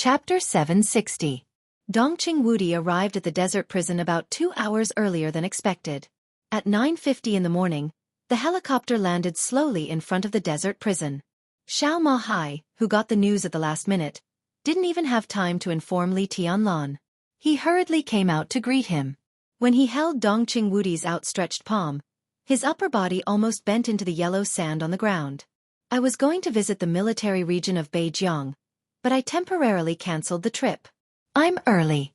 Chapter 760. Dongqing Wudi arrived at the desert prison about 2 hours earlier than expected. At 9:50 in the morning, the helicopter landed slowly in front of the desert prison. Xiao Mahai, who got the news at the last minute, didn't even have time to inform Li Tianlan. He hurriedly came out to greet him. When he held Dongqing Wudi's outstretched palm, his upper body almost bent into the yellow sand on the ground. I was going to visit the military region of Beijing, but I temporarily cancelled the trip. I'm early.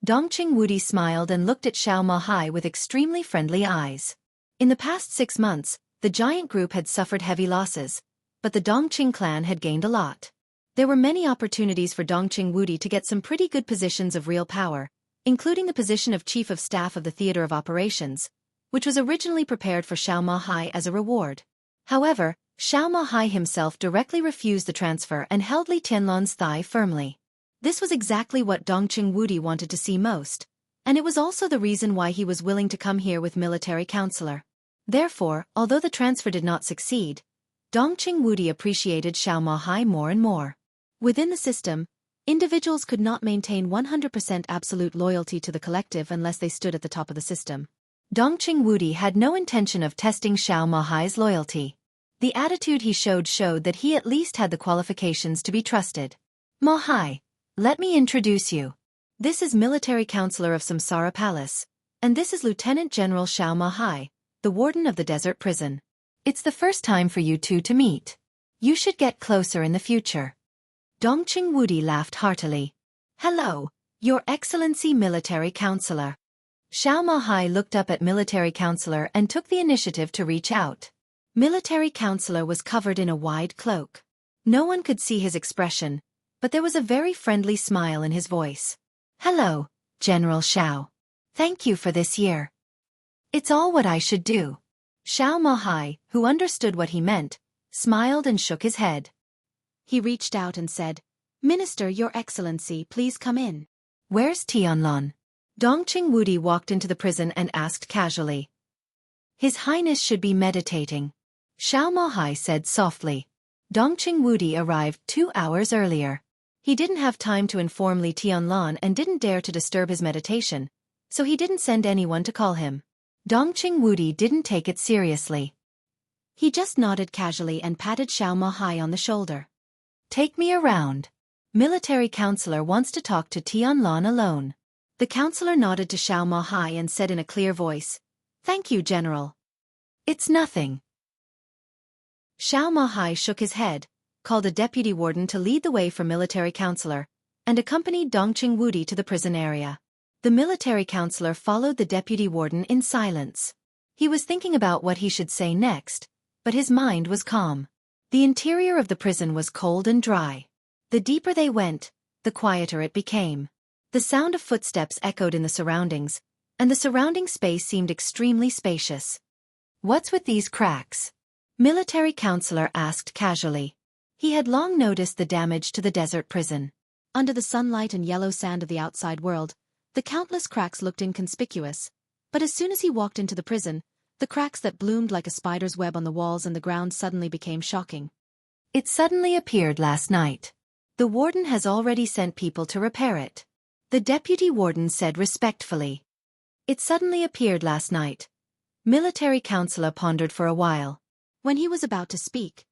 Dongqing Wudi smiled and looked at Xiao Mahai with extremely friendly eyes. In the past 6 months, the giant group had suffered heavy losses, but the Dongqing clan had gained a lot. There were many opportunities for Dongqing Wudi to get some pretty good positions of real power, including the position of Chief of Staff of the Theater of Operations, which was originally prepared for Xiao Mahai as a reward. However, Xiao Mahai himself directly refused the transfer and held Li Tianlan's thigh firmly. This was exactly what Dongqing Wudi wanted to see most, and it was also the reason why he was willing to come here with military counselor. Therefore, although the transfer did not succeed, Dongqing Wudi appreciated Xiao Mahai more and more. Within the system, individuals could not maintain 100% absolute loyalty to the collective unless they stood at the top of the system. Dongqing Wudi had no intention of testing Xiao Mahai's loyalty. The attitude he showed that he at least had the qualifications to be trusted. Mahai, let me introduce you. This is military counselor of Samsara Palace, and this is Lieutenant General Xiao Mahai, the warden of the desert prison. It's the first time for you two to meet. You should get closer in the future. Dongqing Wudi laughed heartily. Hello, Your Excellency Military Counselor. Xiao Mahai looked up at Military Counselor and took the initiative to reach out. Military Counselor was covered in a wide cloak. No one could see his expression, but there was a very friendly smile in his voice. Hello, General Xiao. Thank you for this year. It's all what I should do. Xiao Mahai, who understood what he meant, smiled and shook his head. He reached out and said, Minister, Your Excellency, please come in. Where's Tianlan? Dongqing Wudi walked into the prison and asked casually. His Highness should be meditating. Xiao Mahai said softly. Dongqing Wudi arrived 2 hours earlier. He didn't have time to inform Li Tianlan and didn't dare to disturb his meditation, so he didn't send anyone to call him. Dongqing Wudi didn't take it seriously. He just nodded casually and patted Xiao Mahai on the shoulder. Take me around. Military counselor wants to talk to Tianlan alone. The counselor nodded to Xiao Mahai and said in a clear voice, Thank you, General. It's nothing. Xiao Mahai shook his head, called a deputy warden to lead the way for military counselor, and accompanied Dongqing Wudi to the prison area. The military counselor followed the deputy warden in silence. He was thinking about what he should say next, but his mind was calm. The interior of the prison was cold and dry. The deeper they went, the quieter it became. The sound of footsteps echoed in the surroundings, and the surrounding space seemed extremely spacious. What's with these cracks? Military counselor asked casually. He had long noticed the damage to the desert prison. Under the sunlight and yellow sand of the outside world, the countless cracks looked inconspicuous, but as soon as he walked into the prison, the cracks that bloomed like a spider's web on the walls and the ground suddenly became shocking. It suddenly appeared last night. The warden has already sent people to repair it. The deputy warden said respectfully. It suddenly appeared last night. Military counselor pondered for a while. When he was about to speak,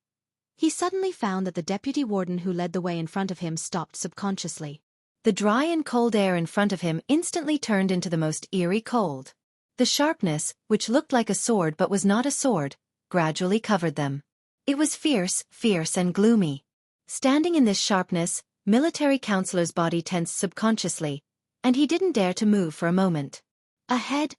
he suddenly found that the deputy warden who led the way in front of him stopped subconsciously. The dry and cold air in front of him instantly turned into the most eerie cold. The sharpness, which looked like a sword but was not a sword, gradually covered them. It was fierce and gloomy. Standing in this sharpness, military counselor's body tensed subconsciously, and he didn't dare to move for a moment. Ahead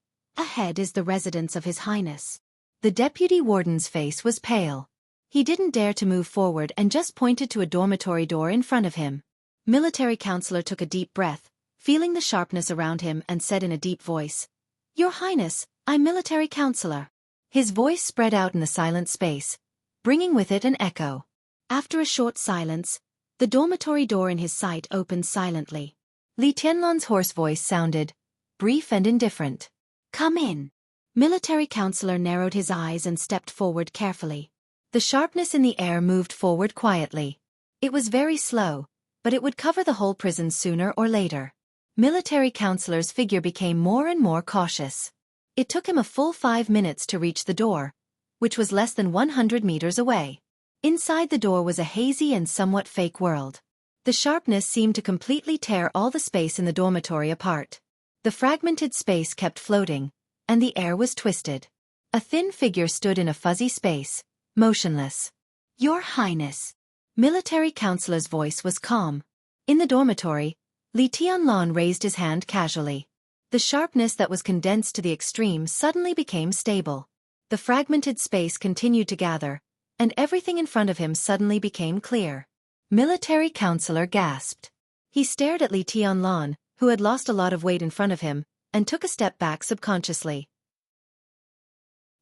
is the residence of His Highness. The deputy warden's face was pale. He didn't dare to move forward and just pointed to a dormitory door in front of him. Military counselor took a deep breath, feeling the sharpness around him, and said in a deep voice, Your Highness, I'm military counselor. His voice spread out in the silent space, bringing with it an echo. After a short silence, the dormitory door in his sight opened silently. Li Tianlan's hoarse voice sounded, brief and indifferent. Come in. Military counselor narrowed his eyes and stepped forward carefully. The sharpness in the air moved forward quietly. It was very slow, but it would cover the whole prison sooner or later. Military counselor's figure became more and more cautious. It took him a full 5 minutes to reach the door, which was less than 100 meters away. Inside the door was a hazy and somewhat fake world. The sharpness seemed to completely tear all the space in the dormitory apart. The fragmented space kept floating, and the air was twisted. A thin figure stood in a fuzzy space, motionless. "Your Highness." Military counselor's voice was calm. In the dormitory, Li Tianlan raised his hand casually. The sharpness that was condensed to the extreme suddenly became stable. The fragmented space continued to gather, and everything in front of him suddenly became clear. Military counselor gasped. He stared at Li Tianlan, who had lost a lot of weight in front of him, and took a step back subconsciously.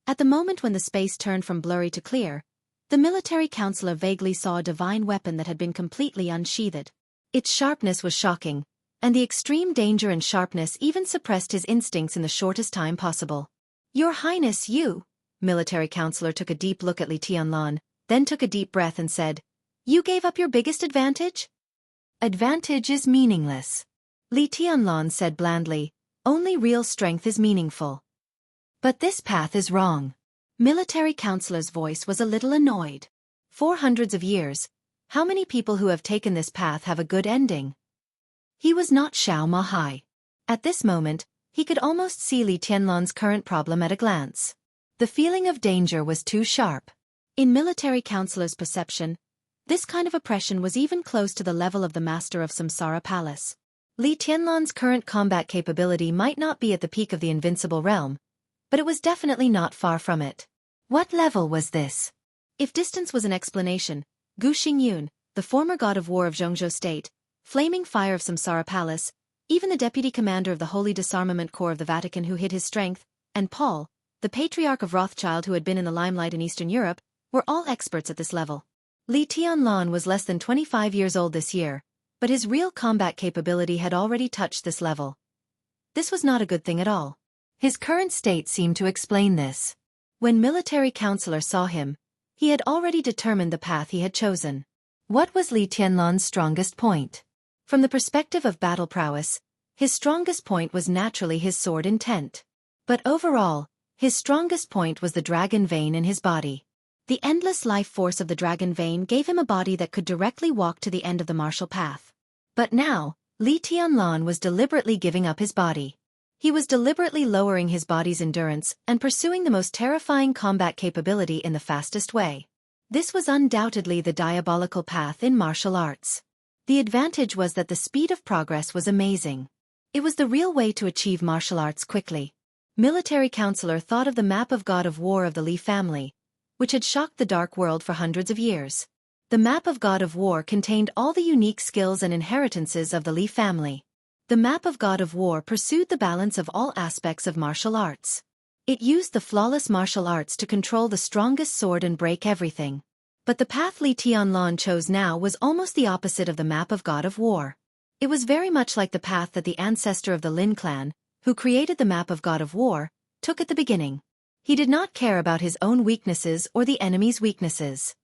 At the moment when the space turned from blurry to clear, the military counselor vaguely saw a divine weapon that had been completely unsheathed. Its sharpness was shocking, and the extreme danger and sharpness even suppressed his instincts in the shortest time possible. "Your Highness, you." Military counselor took a deep look at Li Tianlan, then took a deep breath and said, "You gave up your biggest advantage?" "Advantage is meaningless," Li Tianlan said blandly. "Only real strength is meaningful." "But this path is wrong." Military counselor's voice was a little annoyed. "For hundreds of years, how many people who have taken this path have a good ending?" He was not Xiao Mahai. At this moment, he could almost see Li Tianlan's current problem at a glance. The feeling of danger was too sharp. In military counselor's perception, this kind of oppression was even close to the level of the master of Samsara Palace. Li Tianlan's current combat capability might not be at the peak of the invincible realm, but it was definitely not far from it. What level was this? If distance was an explanation, Gu Xingyun, the former god of war of Jianghu state, flaming fire of Samsara Palace, even the deputy commander of the Holy Disarmament Corps of the Vatican who hid his strength, and Paul, the patriarch of Rothschild who had been in the limelight in Eastern Europe, were all experts at this level. Li Tianlan was less than 25 years old this year, but his real combat capability had already touched this level. This was not a good thing at all. His current state seemed to explain this. When military counselor saw him, he had already determined the path he had chosen. What was Li Tianlan's strongest point? From the perspective of battle prowess, his strongest point was naturally his sword intent. But overall, his strongest point was the dragon vein in his body. The endless life force of the dragon vein gave him a body that could directly walk to the end of the martial path. But now, Li Tianlan was deliberately giving up his body. He was deliberately lowering his body's endurance and pursuing the most terrifying combat capability in the fastest way. This was undoubtedly the diabolical path in martial arts. The advantage was that the speed of progress was amazing. It was the real way to achieve martial arts quickly. Military counselor thought of the map of God of War of the Li family, which had shocked the dark world for hundreds of years. The map of God of War contained all the unique skills and inheritances of the Li family. The map of God of War pursued the balance of all aspects of martial arts. It used the flawless martial arts to control the strongest sword and break everything. But the path Li Tianlan chose now was almost the opposite of the map of God of War. It was very much like the path that the ancestor of the Lin clan, who created the map of God of War, took at the beginning. He did not care about his own weaknesses or the enemy's weaknesses.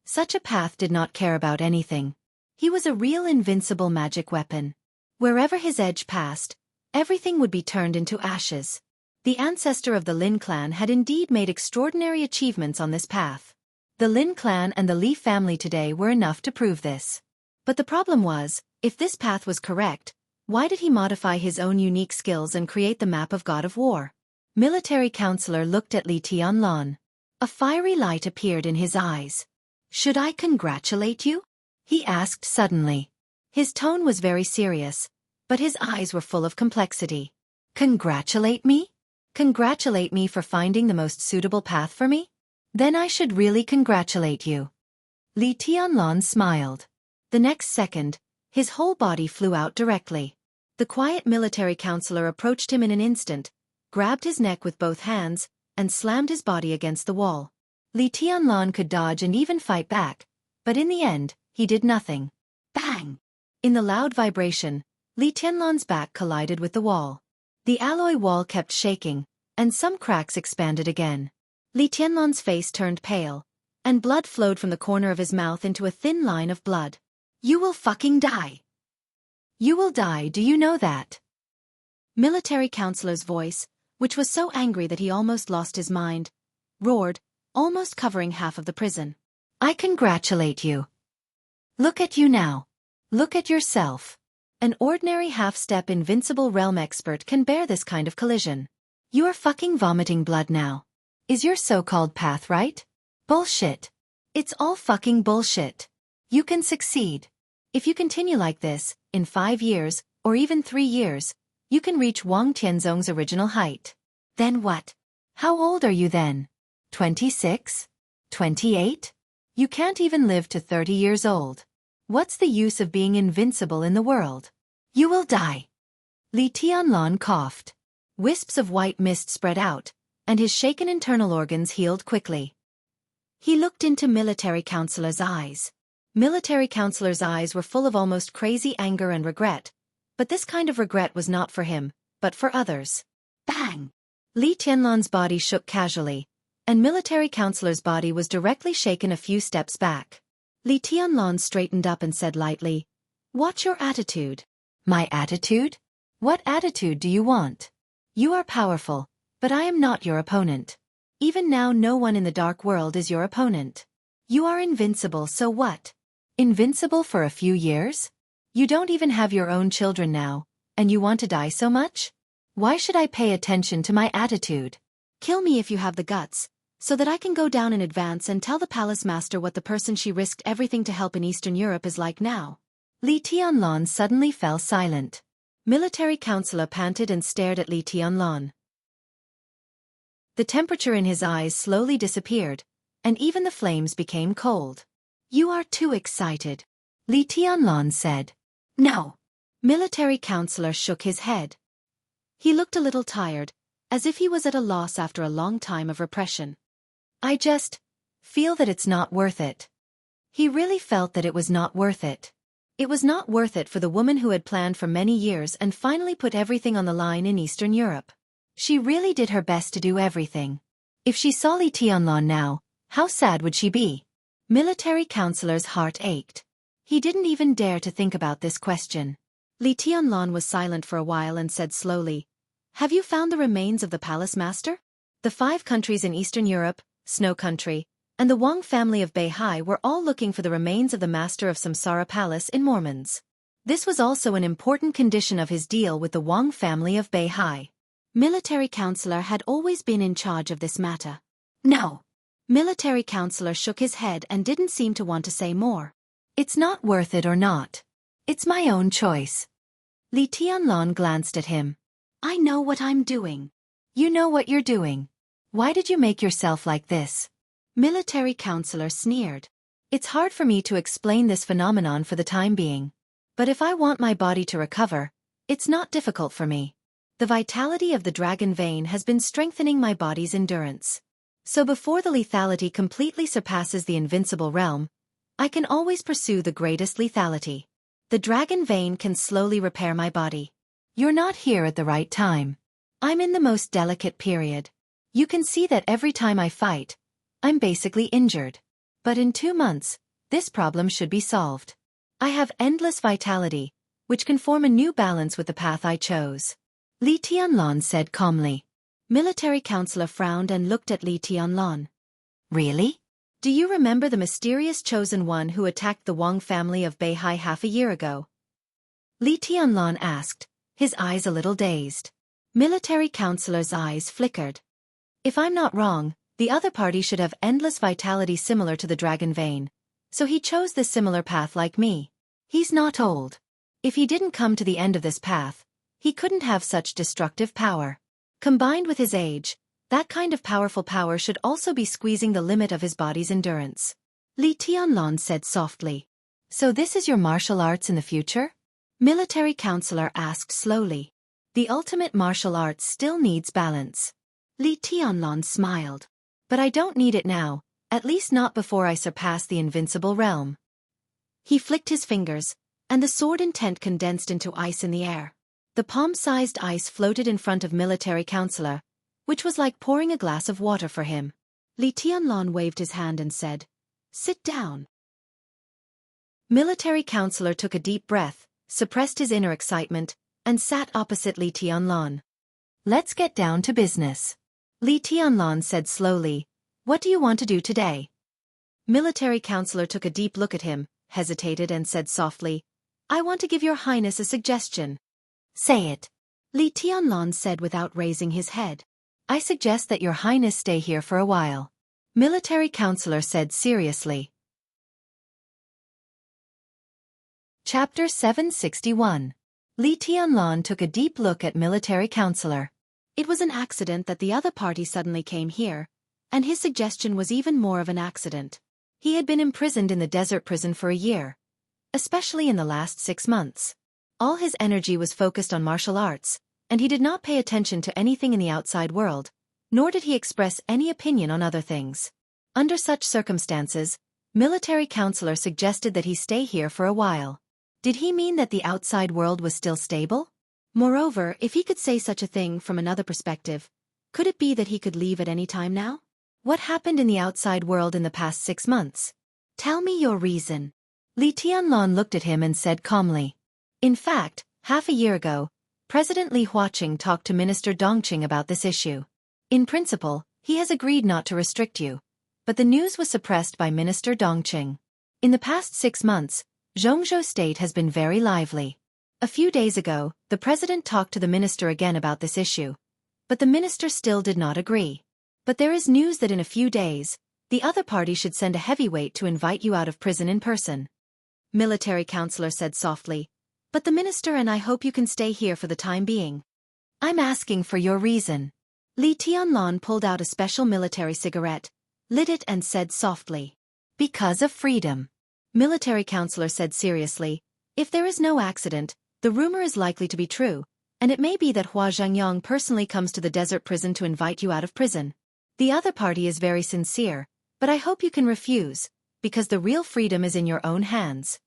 Such a path did not care about anything. He was a real invincible magic weapon. Wherever his edge passed, everything would be turned into ashes. The ancestor of the Lin clan had indeed made extraordinary achievements on this path. The Lin clan and the Li family today were enough to prove this. But the problem was, if this path was correct, why did he modify his own unique skills and create the map of God of War? Military counselor looked at Li Tianlan. A fiery light appeared in his eyes. "Should I congratulate you?" he asked suddenly. His tone was very serious, but his eyes were full of complexity. "Congratulate me? Congratulate me for finding the most suitable path for me? Then I should really congratulate you." Li Tianlan smiled. The next second, his whole body flew out directly. The quiet military counselor approached him in an instant, grabbed his neck with both hands, and slammed his body against the wall. Li Tianlan could dodge and even fight back, but in the end, he did nothing. Bang! In the loud vibration, Li Tianlan's back collided with the wall. The alloy wall kept shaking, and some cracks expanded again. Li Tianlan's face turned pale, and blood flowed from the corner of his mouth into a thin line of blood. You will fucking die. You will die, do you know that? Military counselor's voice, which was so angry that he almost lost his mind, roared, almost covering half of the prison. I congratulate you. Look at you now. Look at yourself. An ordinary half-step invincible realm expert can bear this kind of collision. You are fucking vomiting blood now. Is your so-called path right? Bullshit. It's all fucking bullshit. You can succeed. If you continue like this, in 5 years, or even 3 years, you can reach Wang Tianzong's original height. Then what? How old are you then? 26? 28? You can't even live to 30 years old. What's the use of being invincible in the world? You will die. Li Tianlan coughed. Wisps of white mist spread out, and his shaken internal organs healed quickly. He looked into Military Counselor's eyes. Military Counselor's eyes were full of almost crazy anger and regret, but this kind of regret was not for him, but for others. Bang! Li Tianlan's body shook casually, and Military Counselor's body was directly shaken a few steps back. Li Tianlan straightened up and said lightly, "Watch your attitude." My attitude? What attitude do you want? You are powerful, but I am not your opponent. Even now no one in the dark world is your opponent. You are invincible, so what? Invincible for a few years? You don't even have your own children now, and you want to die so much? Why should I pay attention to my attitude? Kill me if you have the guts, so that I can go down in advance and tell the palace master what the person she risked everything to help in Eastern Europe is like now. Li Tianlan suddenly fell silent. Military Counselor panted and stared at Li Tianlan. The temperature in his eyes slowly disappeared, and even the flames became cold. You are too excited, Li Tianlan said. No. Military Counselor shook his head. He looked a little tired, as if he was at a loss after a long time of repression. I just feel that it's not worth it. He really felt that it was not worth it. It was not worth it for the woman who had planned for many years and finally put everything on the line in Eastern Europe. She really did her best to do everything. If she saw Li Tianlan now, how sad would she be? Military Counselor's heart ached. He didn't even dare to think about this question. Li Tianlan was silent for a while and said slowly, Have you found the remains of the palace master? The 5 countries in Eastern Europe, Snow Country, and the Wang family of Beihai were all looking for the remains of the master of Samsara Palace in Mormons. This was also an important condition of his deal with the Wang family of Beihai. Military Counselor had always been in charge of this matter. No. Military Counselor shook his head and didn't seem to want to say more. It's not worth it or not. It's my own choice. Li Tianlan glanced at him. I know what I'm doing. You know what you're doing. Why did you make yourself like this? Military Counselor sneered. It's hard for me to explain this phenomenon for the time being. But if I want my body to recover, it's not difficult for me. The vitality of the dragon vein has been strengthening my body's endurance. So before the lethality completely surpasses the invincible realm, I can always pursue the greatest lethality. The dragon vein can slowly repair my body. You're not here at the right time. I'm in the most delicate period. You can see that every time I fight, I'm basically injured. But in 2 months, this problem should be solved. I have endless vitality, which can form a new balance with the path I chose. Li Tianlan said calmly. Military Counselor frowned and looked at Li Tianlan. Really? Do you remember the mysterious chosen one who attacked the Wang family of Beihai half a year ago? Li Tianlan asked, his eyes a little dazed. Military Counselor's eyes flickered. If I'm not wrong, the other party should have endless vitality similar to the dragon vein, so he chose this similar path like me. He's not old. If he didn't come to the end of this path, he couldn't have such destructive power. Combined with his age, that kind of powerful power should also be squeezing the limit of his body's endurance. Li Tianlan said softly. So this is your martial arts in the future? Military Counselor asked slowly. The ultimate martial arts still needs balance. Li Tianlan smiled. But I don't need it now, at least not before I surpass the invincible realm. He flicked his fingers, and the sword intent condensed into ice in the air. The palm-sized ice floated in front of Military Counselor, which was like pouring a glass of water for him. Li Tianlan waved his hand and said, Sit down. Military counselor took a deep breath, suppressed his inner excitement, and sat opposite Li Tianlan. Let's get down to business. Li Tianlan said slowly, what do you want to do today? Military counselor took a deep look at him, hesitated and said softly, I want to give your highness a suggestion. Say it. Li Tianlan said without raising his head. I suggest that your highness stay here for a while. Military counselor said seriously. Chapter 761. Li Tianlan took a deep look at military counselor. It was an accident that the other party suddenly came here, and his suggestion was even more of an accident. He had been imprisoned in the desert prison for a year, especially in the last 6 months. All his energy was focused on martial arts, and he did not pay attention to anything in the outside world, nor did he express any opinion on other things. Under such circumstances, military counselor suggested that he stay here for a while. Did he mean that the outside world was still stable? Moreover, if he could say such a thing from another perspective, could it be that he could leave at any time now? What happened in the outside world in the past 6 months? Tell me your reason. Li Tianlan looked at him and said calmly. In fact, half a year ago, President Li Huaqing talked to Minister Dongqing about this issue. In principle, he has agreed not to restrict you, but the news was suppressed by Minister Dongqing. In the past 6 months, Jianghu state has been very lively. A few days ago, the president talked to the minister again about this issue, but the minister still did not agree. But there is news that in a few days, the other party should send a heavyweight to invite you out of prison in person. Military counselor said softly, but the minister and I hope you can stay here for the time being. I'm asking for your reason. Li Tianlan pulled out a special military cigarette, lit it and said softly, because of freedom. Military counselor said seriously, if there is no accident, the rumor is likely to be true, and it may be that Hua Zhengyang personally comes to the desert prison to invite you out of prison. The other party is very sincere, but I hope you can refuse, because the real freedom is in your own hands.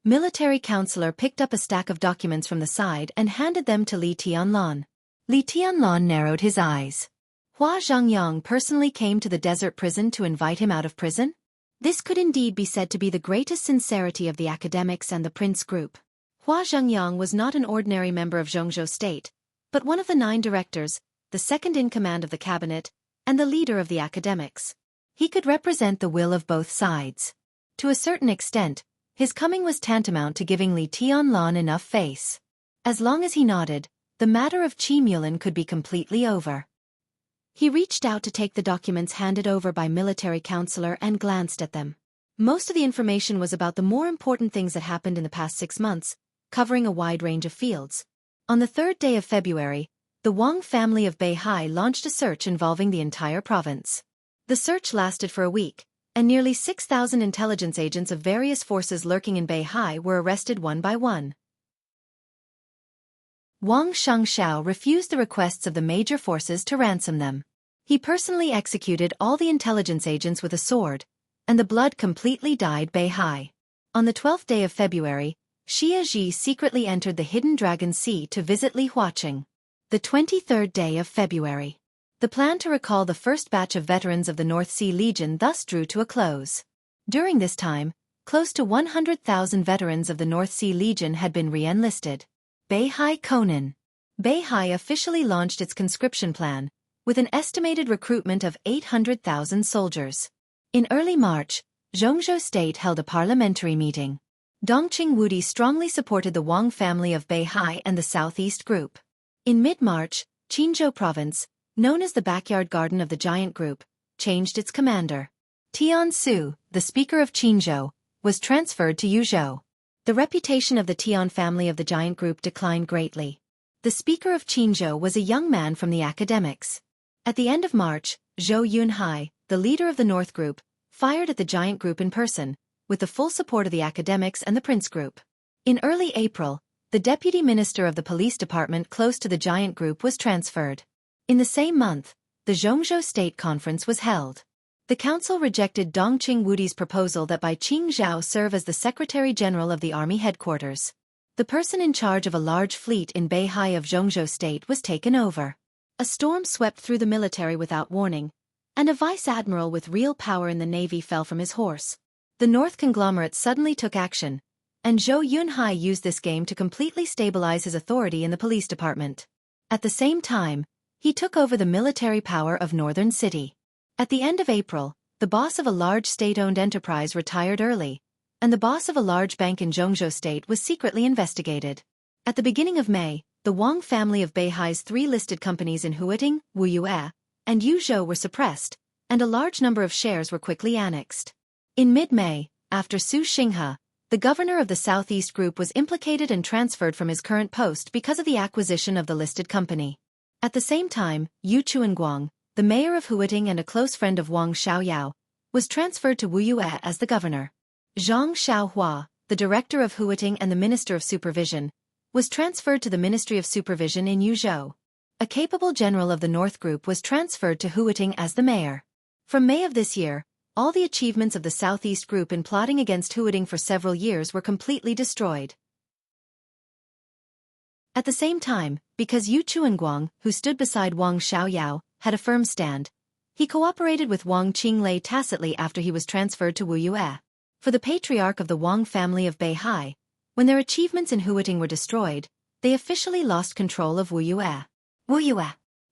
Military counselor picked up a stack of documents from the side and handed them to Li Tianlan. Li Tianlan narrowed his eyes. Hua Zhengyang personally came to the desert prison to invite him out of prison? This could indeed be said to be the greatest sincerity of the academics and the prince group. Hua Zhengyang was not an ordinary member of Jianghu state, but one of the 9 directors, the second in command of the cabinet, and the leader of the academics. He could represent the will of both sides. To a certain extent, his coming was tantamount to giving Li Tianlan enough face. As long as he nodded, the matter of Qi Mulin could be completely over. He reached out to take the documents handed over by military counselor and glanced at them. Most of the information was about the more important things that happened in the past 6 months, covering a wide range of fields. On the 3rd day of February, the Wang family of Beihai launched a search involving the entire province. The search lasted for a week, and nearly 6,000 intelligence agents of various forces lurking in Beihai were arrested one by one. Wang Xianxia refused the requests of the major forces to ransom them. He personally executed all the intelligence agents with a sword, and the blood completely dyed Beihai. On the 12th day of February, Xia secretly entered the hidden Dragon Sea to visit Li Huaqing. The 23rd day of February. The plan to recall the first batch of veterans of the North Sea Legion thus drew to a close. During this time, close to 100,000 veterans of the North Sea Legion had been re-enlisted. Beihai Conan. Beihai officially launched its conscription plan, with an estimated recruitment of 800,000 soldiers. In early March, Jianghu State held a parliamentary meeting. Dongqing Wudi strongly supported the Wang family of Beihai and the Southeast Group. In mid-March, Qinzhou Province, known as the backyard garden of the Giant Group, changed its commander. Tian Su, the speaker of Qinzhou, was transferred to Yuzhou. The reputation of the Tian family of the Giant Group declined greatly. The speaker of Qinzhou was a young man from the academics. At the end of March, Zhou Yunhai, the leader of the North Group, fired at the Giant Group in person, with the full support of the academics and the Prince Group. In early April, the deputy minister of the police department close to the Giant Group was transferred. In the same month, the Jianghu State Conference was held. The council rejected Dongqing Wudi's proposal that Bai Qingzhao serve as the Secretary General of the Army Headquarters. The person in charge of a large fleet in Beihai of Jianghu State was taken over. A storm swept through the military without warning, and a vice admiral with real power in the navy fell from his horse. The North conglomerate suddenly took action, and Zhou Yunhai used this game to completely stabilize his authority in the police department. At the same time, he took over the military power of Northern City. At the end of April, the boss of a large state-owned enterprise retired early, and the boss of a large bank in Jianghu State was secretly investigated. At the beginning of May, the Wang family of Beihai's 3 listed companies in Huiting, Wuxia, and Yuzhou were suppressed, and a large number of shares were quickly annexed. In mid-May, after Su Xinghe, the governor of the Southeast Group was implicated and transferred from his current post because of the acquisition of the listed company. At the same time, Yu Chuanguang, the mayor of Huiting and a close friend of Wang Xiaoyao, was transferred to Wuxia as the governor. Zhang Xiaohua, the director of Huiting and the minister of supervision, was transferred to the Ministry of Supervision in Yuzhou. A capable general of the North Group was transferred to Huiting as the mayor. From May of this year, all the achievements of the Southeast Group in plotting against Huiting for several years were completely destroyed. At the same time, because Yu Chuanguang, who stood beside Wang Xiaoyao, had a firm stand, he cooperated with Wang Qinglei tacitly after he was transferred to Wuxia. For the patriarch of the Wang family of Beihai, when their achievements in Huiting were destroyed, they officially lost control of Wuxia.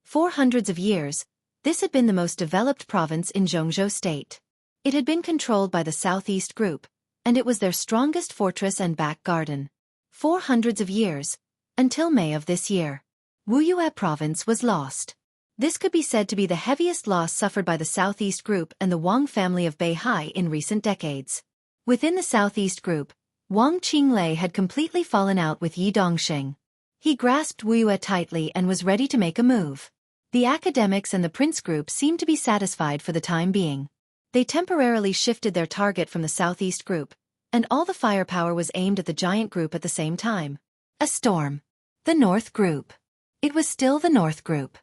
For hundreds of years, this had been the most developed province in Jianghu State. It had been controlled by the Southeast Group, and it was their strongest fortress and back garden. For hundreds of years, until May of this year, Wuxia province was lost. This could be said to be the heaviest loss suffered by the Southeast Group and the Wang family of Beihai in recent decades. Within the Southeast Group, Wang Qinglei had completely fallen out with Yi Dongxing. He grasped Wuxia tightly and was ready to make a move. The academics and the Prince Group seemed to be satisfied for the time being. They temporarily shifted their target from the Southeast Group, and all the firepower was aimed at the giant group at the same time. A storm. The North Group. It was still the North Group.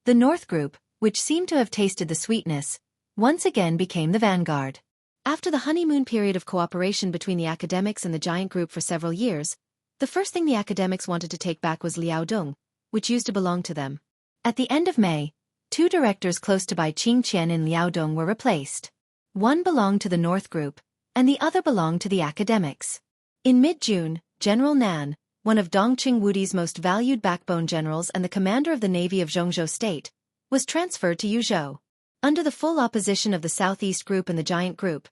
The North Group, which seemed to have tasted the sweetness, once again became the vanguard. After the honeymoon period of cooperation between the academics and the giant group for several years, the first thing the academics wanted to take back was Liaodong, which used to belong to them. At the end of May, 2 directors close to Bai Qingqian in Liaodong were replaced. One belonged to the North Group, and the other belonged to the academics. In mid-June, General Nan, one of Dongqing Wudi's most valued backbone generals and the commander of the Navy of Jianghu State, was transferred to Yuzhou. Under the full opposition of the Southeast Group and the Giant Group,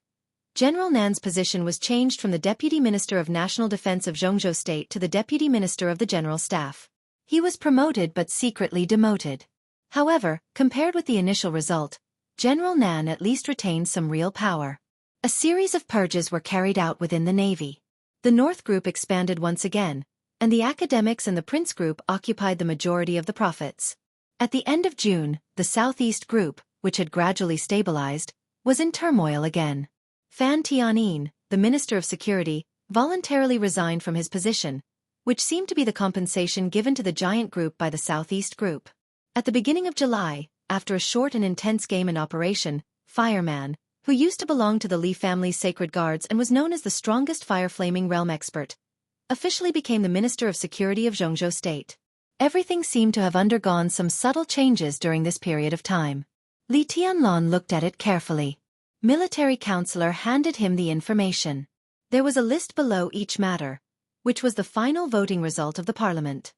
General Nan's position was changed from the Deputy Minister of National Defense of Jianghu State to the Deputy Minister of the General Staff. He was promoted but secretly demoted. However, compared with the initial result, General Nan at least retained some real power. A series of purges were carried out within the Navy. The North Group expanded once again, and the academics and the Prince Group occupied the majority of the profits. At the end of June, the Southeast Group, which had gradually stabilized, was in turmoil again. Fan Tianyin, the Minister of Security, voluntarily resigned from his position, which seemed to be the compensation given to the giant group by the Southeast Group. At the beginning of July, after a short and intense game in operation, Fireman, who used to belong to the Li family's sacred guards and was known as the strongest fire-flaming realm expert, officially became the Minister of Security of Jianghu State. Everything seemed to have undergone some subtle changes during this period of time. Li Tianlong looked at it carefully. Military counselor handed him the information. There was a list below each matter, which was the final voting result of the parliament.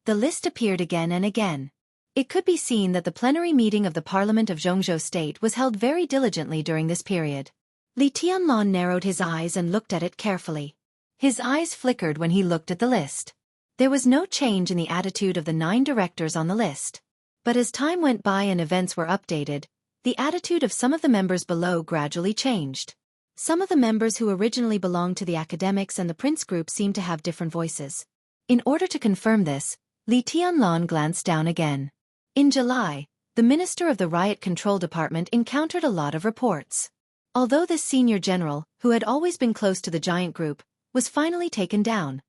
The list appeared again and again. It could be seen that the plenary meeting of the Parliament of Jianghu State was held very diligently during this period. Li Tianlong narrowed his eyes and looked at it carefully. His eyes flickered when he looked at the list. There was no change in the attitude of the 9 directors on the list. But as time went by and events were updated, the attitude of some of the members below gradually changed. Some of the members who originally belonged to the academics and the Prince Group seemed to have different voices. In order to confirm this, Li Tianlong glanced down again. In July, the Minister of the Riot Control Department encountered a lot of reports. Although this senior general, who had always been close to the giant group, was finally taken down,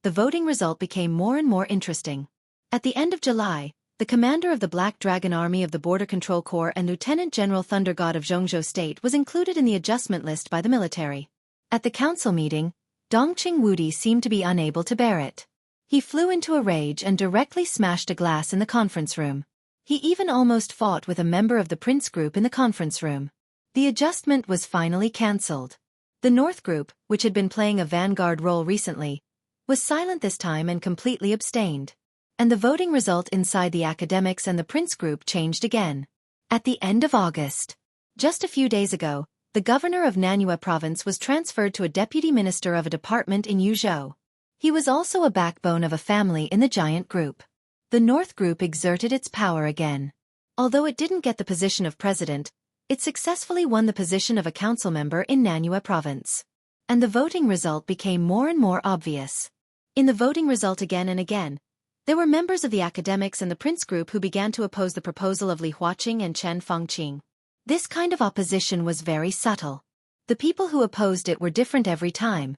the voting result became more and more interesting. At the end of July, the commander of the Black Dragon Army of the Border Control Corps and Lieutenant General Thunder God of Jianghu State was included in the adjustment list by the military. At the council meeting, Dongqing Wudi seemed to be unable to bear it. He flew into a rage and directly smashed a glass in the conference room. He even almost fought with a member of the Prince Group in the conference room. The adjustment was finally cancelled. The North group, which had been playing a vanguard role recently, was silent this time and completely abstained. And the voting result inside the academics and the Prince group changed again. At the end of August, just a few days ago, the governor of Nanyue province was transferred to a deputy minister of a department in Yuzhou. He was also a backbone of a family in the giant group. The North group exerted its power again. Although it didn't get the position of president, it successfully won the position of a council member in Nanyue province. And the voting result became more and more obvious. In the voting result again and again, there were members of the academics and the Prince group who began to oppose the proposal of Li Huaqing and Chen Fengqing. This kind of opposition was very subtle. The people who opposed it were different every time,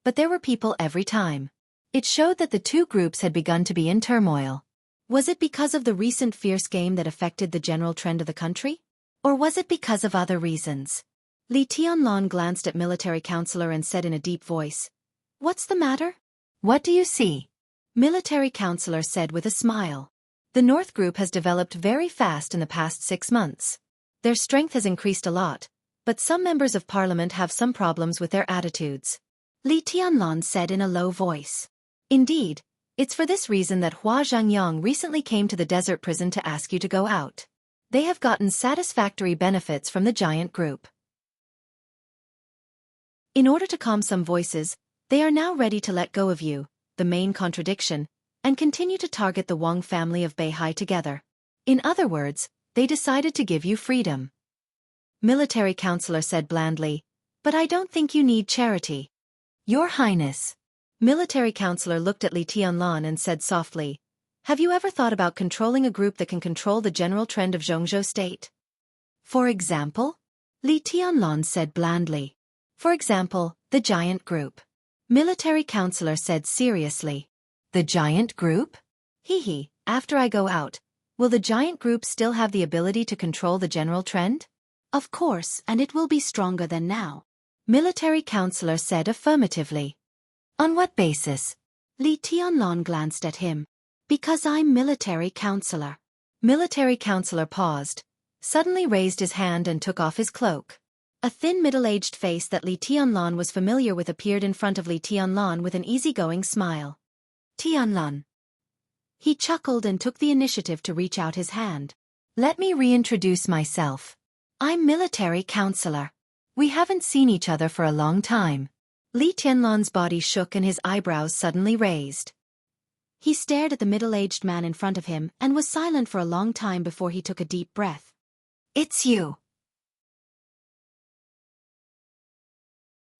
but there were people every time. It showed that the two groups had begun to be in turmoil. Was it because of the recent fierce game that affected the general trend of the country? Or was it because of other reasons? Li Tianlan glanced at military counselor and said in a deep voice, "What's the matter? What do you see?" Military counselor said with a smile. The North group has developed very fast in the past 6 months. Their strength has increased a lot, but some members of parliament have some problems with their attitudes. Li Tianlan said in a low voice. Indeed, it's for this reason that Hua Zhangyang recently came to the desert prison to ask you to go out. They have gotten satisfactory benefits from the giant group. In order to calm some voices, they are now ready to let go of you, the main contradiction, and continue to target the Wang family of Beihai together. In other words, they decided to give you freedom. Military counselor said blandly, "But I don't think you need charity." Your Highness. Military counselor looked at Li Tianlan and said softly, "Have you ever thought about controlling a group that can control the general trend of Jianghu state?" For example? Li Tianlan said blandly. For example, the giant group. Military counselor said seriously. The giant group? Hee, after I go out, will the giant group still have the ability to control the general trend? Of course, and it will be stronger than now. Military counselor said affirmatively. On what basis? Li Tianlan glanced at him. Because I'm military counselor. Military counselor paused, suddenly raised his hand and took off his cloak. A thin middle-aged face that Li Tianlan was familiar with appeared in front of Li Tianlan with an easygoing smile. Tianlan. He chuckled and took the initiative to reach out his hand. Let me reintroduce myself. I'm military counselor. We haven't seen each other for a long time. Li Tianlan's body shook and his eyebrows suddenly raised. He stared at the middle-aged man in front of him and was silent for a long time before he took a deep breath. It's you.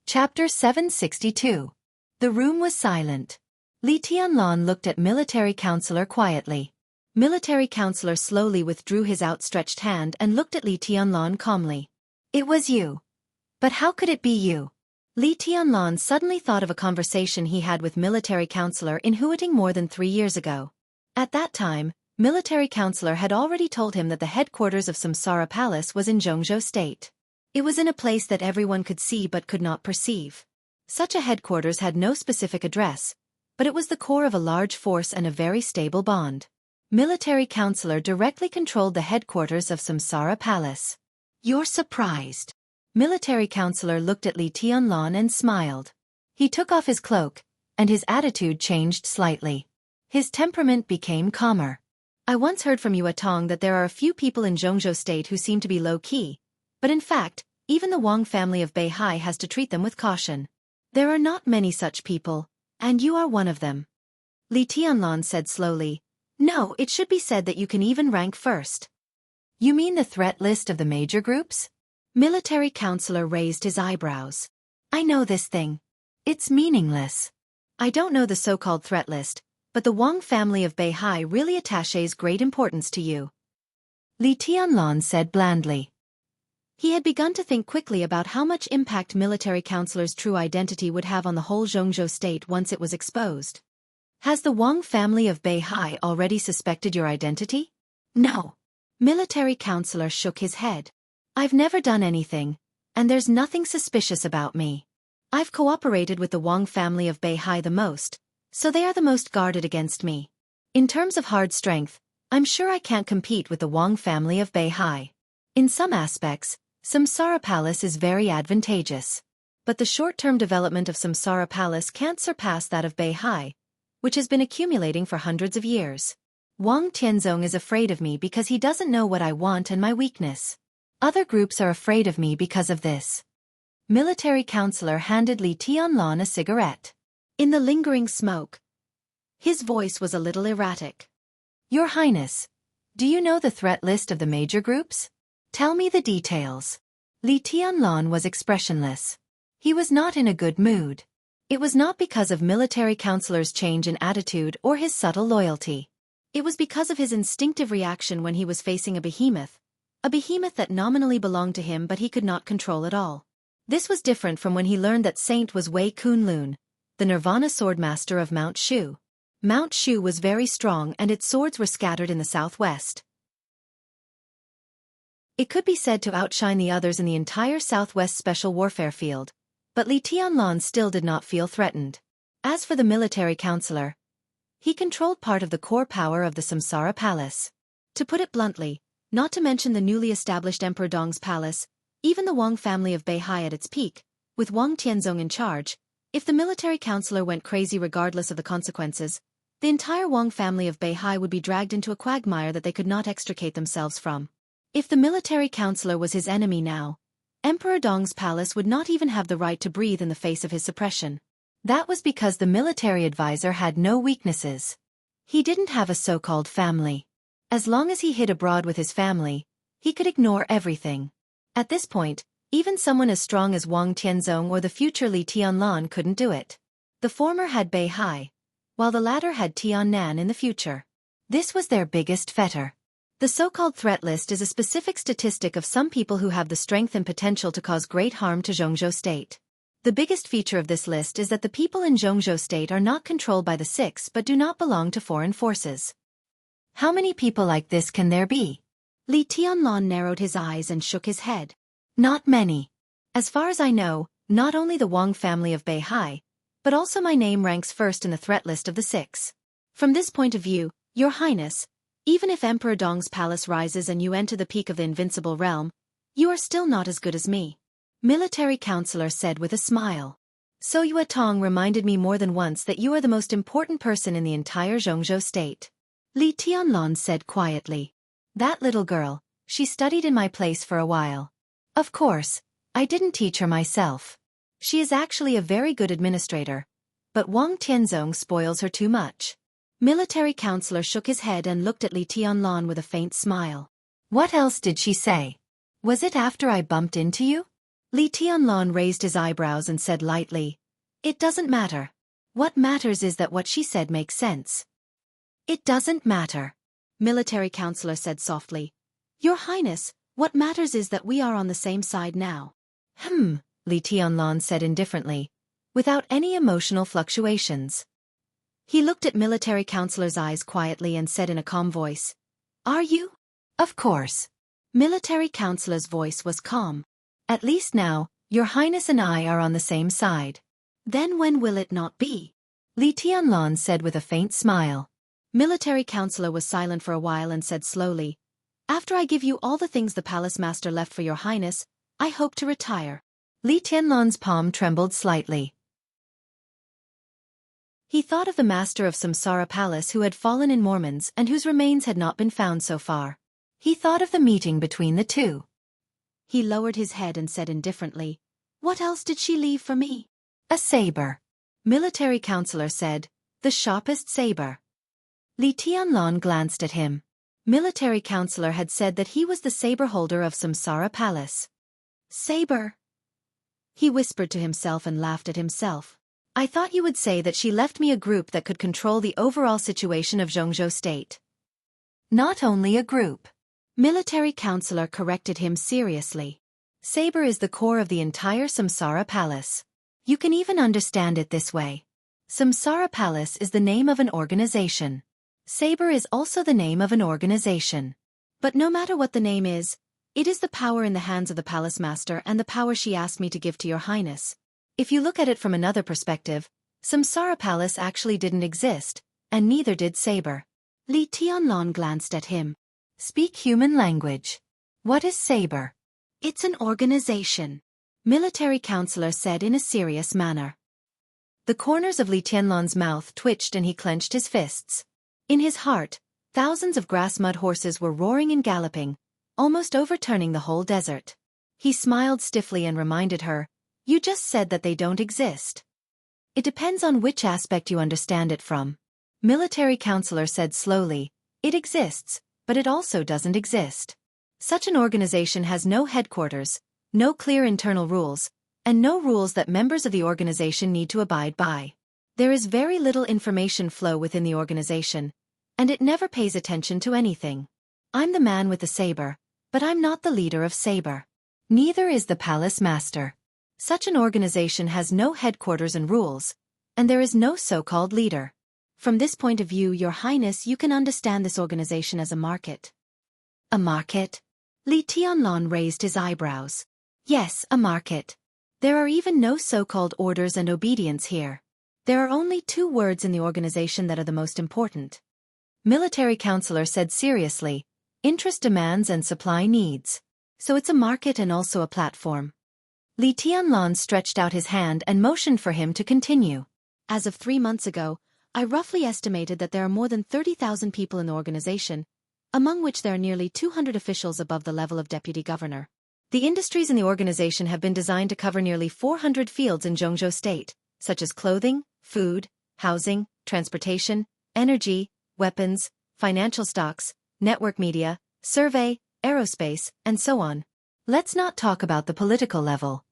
Chapter 762. The room was silent. Li Tianlan looked at military counselor quietly. Military counselor slowly withdrew his outstretched hand and looked at Li Tianlan calmly. It was you. But how could it be you? Li Tianlan suddenly thought of a conversation he had with military counselor in Huiting more than 3 years ago. At that time, military counselor had already told him that the headquarters of Samsara Palace was in Jianghu state. It was in a place that everyone could see but could not perceive. Such a headquarters had no specific address, but it was the core of a large force and a very stable bond. Military counselor directly controlled the headquarters of Samsara Palace. You're surprised. Military counselor looked at Li Tianlan and smiled. He took off his cloak, and his attitude changed slightly. His temperament became calmer. I once heard from Yue Tong that there are a few people in Jianghu state who seem to be low-key, but in fact, even the Wang family of Beihai has to treat them with caution. There are not many such people, and you are one of them. Li Tianlan said slowly, No, it should be said that you can even rank first. You mean the threat list of the major groups? Military counselor raised his eyebrows. I know this thing. It's meaningless. I don't know the so-called threat list, but the Wang family of Beihai really attaches great importance to you. Li Tianlan said blandly. He had begun to think quickly about how much impact military counselor's true identity would have on the whole Jianghu state once it was exposed. Has the Wang family of Beihai already suspected your identity? No. Military counselor shook his head. I've never done anything, and there's nothing suspicious about me. I've cooperated with the Wang family of Beihai the most, so they are the most guarded against me. In terms of hard strength, I'm sure I can't compete with the Wang family of Beihai. In some aspects, Samsara Palace is very advantageous. But the short-term development of Samsara Palace can't surpass that of Beihai, which has been accumulating for hundreds of years. Wang Tianzong is afraid of me because he doesn't know what I want and my weakness. Other groups are afraid of me because of this. Military counselor handed Li Tianlan a cigarette. In the lingering smoke, his voice was a little erratic. Your Highness, do you know the threat list of the major groups? Tell me the details. Li Tianlan was expressionless. He was not in a good mood. It was not because of military counselor's change in attitude or his subtle loyalty. It was because of his instinctive reaction when he was facing a behemoth that nominally belonged to him but he could not control at all. This was different from when he learned that Saint was Wei Kunlun, the Nirvana swordmaster of Mount Shu. Mount Shu was very strong and its swords were scattered in the southwest. It could be said to outshine the others in the entire southwest special warfare field, but Li Tianlan still did not feel threatened. As for the military counselor, he controlled part of the core power of the Samsara Palace. To put it bluntly, not to mention the newly established Emperor Dong's palace, even the Wang family of Beihai at its peak, with Wang Tianzong in charge, if the military counselor went crazy regardless of the consequences, the entire Wang family of Beihai would be dragged into a quagmire that they could not extricate themselves from. If the military counselor was his enemy now, Emperor Dong's palace would not even have the right to breathe in the face of his suppression. That was because the military advisor had no weaknesses. He didn't have a so-called family. As long as he hid abroad with his family, he could ignore everything. At this point, even someone as strong as Wang Tianzong or the future Li Tianlan couldn't do it. The former had Beihai, while the latter had Tiannan in the future. This was their biggest fetter. The so-called threat list is a specific statistic of some people who have the strength and potential to cause great harm to Jianghu state. The biggest feature of this list is that the people in Jianghu state are not controlled by the six but do not belong to foreign forces. How many people like this can there be? Li Tianlan narrowed his eyes and shook his head. Not many. As far as I know, not only the Wang family of Beihai, but also my name ranks first in the threat list of the six. From this point of view, Your Highness, even if Emperor Dong's palace rises and you enter the peak of the invincible realm, you are still not as good as me. Military counselor said with a smile. So Yue Tong reminded me more than once that you are the most important person in the entire Jianghu state. Li Tianlan said quietly. That little girl, she studied in my place for a while. Of course, I didn't teach her myself. She is actually a very good administrator, but Wang Tianzong spoils her too much. Military counselor shook his head and looked at Li Tianlan with a faint smile. What else did she say? Was it after I bumped into you? Li Tianlan raised his eyebrows and said lightly, It doesn't matter. What matters is that what she said makes sense. It doesn't matter. Military counselor said softly. Your Highness, what matters is that we are on the same side now. Li Tianlan said indifferently, without any emotional fluctuations. He looked at military counselor's eyes quietly and said in a calm voice, Are you? Of course. Military counselor's voice was calm. At least now, Your Highness and I are on the same side. Then when will it not be? Li Tianlan said with a faint smile. Military counselor was silent for a while and said slowly, After I give you all the things the palace master left for Your Highness, I hope to retire. Li Tianlan's palm trembled slightly. He thought of the master of Samsara Palace who had fallen in Mormons and whose remains had not been found so far. He thought of the meeting between the two. He lowered his head and said indifferently, What else did she leave for me? A saber. Military counselor said, The sharpest saber. Li Tianlan glanced at him. Military counselor had said that he was the saber holder of Samsara Palace. Saber. He whispered to himself and laughed at himself. I thought you would say that she left me a group that could control the overall situation of Jianghu state. Not only a group. Military counselor corrected him seriously. Saber is the core of the entire Samsara Palace. You can even understand it this way. Samsara Palace is the name of an organization. Saber is also the name of an organization. But no matter what the name is, it is the power in the hands of the palace master and the power she asked me to give to Your Highness. If you look at it from another perspective, Samsara Palace actually didn't exist, and neither did Saber. Li Tianlan glanced at him. Speak human language. What is Saber? It's an organization, military counselor said in a serious manner. The corners of Li Tianlan's mouth twitched and he clenched his fists. In his heart, thousands of grass-mud horses were roaring and galloping, almost overturning the whole desert. He smiled stiffly and reminded her, "You just said that they don't exist." "It depends on which aspect you understand it from," military counselor said slowly. "It exists, but it also doesn't exist. Such an organization has no headquarters, no clear internal rules, and no rules that members of the organization need to abide by. There is very little information flow within the organization, and it never pays attention to anything. I'm the man with the saber, but I'm not the leader of saber. Neither is the palace master. Such an organization has no headquarters and rules, and there is no so-called leader. From this point of view, Your Highness, you can understand this organization as a market." "A market?" Li Tianlan raised his eyebrows. "Yes, a market. There are even no so-called orders and obedience here. There are only two words in the organization that are the most important," military counselor said seriously: "interest demands and supply needs. So it's a market and also a platform." Li Tianlan stretched out his hand and motioned for him to continue. "As of 3 months ago, I roughly estimated that there are more than 30,000 people in the organization, among which there are nearly 200 officials above the level of deputy governor. The industries in the organization have been designed to cover nearly 400 fields in Jianghu state, such as clothing, food, housing, transportation, energy, weapons, financial stocks, network media, survey, aerospace, and so on. Let's not talk about the political level.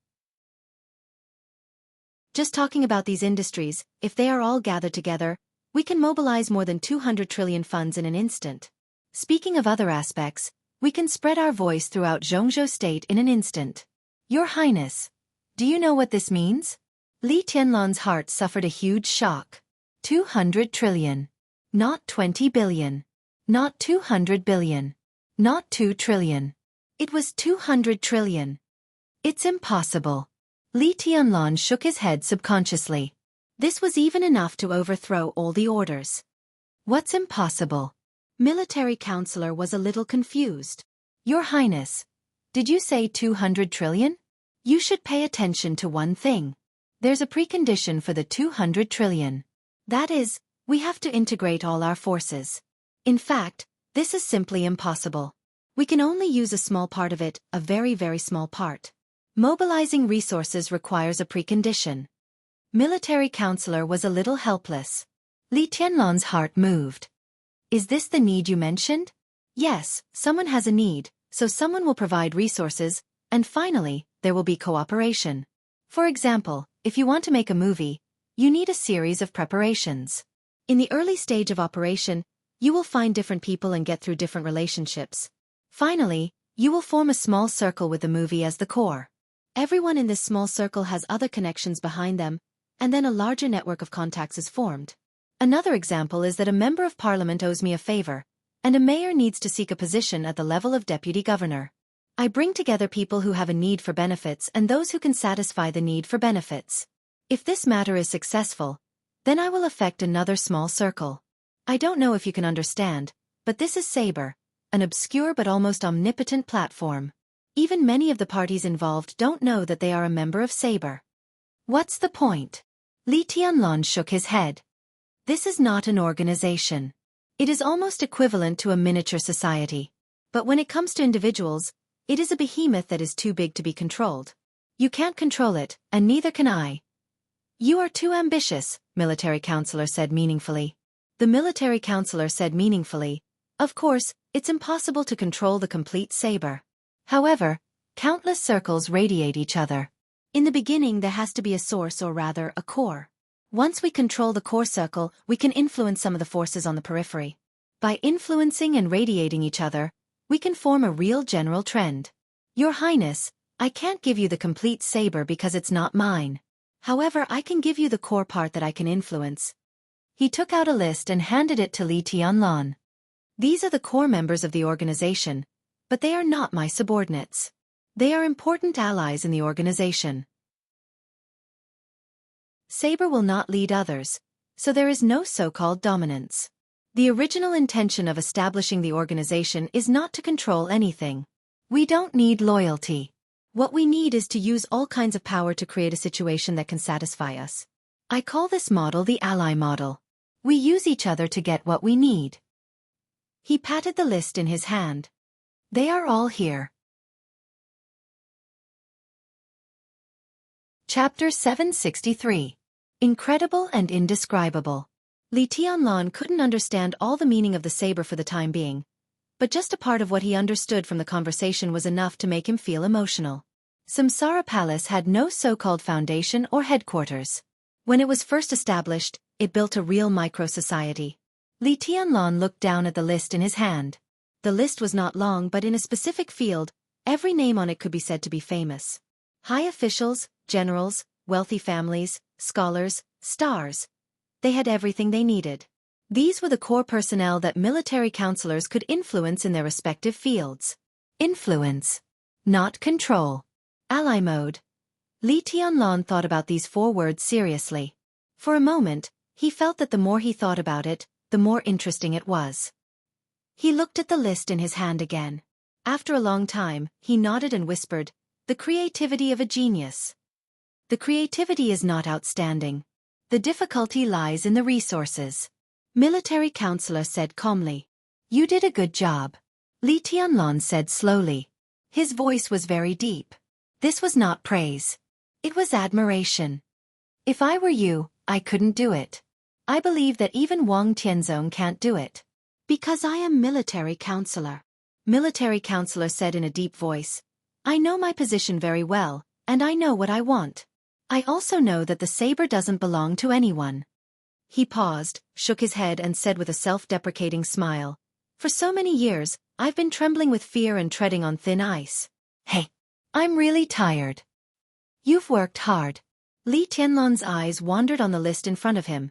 Just talking about these industries, if they are all gathered together, we can mobilize more than 200 trillion funds in an instant. Speaking of other aspects, we can spread our voice throughout Jianghu state in an instant. Your Highness, do you know what this means?" Li Tianlan's heart suffered a huge shock. 200 trillion. Not 20 billion. Not 200 billion. Not 2 trillion. It was 200 trillion. It's impossible. Li Tianlan shook his head subconsciously. This was even enough to overthrow all the orders. "What's impossible?" Military counselor was a little confused. "Your Highness, did you say 200 trillion? You should pay attention to one thing. There's a precondition for the 200 trillion. That is, we have to integrate all our forces. In fact, this is simply impossible. We can only use a small part of it, a very, very small part. Mobilizing resources requires a precondition." Military counselor was a little helpless. Li Tianlan's heart moved. "Is this the need you mentioned?" "Yes, someone has a need, so someone will provide resources, and finally, there will be cooperation. For example, if you want to make a movie, you need a series of preparations. In the early stage of operation, you will find different people and get through different relationships. Finally, you will form a small circle with the movie as the core. Everyone in this small circle has other connections behind them, and then a larger network of contacts is formed. Another example is that a member of parliament owes me a favor, and a mayor needs to seek a position at the level of deputy governor. I bring together people who have a need for benefits and those who can satisfy the need for benefits. If this matter is successful, then I will affect another small circle. I don't know if you can understand, but this is Saber, an obscure but almost omnipotent platform. Even many of the parties involved don't know that they are a member of Saber." "What's the point?" Li Tianlan shook his head. "This is not an organization. It is almost equivalent to a miniature society. But when it comes to individuals, it is a behemoth that is too big to be controlled. You can't control it, and neither can I." "You are too ambitious," military counselor said meaningfully. The military counselor said meaningfully, "Of course, it's impossible to control the complete saber. However, countless circles radiate each other. In the beginning there has to be a source, or rather, a core. Once we control the core circle, we can influence some of the forces on the periphery. By influencing and radiating each other, we can form a real general trend. Your Highness, I can't give you the complete saber because it's not mine. However, I can give you the core part that I can influence." He took out a list and handed it to Li Tianlan. "These are the core members of the organization, but they are not my subordinates. They are important allies in the organization. Saber will not lead others, so there is no so-called dominance. The original intention of establishing the organization is not to control anything. We don't need loyalty. What we need is to use all kinds of power to create a situation that can satisfy us. I call this model the ally model. We use each other to get what we need. He patted the list in his hand. They are all here. Chapter 763. Incredible and Indescribable. Li Tianlan couldn't understand all the meaning of the saber for the time being, but just a part of what he understood from the conversation was enough to make him feel emotional. Samsara Palace had no so-called foundation or headquarters. When it was first established, it built a real micro-society. Li Tianlan looked down at the list in his hand. The list was not long, but in a specific field, every name on it could be said to be famous. High officials, generals, wealthy families, scholars, stars. They had everything they needed. These were the core personnel that military counselors could influence in their respective fields. Influence. Not control. Ally mode. Li Tianlan thought about these 4 words seriously. For a moment, he felt that the more he thought about it, the more interesting it was. He looked at the list in his hand again. After a long time, he nodded and whispered, "The creativity of a genius." The creativity is not outstanding. The difficulty lies in the resources. Military counselor said calmly. "You did a good job." Li Tianlan said slowly. His voice was very deep. This was not praise. It was admiration. "If I were you, I couldn't do it. I believe that even Wang Tianzong can't do it. Because I am military counselor." Military counselor said in a deep voice, "I know my position very well, and I know what I want. I also know that the saber doesn't belong to anyone." He paused, shook his head and said with a self-deprecating smile, "For so many years, I've been trembling with fear and treading on thin ice. Hey, I'm really tired." "You've worked hard." Li Tianlan's eyes wandered on the list in front of him,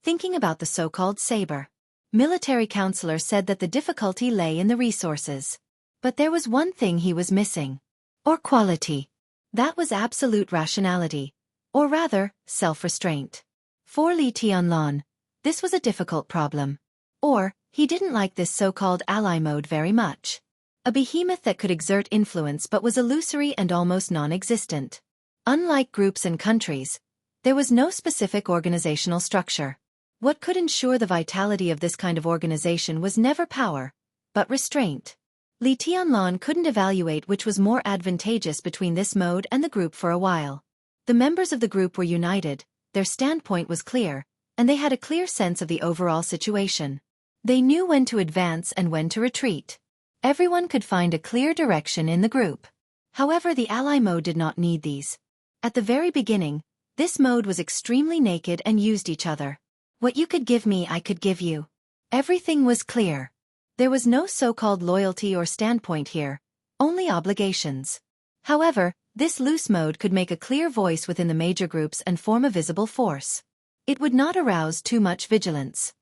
thinking about the so-called saber. Military counselor said that the difficulty lay in the resources. But there was one thing he was missing. Or quality. That was absolute rationality. Or rather, self-restraint. For Li Tianlan, this was a difficult problem. Or, he didn't like this so-called ally mode very much. A behemoth that could exert influence but was illusory and almost non-existent. Unlike groups and countries, there was no specific organizational structure. What could ensure the vitality of this kind of organization was never power, but restraint. Li Tianlan couldn't evaluate which was more advantageous between this mode and the group for a while. The members of the group were united, their standpoint was clear, and they had a clear sense of the overall situation. They knew when to advance and when to retreat. Everyone could find a clear direction in the group. However, the ally mode did not need these. At the very beginning, this mode was extremely naked and used each other. What you could give me, I could give you. Everything was clear. There was no so-called loyalty or standpoint here, only obligations. However, this loose mode could make a clear voice within the major groups and form a visible force. It would not arouse too much vigilance.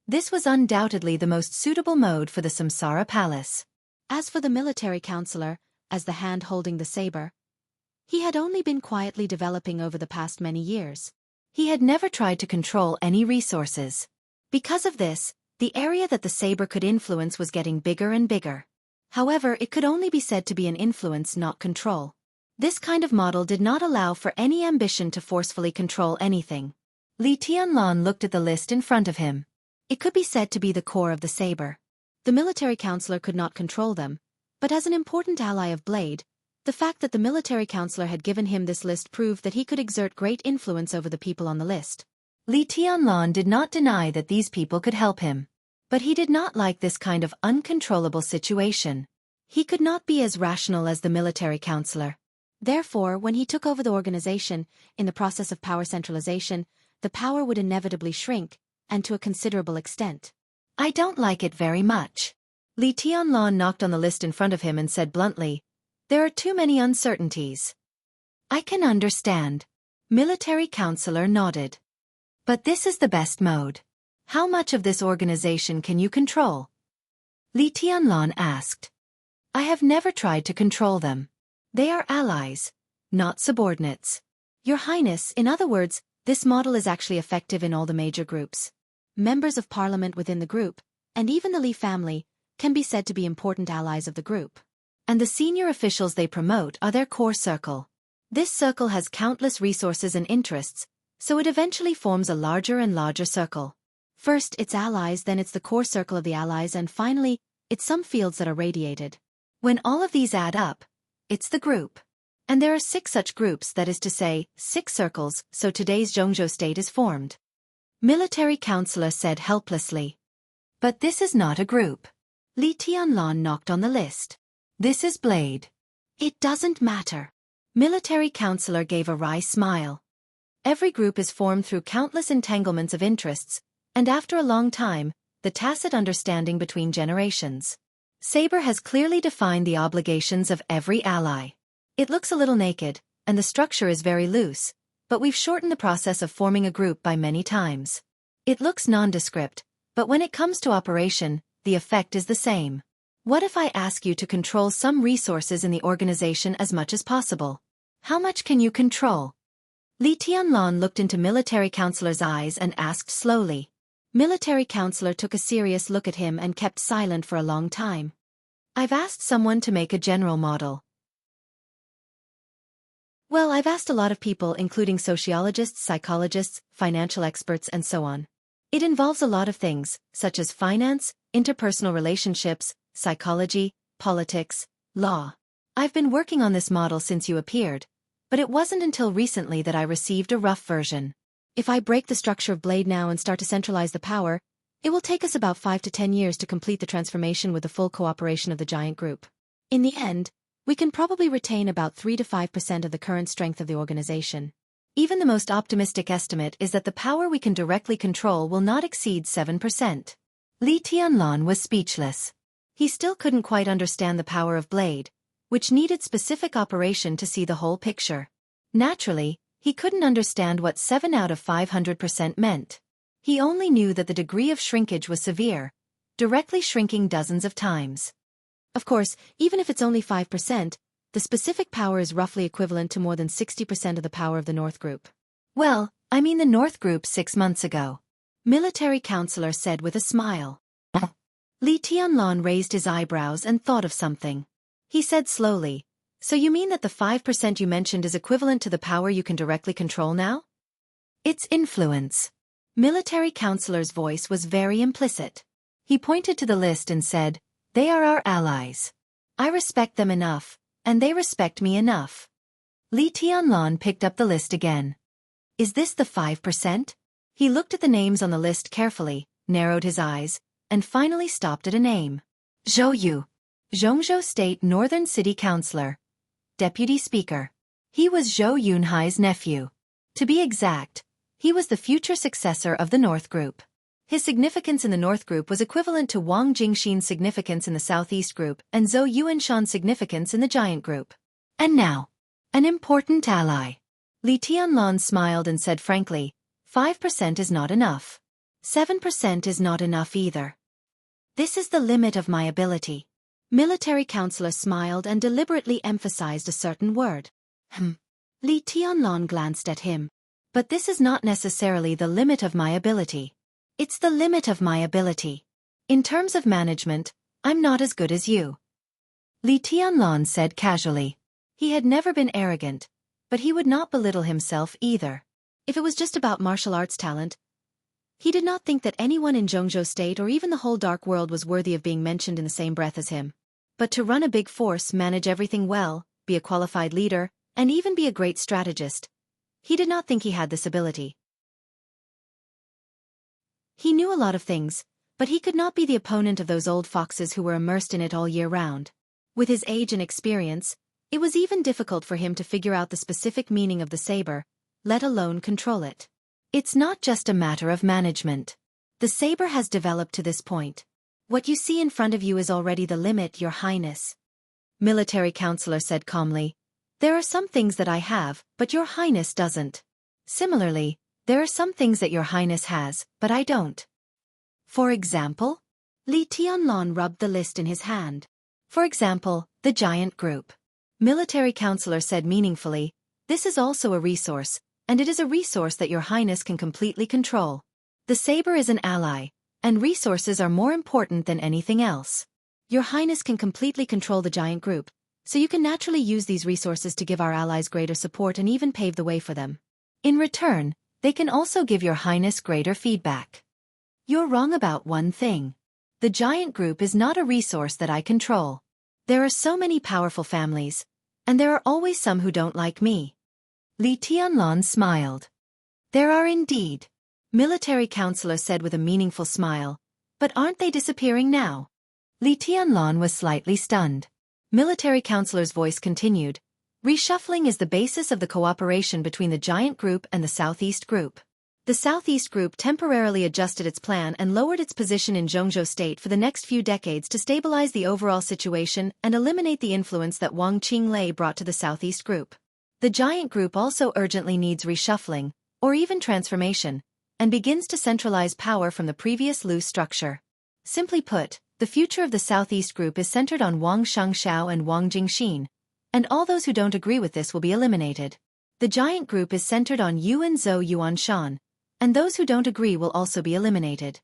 This was undoubtedly the most suitable mode for the Samsara Palace. As for the military counselor, as the hand holding the saber, he had only been quietly developing over the past many years. He had never tried to control any resources. Because of this, the area that the saber could influence was getting bigger and bigger. However, it could only be said to be an influence, not control. This kind of model did not allow for any ambition to forcefully control anything. Li Tianlan looked at the list in front of him. It could be said to be the core of the saber. The military counselor could not control them, but as an important ally of Blade, the fact that the military counselor had given him this list proved that he could exert great influence over the people on the list. Li Tianlan did not deny that these people could help him. But he did not like this kind of uncontrollable situation. He could not be as rational as the military counselor. Therefore, when he took over the organization, in the process of power centralization, the power would inevitably shrink, and to a considerable extent. "I don't like it very much." Li Tianlan knocked on the list in front of him and said bluntly, "There are too many uncertainties." "I can understand." Military counselor nodded. "But this is the best mode. How much of this organization can you control?" Li Tianlan asked. "I have never tried to control them. They are allies, not subordinates." "Your Highness, in other words, this model is actually effective in all the major groups. Members of parliament within the group, and even the Li family, can be said to be important allies of the group. and the senior officials they promote are their core circle. This circle has countless resources and interests, so it eventually forms a larger and larger circle. First, it's allies, then it's the core circle of the allies, and finally, it's some fields that are radiated. When all of these add up, it's the group. And there are 6 such groups, that is to say, 6 circles, so today's Jianghu state is formed. Military Counselor said helplessly. But this is not a group. Li Tianlan knocked on the list. This is Blade. It doesn't matter. Military Counselor gave a wry smile. Every group is formed through countless entanglements of interests, and after a long time, the tacit understanding between generations. Saber has clearly defined the obligations of every ally. It looks a little naked, and the structure is very loose, but we've shortened the process of forming a group by many times. It looks nondescript, but when it comes to operation, the effect is the same. What if I ask you to control some resources in the organization as much as possible? How much can you control? Li Tianlan looked into Military Counselor's eyes and asked slowly. Military Counselor took a serious look at him and kept silent for a long time. I've asked someone to make a general model. Well, I've asked a lot of people, including sociologists, psychologists, financial experts, and so on. It involves a lot of things, such as finance, interpersonal relationships, psychology, politics, law. I've been working on this model since you appeared, but it wasn't until recently that I received a rough version. If I break the structure of Blade now and start to centralize the power, it will take us about 5 to 10 years to complete the transformation with the full cooperation of the giant group. In the end, we can probably retain about 3 to 5% of the current strength of the organization. Even the most optimistic estimate is that the power we can directly control will not exceed 7%. Li Tianlan was speechless. He still couldn't quite understand the power of Blade, which needed specific operation to see the whole picture. Naturally, he couldn't understand what 7 out of 500% meant. He only knew that the degree of shrinkage was severe, directly shrinking dozens of times. Of course, even if it's only 5%, the specific power is roughly equivalent to more than 60% of the power of the North Group. Well, I mean the North Group 6 months ago. Military Counselor said with a smile. Li Tianlan raised his eyebrows and thought of something. He said slowly, so you mean that the 5% you mentioned is equivalent to the power you can directly control now? It's influence. Military Counselor's voice was very implicit. He pointed to the list and said, they are our allies. I respect them enough, and they respect me enough. Li Tianlan picked up the list again. Is this the 5%? He looked at the names on the list carefully, narrowed his eyes, and finally stopped at a name. Zhou Yu. Jianghu State Northern City Councilor. Deputy Speaker. He was Zhou Yunhai's nephew. To be exact, he was the future successor of the North Group. His significance in the North Group was equivalent to Wang Jingxin's significance in the Southeast Group and Zhou Yuanshan's significance in the Giant Group. And now, an important ally. Li Tianlan smiled and said frankly, 5% is not enough. 7% is not enough either. This is the limit of my ability. Military Counselor smiled and deliberately emphasized a certain word. Li Tianlan glanced at him. But this is not necessarily the limit of my ability. It's the limit of my ability. In terms of management, I'm not as good as you. Li Tianlan said casually. He had never been arrogant, but he would not belittle himself either. If it was just about martial arts talent, he did not think that anyone in Jianghu State or even the whole Dark World was worthy of being mentioned in the same breath as him. But to run a big force, manage everything well, be a qualified leader, and even be a great strategist, he did not think he had this ability. He knew a lot of things, but he could not be the opponent of those old foxes who were immersed in it all year round. With his age and experience, it was even difficult for him to figure out the specific meaning of the saber, let alone control it. It's not just a matter of management. The saber has developed to this point. What you see in front of you is already the limit, Your Highness. Military Counselor said calmly. There are some things that I have, but Your Highness doesn't. Similarly, there are some things that Your Highness has, but I don't. For example? Li Tianlan rubbed the list in his hand. For example, the Giant Group. Military Counselor said meaningfully, this is also a resource, and it is a resource that Your Highness can completely control. The saber is an ally, and resources are more important than anything else. Your Highness can completely control the Giant Group, so you can naturally use these resources to give our allies greater support and even pave the way for them. In return, they can also give your highness greater feedback. You're wrong about one thing. The giant group is not a resource that I control. There are so many powerful families, and there are always some who don't like me. Li Tianlan smiled. There are indeed. Military counselor said with a meaningful smile, but aren't they disappearing now? Li Tianlan was slightly stunned. Military counselor's voice continued. Reshuffling is the basis of the cooperation between the giant group and the southeast group. The southeast group temporarily adjusted its plan and lowered its position in Jianghu state for the next few decades to stabilize the overall situation and eliminate the influence that Wang Qinglei brought to the southeast group. The giant group also urgently needs reshuffling, or even transformation, and begins to centralize power from the previous loose structure. Simply put, the future of the southeast group is centered on Wang Xianxia and Wang Jingxin, and all those who don't agree with this will be eliminated. The giant group is centered on Yuan Zhou Yuanshan, and those who don't agree will also be eliminated.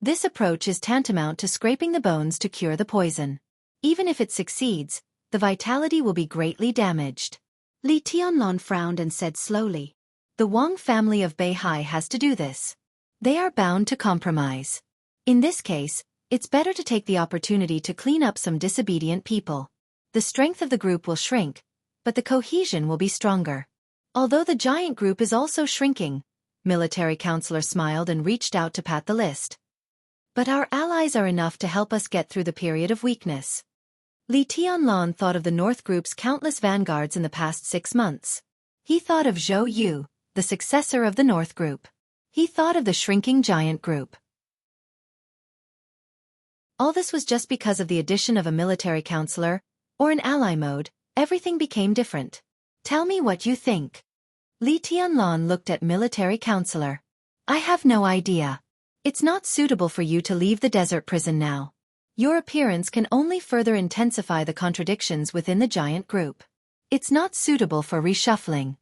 This approach is tantamount to scraping the bones to cure the poison. Even if it succeeds, the vitality will be greatly damaged. Li Tianlan frowned and said slowly, the Wang family of Beihai has to do this. They are bound to compromise. In this case, it's better to take the opportunity to clean up some disobedient people. The strength of the group will shrink, but the cohesion will be stronger. Although the giant group is also shrinking, military counselor smiled and reached out to pat the list. But our allies are enough to help us get through the period of weakness. Li Tianlan thought of the North Group's countless vanguards in the past 6 months. He thought of Zhou Yu, the successor of the North Group. He thought of the shrinking giant group. All this was just because of the addition of a military counselor, or in ally mode. Everything became different. Tell me what you think. Li Tianlan looked at military counselor. I have no idea. It's not suitable for you to leave the desert prison now. Your appearance can only further intensify the contradictions within the giant group. It's not suitable for reshuffling.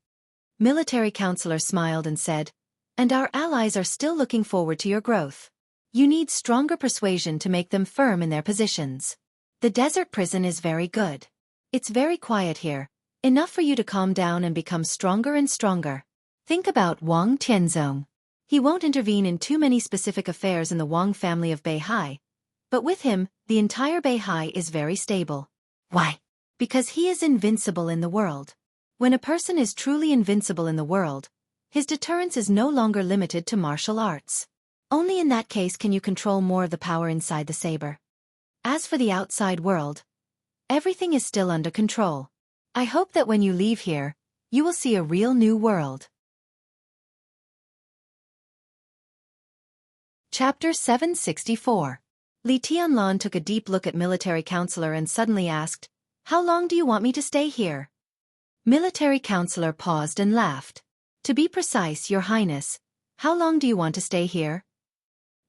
Military counselor smiled and said, and our allies are still looking forward to your growth. You need stronger persuasion to make them firm in their positions. The desert prison is very good. It's very quiet here, enough for you to calm down and become stronger and stronger. Think about Wang Tianzong. He won't intervene in too many specific affairs in the Wang family of Beihai, but with him, the entire Beihai is very stable. Why? Because he is invincible in the world. When a person is truly invincible in the world, his deterrence is no longer limited to martial arts. Only in that case can you control more of the power inside the saber. As for the outside world, everything is still under control. I hope that when you leave here, you will see a real new world. Chapter 764. Li Tianlan took a deep look at military counselor and suddenly asked, how long do you want me to stay here? Military counselor paused and laughed. To be precise, Your Highness, how long do you want to stay here?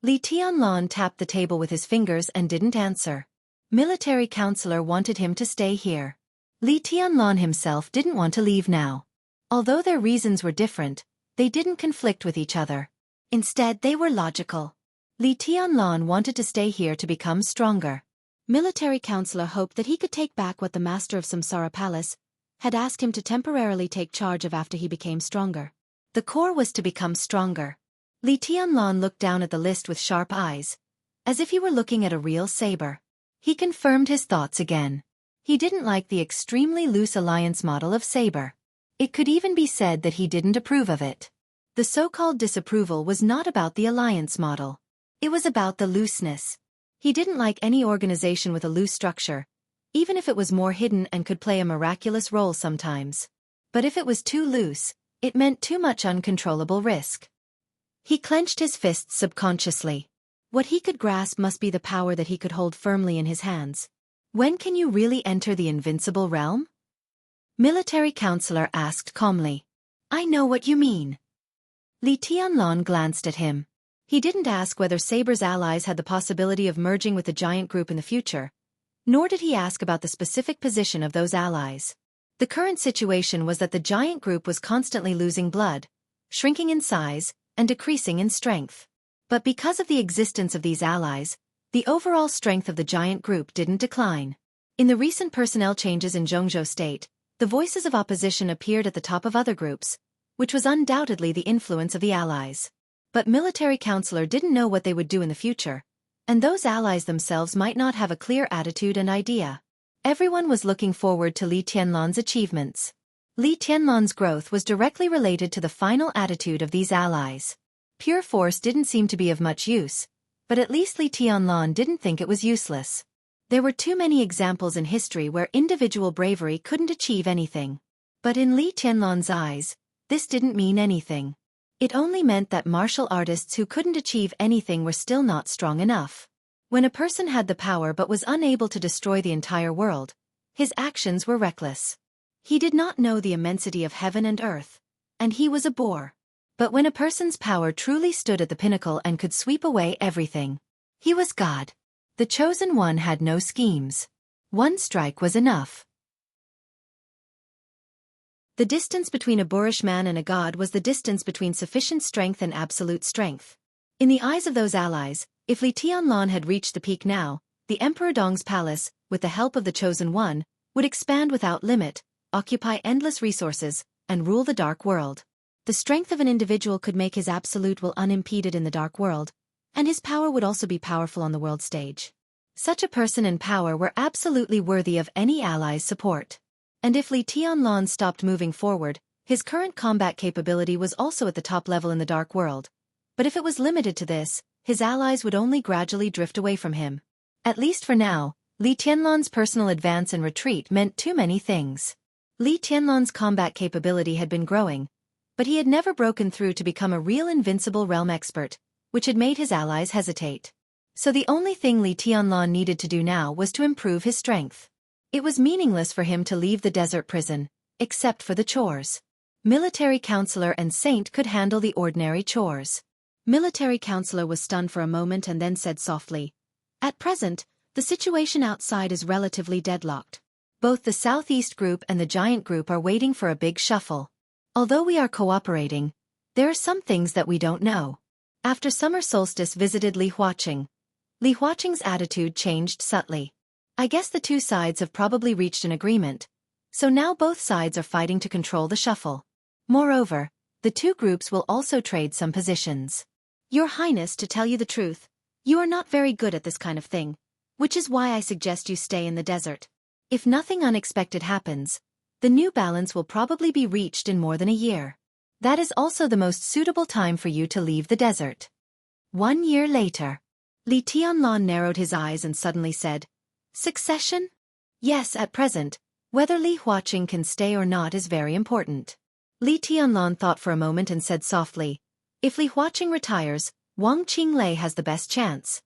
Li Tianlan tapped the table with his fingers and didn't answer. Military counselor wanted him to stay here. Li Tianlan himself didn't want to leave now. Although their reasons were different, they didn't conflict with each other. Instead, they were logical. Li Tianlan wanted to stay here to become stronger. Military counselor hoped that he could take back what the master of Samsara Palace had asked him to temporarily take charge of after he became stronger. The core was to become stronger. Li Tianlan looked down at the list with sharp eyes, as if he were looking at a real saber. He confirmed his thoughts again. He didn't like the extremely loose alliance model of saber. It could even be said that he didn't approve of it. The so-called disapproval was not about the alliance model. It was about the looseness. He didn't like any organization with a loose structure, even if it was more hidden and could play a miraculous role sometimes. But if it was too loose, it meant too much uncontrollable risk. He clenched his fists subconsciously. What he could grasp must be the power that he could hold firmly in his hands. When can you really enter the invincible realm? Military counselor asked calmly. I know what you mean. Li Tianlan glanced at him. He didn't ask whether Saber's allies had the possibility of merging with the giant group in the future, nor did he ask about the specific position of those allies. The current situation was that the giant group was constantly losing blood, shrinking in size, and decreasing in strength. But because of the existence of these allies, the overall strength of the giant group didn't decline. In the recent personnel changes in Jianghu state, the voices of opposition appeared at the top of other groups, which was undoubtedly the influence of the allies. But military counselor didn't know what they would do in the future, and those allies themselves might not have a clear attitude and idea. Everyone was looking forward to Li Tianlan's achievements. Li Tianlan's growth was directly related to the final attitude of these allies. Pure force didn't seem to be of much use, but at least Li Tianlan didn't think it was useless. There were too many examples in history where individual bravery couldn't achieve anything. But in Li Tianlan's eyes, this didn't mean anything. It only meant that martial artists who couldn't achieve anything were still not strong enough. When a person had the power but was unable to destroy the entire world, his actions were reckless. He did not know the immensity of heaven and earth, and he was a bore. But when a person's power truly stood at the pinnacle and could sweep away everything, he was God. The chosen one had no schemes. One strike was enough. The distance between a boorish man and a god was the distance between sufficient strength and absolute strength. In the eyes of those allies, if Li Tianlan had reached the peak now, the Emperor Dong's palace, with the help of the chosen one, would expand without limit, occupy endless resources, and rule the dark world. The strength of an individual could make his absolute will unimpeded in the dark world, and his power would also be powerful on the world stage. Such a person and power were absolutely worthy of any ally's support. And if Li Tianlan stopped moving forward, his current combat capability was also at the top level in the dark world. But if it was limited to this, his allies would only gradually drift away from him. At least for now, Li Tianlan's personal advance and retreat meant too many things. Li Tianlan's combat capability had been growing, but he had never broken through to become a real invincible realm expert, which had made his allies hesitate. So the only thing Li Tianlan needed to do now was to improve his strength. It was meaningless for him to leave the desert prison, except for the chores. Military counselor and saint could handle the ordinary chores. Military counselor was stunned for a moment and then said softly, "At present, the situation outside is relatively deadlocked. Both the southeast group and the giant group are waiting for a big shuffle. Although we are cooperating, there are some things that we don't know." After summer solstice visited Li Huaqing, Li Huaqing's attitude changed subtly. "I guess the two sides have probably reached an agreement, so now both sides are fighting to control the shuffle. Moreover, the two groups will also trade some positions. Your Highness, to tell you the truth, you are not very good at this kind of thing, which is why I suggest you stay in the desert. If nothing unexpected happens, the new balance will probably be reached in more than a year. That is also the most suitable time for you to leave the desert." 1 year later, Li Tianlan narrowed his eyes and suddenly said, "Succession? Yes, at present, whether Li Huaqing can stay or not is very important." Li Tianlan thought for a moment and said softly, "If Li Huaqing retires, Wang Qinglei has the best chance."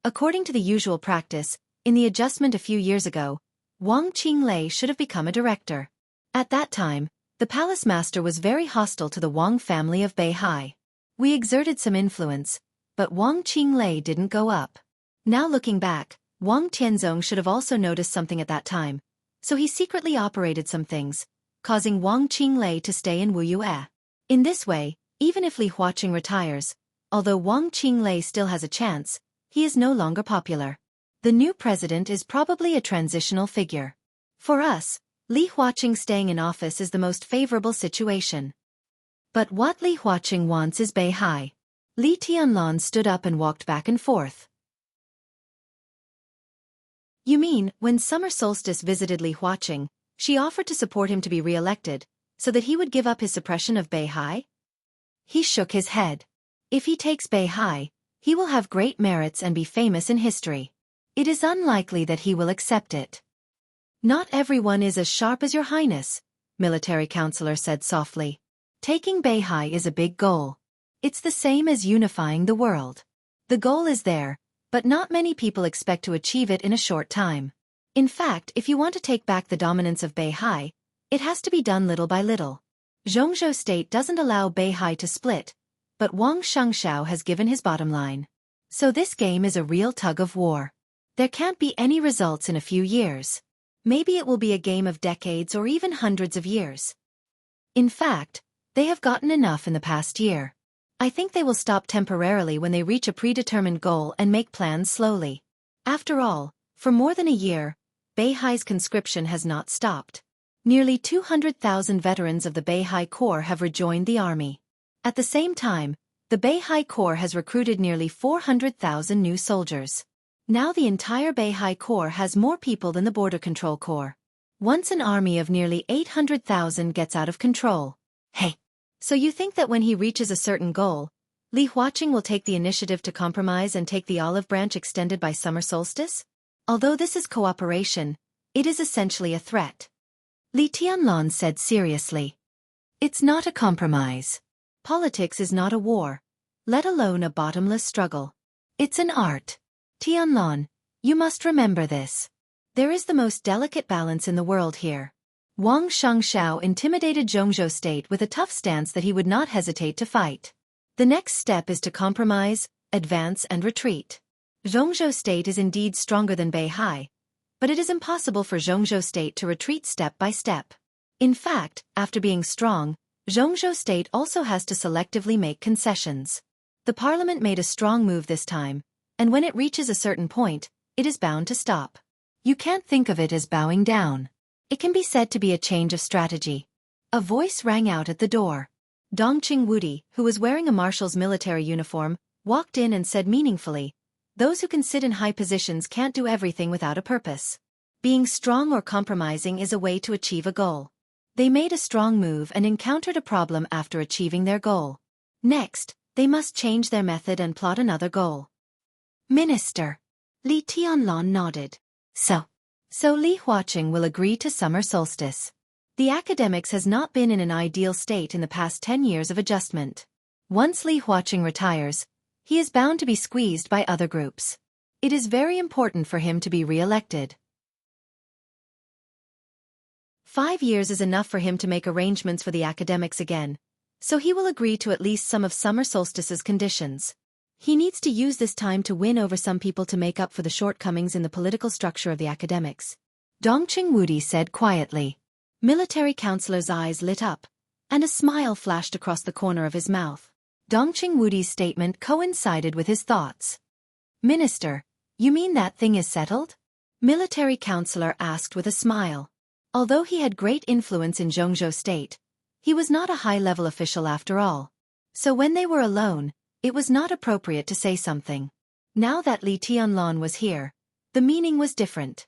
According to the usual practice, in the adjustment a few years ago, Wang Qinglei should have become a director. At that time, the palace master was very hostile to the Wang family of Beihai. We exerted some influence, but Wang Qinglei didn't go up. Now looking back, Wang Tianzong should have also noticed something at that time, so he secretly operated some things, causing Wang Qinglei to stay in Wuxia. In this way, even if Li Huaqing retires, although Wang Qinglei still has a chance, he is no longer popular. The new president is probably a transitional figure. For us, Li Huaqing staying in office is the most favorable situation. But what Li Huaqing wants is Beihai. Li Tianlan stood up and walked back and forth. "You mean, when summer solstice visited Li Huaqing, she offered to support him to be re-elected, so that he would give up his suppression of Beihai?" He shook his head. "If he takes Beihai, he will have great merits and be famous in history. It is unlikely that he will accept it." "Not everyone is as sharp as your Highness," military counselor said softly. "Taking Beihai is a big goal. It's the same as unifying the world. The goal is there, but not many people expect to achieve it in a short time. In fact, if you want to take back the dominance of Beihai, it has to be done little by little. Jianghu state doesn't allow Beihai to split, but Wang Xianxia has given his bottom line. So this game is a real tug-of-war. There can't be any results in a few years. Maybe it will be a game of decades or even hundreds of years. In fact, they have gotten enough in the past year. I think they will stop temporarily when they reach a predetermined goal and make plans slowly. After all, for more than a year, Beihai's conscription has not stopped. Nearly 200,000 veterans of the Beihai Corps have rejoined the army. At the same time, the Beihai Corps has recruited nearly 400,000 new soldiers. Now the entire Beihai Corps has more people than the Border Control Corps. Once an army of nearly 800,000 gets out of control. Hey! So you think that when he reaches a certain goal, Li Huaqing will take the initiative to compromise and take the olive branch extended by summer solstice? Although this is cooperation, it is essentially a threat. Li Tianlan said seriously. It's not a compromise. Politics is not a war, let alone a bottomless struggle. It's an art. Tianlan, you must remember this. There is the most delicate balance in the world here. Wang Xianxia intimidated Jianghu state with a tough stance that he would not hesitate to fight. The next step is to compromise, advance and retreat. Jianghu state is indeed stronger than Beihai, but it is impossible for Jianghu state to retreat step by step. In fact, after being strong, Jianghu state also has to selectively make concessions. The parliament made a strong move this time, and when it reaches a certain point, it is bound to stop. You can't think of it as bowing down. It can be said to be a change of strategy. A voice rang out at the door. Dongqing Wudi, who was wearing a marshal's military uniform, walked in and said meaningfully, "Those who can sit in high positions can't do everything without a purpose. Being strong or compromising is a way to achieve a goal." They made a strong move and encountered a problem after achieving their goal. Next, they must change their method and plot another goal. Minister. Li Tianlan nodded. So Li Huaqing will agree to summer solstice. The academics has not been in an ideal state in the past 10 years of adjustment. Once Li Huaqing retires, he is bound to be squeezed by other groups. It is very important for him to be re-elected. 5 years is enough for him to make arrangements for the academics again, so he will agree to at least some of summer solstice's conditions. He needs to use this time to win over some people to make up for the shortcomings in the political structure of the academics. Dongqing Wudi said quietly. Military counselor's eyes lit up, and a smile flashed across the corner of his mouth. Dongqing Wudi's statement coincided with his thoughts. Minister, you mean that thing is settled? Military counselor asked with a smile. Although he had great influence in Jianghu state, he was not a high-level official after all. So when they were alone, it was not appropriate to say something. Now that Li Tianlan was here, the meaning was different.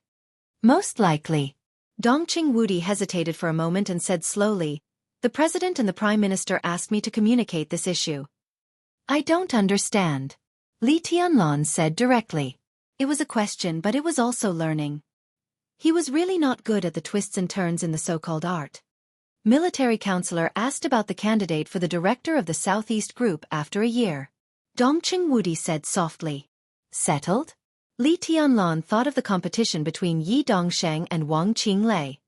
Most likely. Dongqing Wudi hesitated for a moment and said slowly, "The President and the Prime Minister asked me to communicate this issue." I don't understand. Li Tianlan said directly. It was a question, but it was also learning. He was really not good at the twists and turns in the so-called art. Military counselor asked about the candidate for the director of the Southeast Group after a year. Dongqing Wudi said softly. Settled? Li Tianlan thought of the competition between Yi Dongsheng and Wang Qinglei.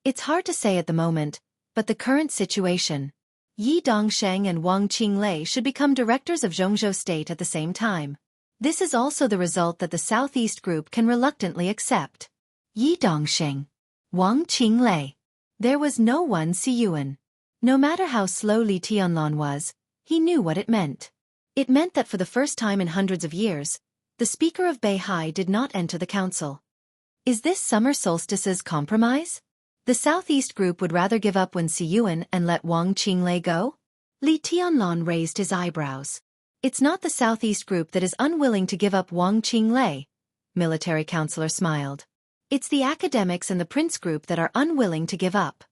It's hard to say at the moment, but the current situation. Yi Dongsheng and Wang Qinglei should become directors of Jianghu state at the same time. This is also the result that the Southeast Group can reluctantly accept. Yi Dongsheng. Wang Qinglei. There was no one Siyuan. No matter how slow Li Tianlan was, he knew what it meant. It meant that for the first time in hundreds of years, the Speaker of Beihai did not enter the council. Is this summer solstice's compromise? The Southeast Group would rather give up Wen Siyuan and let Wang Qinglei go? Li Tianlan raised his eyebrows. It's not the Southeast Group that is unwilling to give up Wang Qinglei, military counselor smiled. It's the academics and the Prince Group that are unwilling to give up.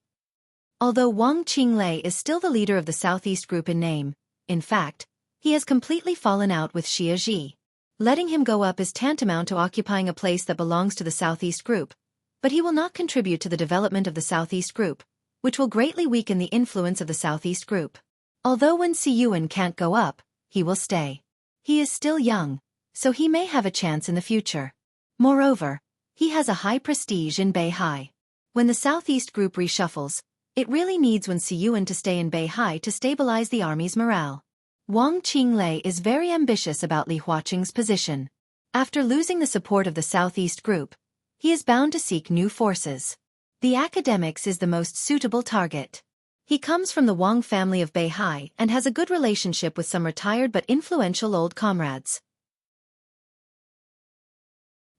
Although Wang Qinglei is still the leader of the Southeast Group in name, in fact, he has completely fallen out with Xianxia. Letting him go up is tantamount to occupying a place that belongs to the Southeast Group, but he will not contribute to the development of the Southeast Group, which will greatly weaken the influence of the Southeast Group. Although Wen Siyuan can't go up, he will stay. He is still young, so he may have a chance in the future. Moreover, he has a high prestige in Beihai. When the Southeast Group reshuffles, it really needs Wen Siyuan to stay in Beihai to stabilize the army's morale. Wang Qinglei is very ambitious about Li Huaqing's position. After losing the support of the Southeast Group, he is bound to seek new forces. The academics is the most suitable target. He comes from the Wang family of Beihai and has a good relationship with some retired but influential old comrades.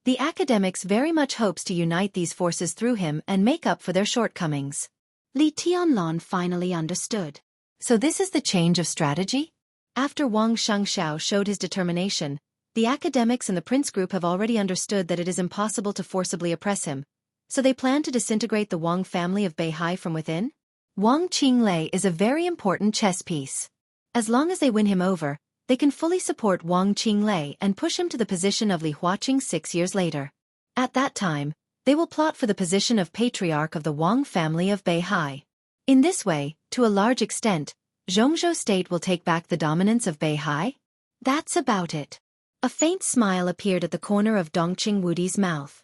The academics very much hopes to unite these forces through him and make up for their shortcomings. Li Tianlan finally understood. So this is the change of strategy? After Wang Xianxia showed his determination, the academics and the prince group have already understood that it is impossible to forcibly oppress him, so they plan to disintegrate the Wang family of Beihai from within? Wang Qinglei is a very important chess piece. As long as they win him over, they can fully support Wang Qinglei and push him to the position of Li Huaqing 6 years later. At that time, they will plot for the position of patriarch of the Wang family of Beihai. In this way, to a large extent, Jianghu state will take back the dominance of Beihai? That's about it. A faint smile appeared at the corner of Dongqing Wudi's mouth.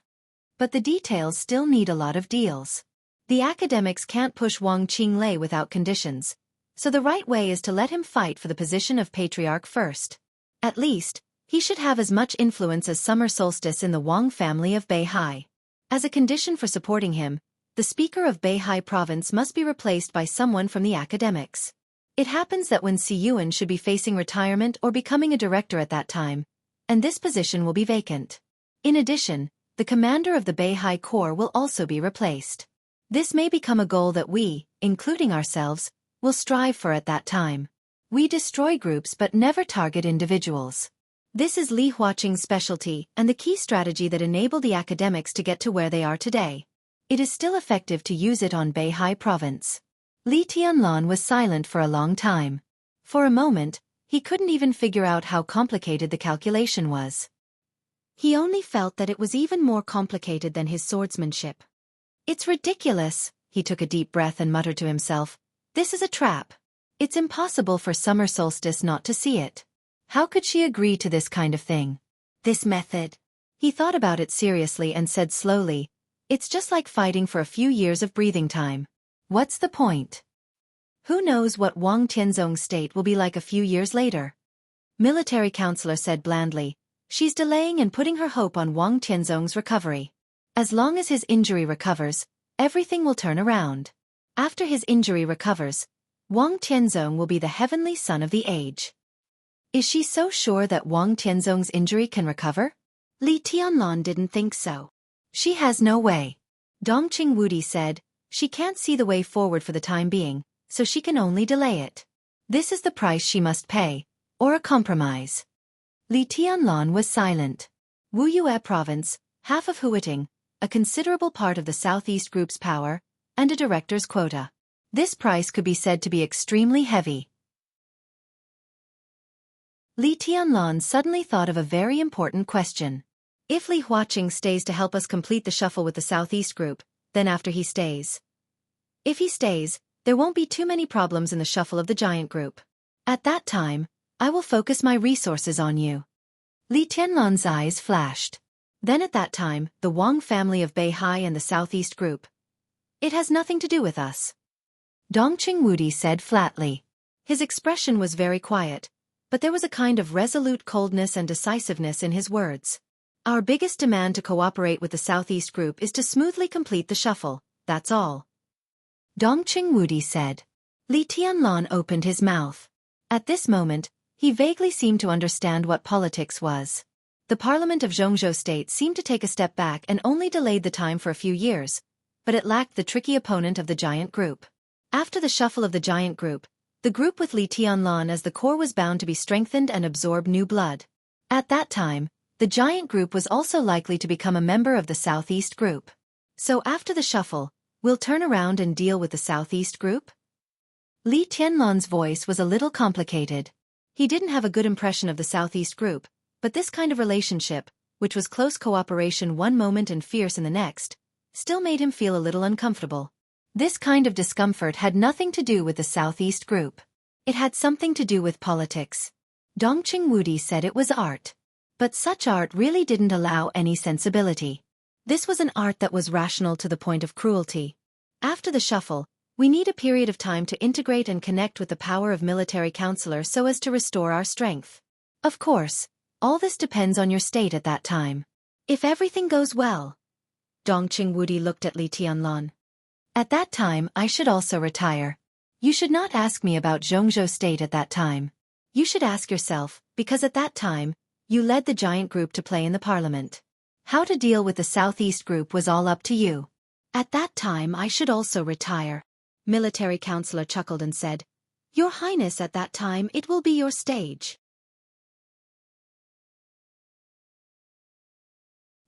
But the details still need a lot of deals. The academics can't push Wang Qinglei without conditions, so the right way is to let him fight for the position of patriarch first. At least, he should have as much influence as summer solstice in the Wang family of Beihai. As a condition for supporting him, the speaker of Beihai province must be replaced by someone from the academics. It happens that when Si Yuan should be facing retirement or becoming a director at that time, and this position will be vacant. In addition, the commander of the Beihai Corps will also be replaced. This may become a goal that we, including ourselves, will strive for at that time. We destroy groups but never target individuals. This is Li Huaqing's specialty and the key strategy that enabled the academics to get to where they are today. It is still effective to use it on Beihai province. Li Tianlan was silent for a long time. For a moment, he couldn't even figure out how complicated the calculation was. He only felt that it was even more complicated than his swordsmanship. It's ridiculous, he took a deep breath and muttered to himself. This is a trap. It's impossible for summer solstice not to see it. How could she agree to this kind of thing? This method. He thought about it seriously and said slowly, it's just like fighting for a few years of breathing time. What's the point? Who knows what Wang Tianzong's state will be like a few years later? Military counselor said blandly, she's delaying and putting her hope on Wang Tianzong's recovery. As long as his injury recovers, everything will turn around. After his injury recovers, Wang Tianzong will be the heavenly son of the age. Is she so sure that Wang Tianzong's injury can recover? Li Tianlan didn't think so. She has no way. Dongqing Wudi said, she can't see the way forward for the time being, so she can only delay it. This is the price she must pay, or a compromise. Li Tianlan was silent. Wuxia province, half of Huiting, a considerable part of the Southeast Group's power, and a director's quota. This price could be said to be extremely heavy. Li Tianlan suddenly thought of a very important question. If Li Huaqing stays to help us complete the shuffle with the Southeast Group, then after he stays. If he stays, there won't be too many problems in the shuffle of the giant group. At that time, I will focus my resources on you. Li Tianlan's eyes flashed. Then at that time, the Wang family of Beihai and the Southeast Group. It has nothing to do with us. Dongqing Wudi said flatly. His expression was very quiet, but there was a kind of resolute coldness and decisiveness in his words. Our biggest demand to cooperate with the Southeast Group is to smoothly complete the shuffle, that's all. Dongqing Wudi said. Li Tianlan opened his mouth. At this moment, he vaguely seemed to understand what politics was. The parliament of Jianghu state seemed to take a step back and only delayed the time for a few years, but it lacked the tricky opponent of the giant group. After the shuffle of the giant group, the group with Li Tianlan as the core was bound to be strengthened and absorb new blood. At that time, the giant group was also likely to become a member of the Southeast Group. So after the shuffle, we'll turn around and deal with the Southeast Group? Li Tianlan's voice was a little complicated. He didn't have a good impression of the Southeast Group, but this kind of relationship, which was close cooperation one moment and fierce in the next, still made him feel a little uncomfortable. This kind of discomfort had nothing to do with the Southeast Group. It had something to do with politics. Dongqing Wudi said it was art. But such art really didn't allow any sensibility. This was an art that was rational to the point of cruelty. After the shuffle, we need a period of time to integrate and connect with the power of military counselor so as to restore our strength. Of course, all this depends on your state at that time. If everything goes well. Dongqing Wudi looked at Li Tianlan. At that time I should also retire. You should not ask me about Jianghu state at that time. You should ask yourself, because at that time, you led the giant group to play in the parliament. How to deal with the Southeast group was all up to you. At that time I should also retire. Military counselor chuckled and said, Your Highness, at that time it will be your stage.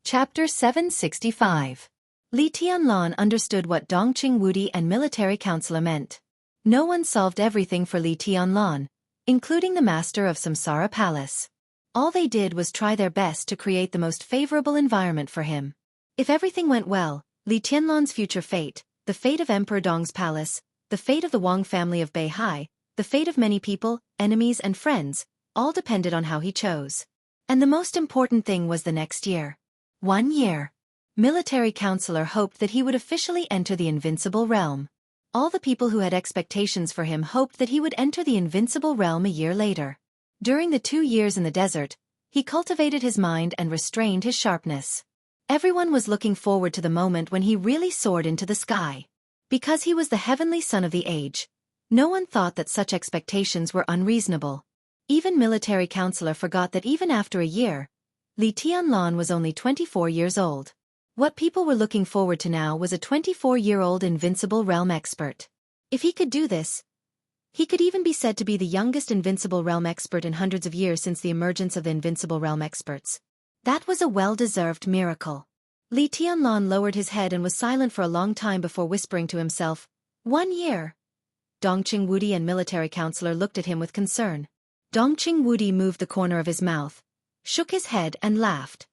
Chapter 765. Li Tianlan understood what Dongqing Wudi and military counselor meant. No one solved everything for Li Tianlan, including the master of Samsara Palace. All they did was try their best to create the most favorable environment for him. If everything went well, Li Tianlan's future fate, the fate of Emperor Dong's palace, the fate of the Wang family of Beihai, the fate of many people, enemies and friends, all depended on how he chose. And the most important thing was the next year. 1 year. Military counselor hoped that he would officially enter the invincible realm. All the people who had expectations for him hoped that he would enter the invincible realm a year later. During the 2 years in the desert, he cultivated his mind and restrained his sharpness. Everyone was looking forward to the moment when he really soared into the sky. Because he was the heavenly son of the age, no one thought that such expectations were unreasonable. Even military counselor forgot that even after a year, Li Tianlan was only 24 years old. What people were looking forward to now was a 24-year-old invincible realm expert. If he could do this, he could even be said to be the youngest invincible realm expert in hundreds of years since the emergence of the invincible realm experts. That was a well-deserved miracle. Li Tianlan lowered his head and was silent for a long time before whispering to himself, 1 year. Dongqing Wudi and military counselor looked at him with concern. Dongqing Wudi moved the corner of his mouth, shook his head and laughed.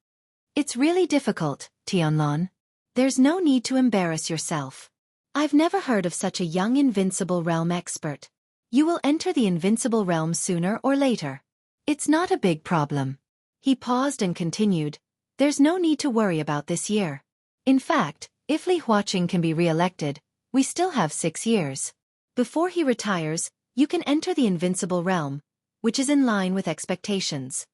It's really difficult, Tianlan. There's no need to embarrass yourself. I've never heard of such a young invincible realm expert. You will enter the invincible realm sooner or later. It's not a big problem. He paused and continued, There's no need to worry about this year. In fact, if Li Huaqing can be re-elected, we still have 6 years. Before he retires, you can enter the invincible realm, which is in line with expectations.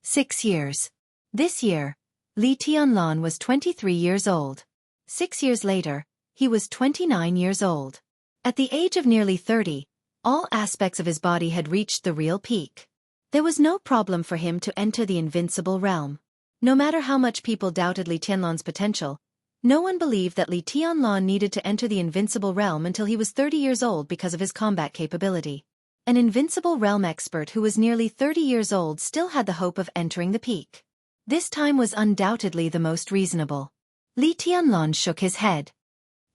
6 years. This year, Li Tianlan was 23 years old. 6 years later, he was 29 years old. At the age of nearly 30, all aspects of his body had reached the real peak. There was no problem for him to enter the invincible realm. No matter how much people doubted Li Tianlan's potential, no one believed that Li Tianlan needed to enter the invincible realm until he was 30 years old because of his combat capability. An invincible realm expert who was nearly 30 years old still had the hope of entering the peak. This time was undoubtedly the most reasonable. Li Tianlan shook his head.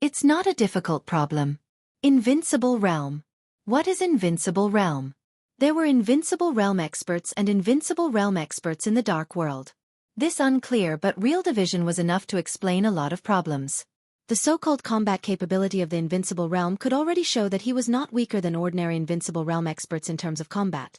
It's not a difficult problem. Invincible realm. What is invincible realm? There were invincible realm experts and invincible realm experts in the dark world. This unclear but real division was enough to explain a lot of problems. The so-called combat capability of the invincible realm could already show that he was not weaker than ordinary invincible realm experts in terms of combat.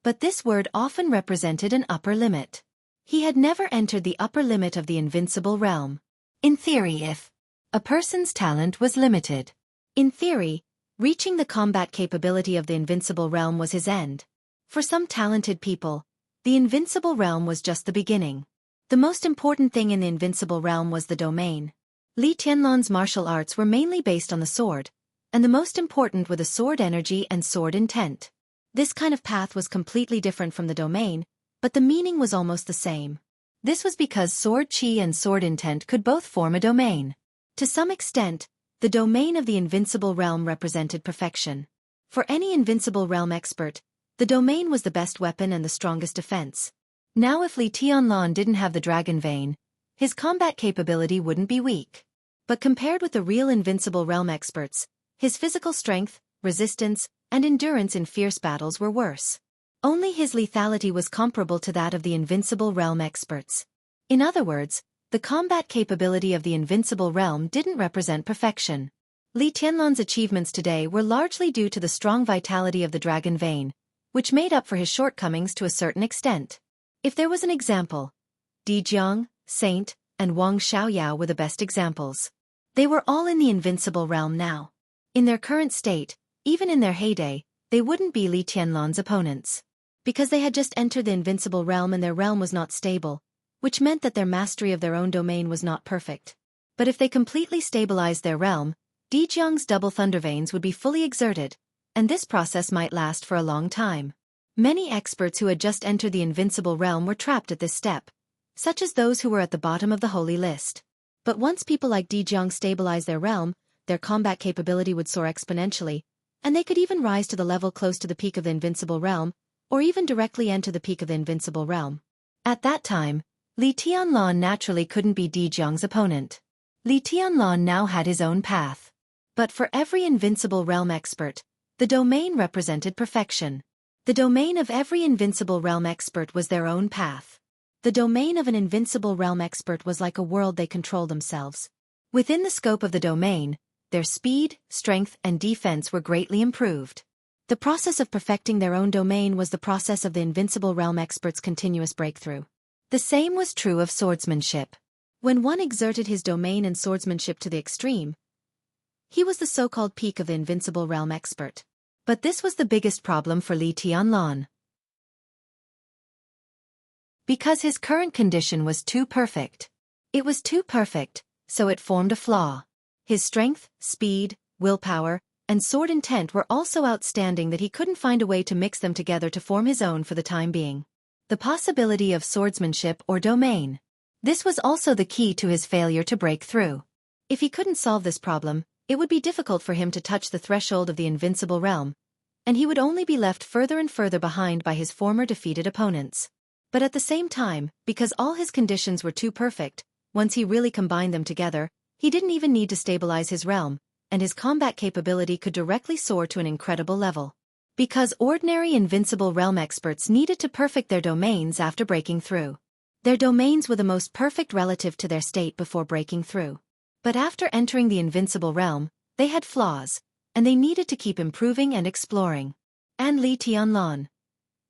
But this word often represented an upper limit. He had never entered the upper limit of the invincible realm. In theory, if a person's talent was limited, in theory, reaching the combat capability of the invincible realm was his end. For some talented people, the invincible realm was just the beginning. The most important thing in the invincible realm was the domain. Li Tianlan's martial arts were mainly based on the sword, and the most important were the sword energy and sword intent. This kind of path was completely different from the domain, but the meaning was almost the same. This was because sword chi and sword intent could both form a domain. To some extent, the domain of the invincible realm represented perfection. For any invincible realm expert, the domain was the best weapon and the strongest defense. Now if Li Tianlan didn't have the dragon vein, his combat capability wouldn't be weak. But compared with the real invincible realm experts, his physical strength, resistance, and endurance in fierce battles were worse. Only his lethality was comparable to that of the invincible realm experts. In other words, the combat capability of the invincible realm didn't represent perfection. Li Tianlan's achievements today were largely due to the strong vitality of the dragon vein, which made up for his shortcomings to a certain extent. If there was an example, Jianghu, Saint, and Wang Xiaoyao were the best examples. They were all in the invincible realm now. In their current state, even in their heyday, they wouldn't be Li Tianlan's opponents. Because they had just entered the invincible realm and their realm was not stable, which meant that their mastery of their own domain was not perfect. But if they completely stabilized their realm, Jianghu's double thunder veins would be fully exerted, and this process might last for a long time. Many experts who had just entered the invincible realm were trapped at this step, such as those who were at the bottom of the holy list. But once people like Jianghu stabilized their realm, their combat capability would soar exponentially, and they could even rise to the level close to the peak of the invincible realm, or even directly enter the peak of the invincible realm. At that time, Li Tianlan naturally couldn't be Jianghu's opponent. Li Tianlan now had his own path. But for every invincible realm expert, the domain represented perfection. The domain of every invincible realm expert was their own path. The domain of an invincible realm expert was like a world they controlled themselves. Within the scope of the domain, their speed, strength, and defense were greatly improved. The process of perfecting their own domain was the process of the invincible realm expert's continuous breakthrough. The same was true of swordsmanship. When one exerted his domain in swordsmanship to the extreme, he was the so-called peak of the invincible realm expert. But this was the biggest problem for Li Tianlan. Because his current condition was too perfect. It was too perfect, so it formed a flaw. His strength, speed, willpower, and sword intent were all so outstanding that he couldn't find a way to mix them together to form his own for the time being. The possibility of swordsmanship or domain. This was also the key to his failure to break through. If he couldn't solve this problem, it would be difficult for him to touch the threshold of the invincible realm, and he would only be left further and further behind by his former defeated opponents. But at the same time, because all his conditions were too perfect, once he really combined them together, he didn't even need to stabilize his realm, and his combat capability could directly soar to an incredible level. Because ordinary invincible realm experts needed to perfect their domains after breaking through. Their domains were the most perfect relative to their state before breaking through. But after entering the invincible realm, they had flaws, and they needed to keep improving and exploring. And Li Tianlan.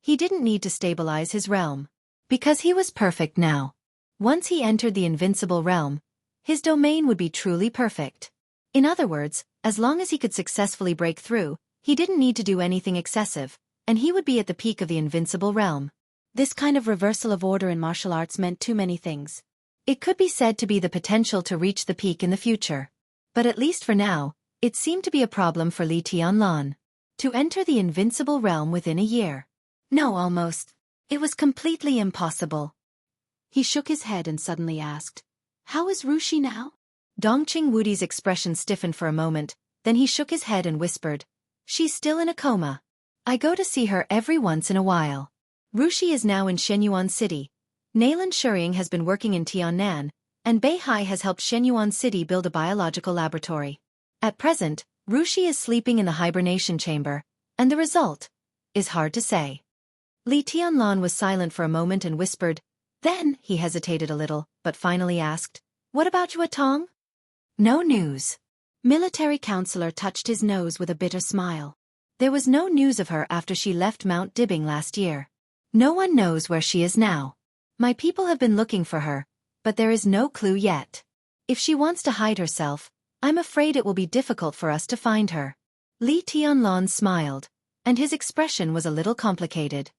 He didn't need to stabilize his realm. Because he was perfect now. Once he entered the invincible realm, his domain would be truly perfect. In other words, as long as he could successfully break through, he didn't need to do anything excessive, and he would be at the peak of the invincible realm. This kind of reversal of order in martial arts meant too many things. It could be said to be the potential to reach the peak in the future. But at least for now, it seemed to be a problem for Li Tianlan. To enter the invincible realm within a year. No, almost. It was completely impossible. He shook his head and suddenly asked, "How is Rushi now?" Dongqing Wudi's expression stiffened for a moment, then he shook his head and whispered, "She's still in a coma. I go to see her every once in a while. Rushi is now in Shenyuan City. Nayland Shuring has been working in Tiannan, and Beihai has helped Shenyuan City build a biological laboratory. At present, Rushi is sleeping in the hibernation chamber, and the result is hard to say." Li Tianlan was silent for a moment and whispered, then he hesitated a little, but finally asked, "What about Yue Tong?" "No news." Military counselor touched his nose with a bitter smile. There was no news of her after she left Mount Dibbing last year. No one knows where she is now. My people have been looking for her, but there is no clue yet. If she wants to hide herself, I'm afraid it will be difficult for us to find her. Li Tianlan smiled, and his expression was a little complicated.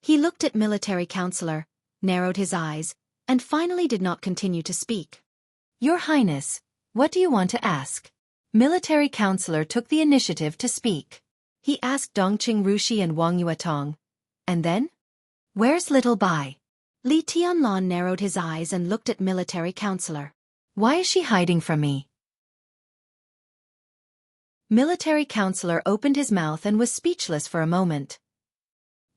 He looked at military counselor, narrowed his eyes, and finally did not continue to speak. "Your Highness, what do you want to ask?" Military counselor took the initiative to speak. He asked Dongqing Rushi and Wang Yuetong. "And then? Where's Little Bai?" Li Tianlan narrowed his eyes and looked at military counselor. "Why is she hiding from me?" Military counselor opened his mouth and was speechless for a moment.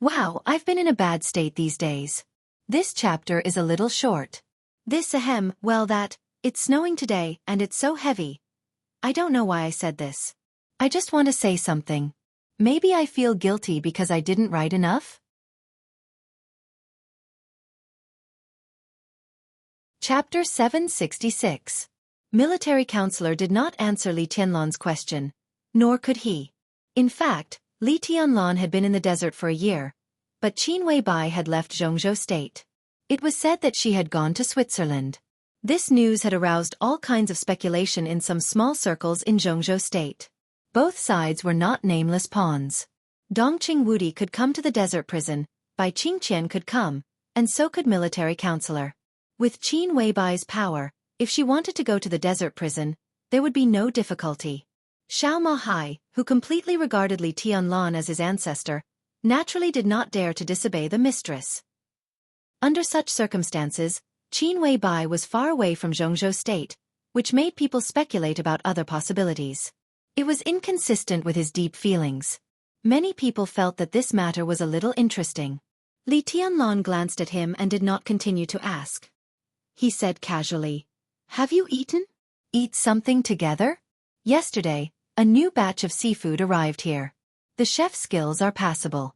"Wow, I've been in a bad state these days. This chapter is a little short. Well it's snowing today and it's so heavy. I don't know why I said this. I just want to say something. Maybe I feel guilty because I didn't write enough?" Chapter 766. Military counselor did not answer Li Tianlan's question, nor could he. In fact, Li Tianlan had been in the desert for a year, but Qin Weibai had left Jianghu state. It was said that she had gone to Switzerland. This news had aroused all kinds of speculation in some small circles in Jianghu state. Both sides were not nameless pawns. Dongqing Wudi could come to the desert prison, Bai Qingqian could come, and so could military counselor. With Qin Weibai's power, if she wanted to go to the desert prison, there would be no difficulty. Xiao Mahai, who completely regarded Li Tianlan as his ancestor, naturally did not dare to disobey the mistress. Under such circumstances, Qin Weibai was far away from Jianghu state, which made people speculate about other possibilities. It was inconsistent with his deep feelings. Many people felt that this matter was a little interesting. Li Tianlan glanced at him and did not continue to ask. He said casually, "Have you eaten? Eat something together? Yesterday, a new batch of seafood arrived here. The chef's skills are passable.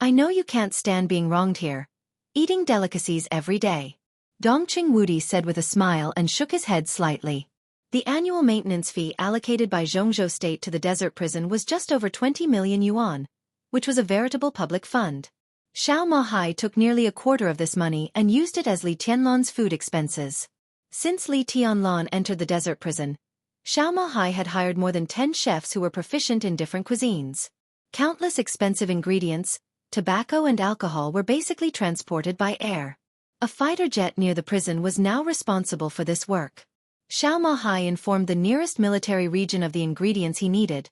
I know you can't stand being wronged here. Eating delicacies every day." Dongqing Wudi said with a smile and shook his head slightly. The annual maintenance fee allocated by Jianghu state to the desert prison was just over 20 million yuan, which was a veritable public fund. Xiao Mahai took nearly a quarter of this money and used it as Li Tianlan's food expenses. Since Li Tianlan entered the desert prison, Xiao Mahai had hired more than 10 chefs who were proficient in different cuisines. Countless expensive ingredients, tobacco and alcohol were basically transported by air. A fighter jet near the prison was now responsible for this work. Xiao Mahai informed the nearest military region of the ingredients he needed,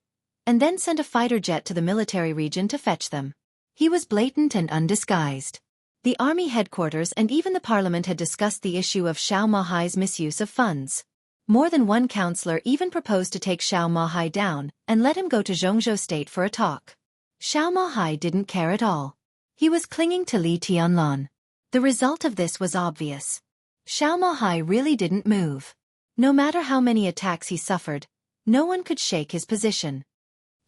and then sent a fighter jet to the military region to fetch them. He was blatant and undisguised. The army headquarters and even the parliament had discussed the issue of Xiao Mahai's misuse of funds. More than one councillor even proposed to take Xiao Mahai down and let him go to Jianghu state for a talk. Xiao Mahai didn't care at all. He was clinging to Li Tianlan. The result of this was obvious. Xiao Mahai really didn't move. No matter how many attacks he suffered, no one could shake his position.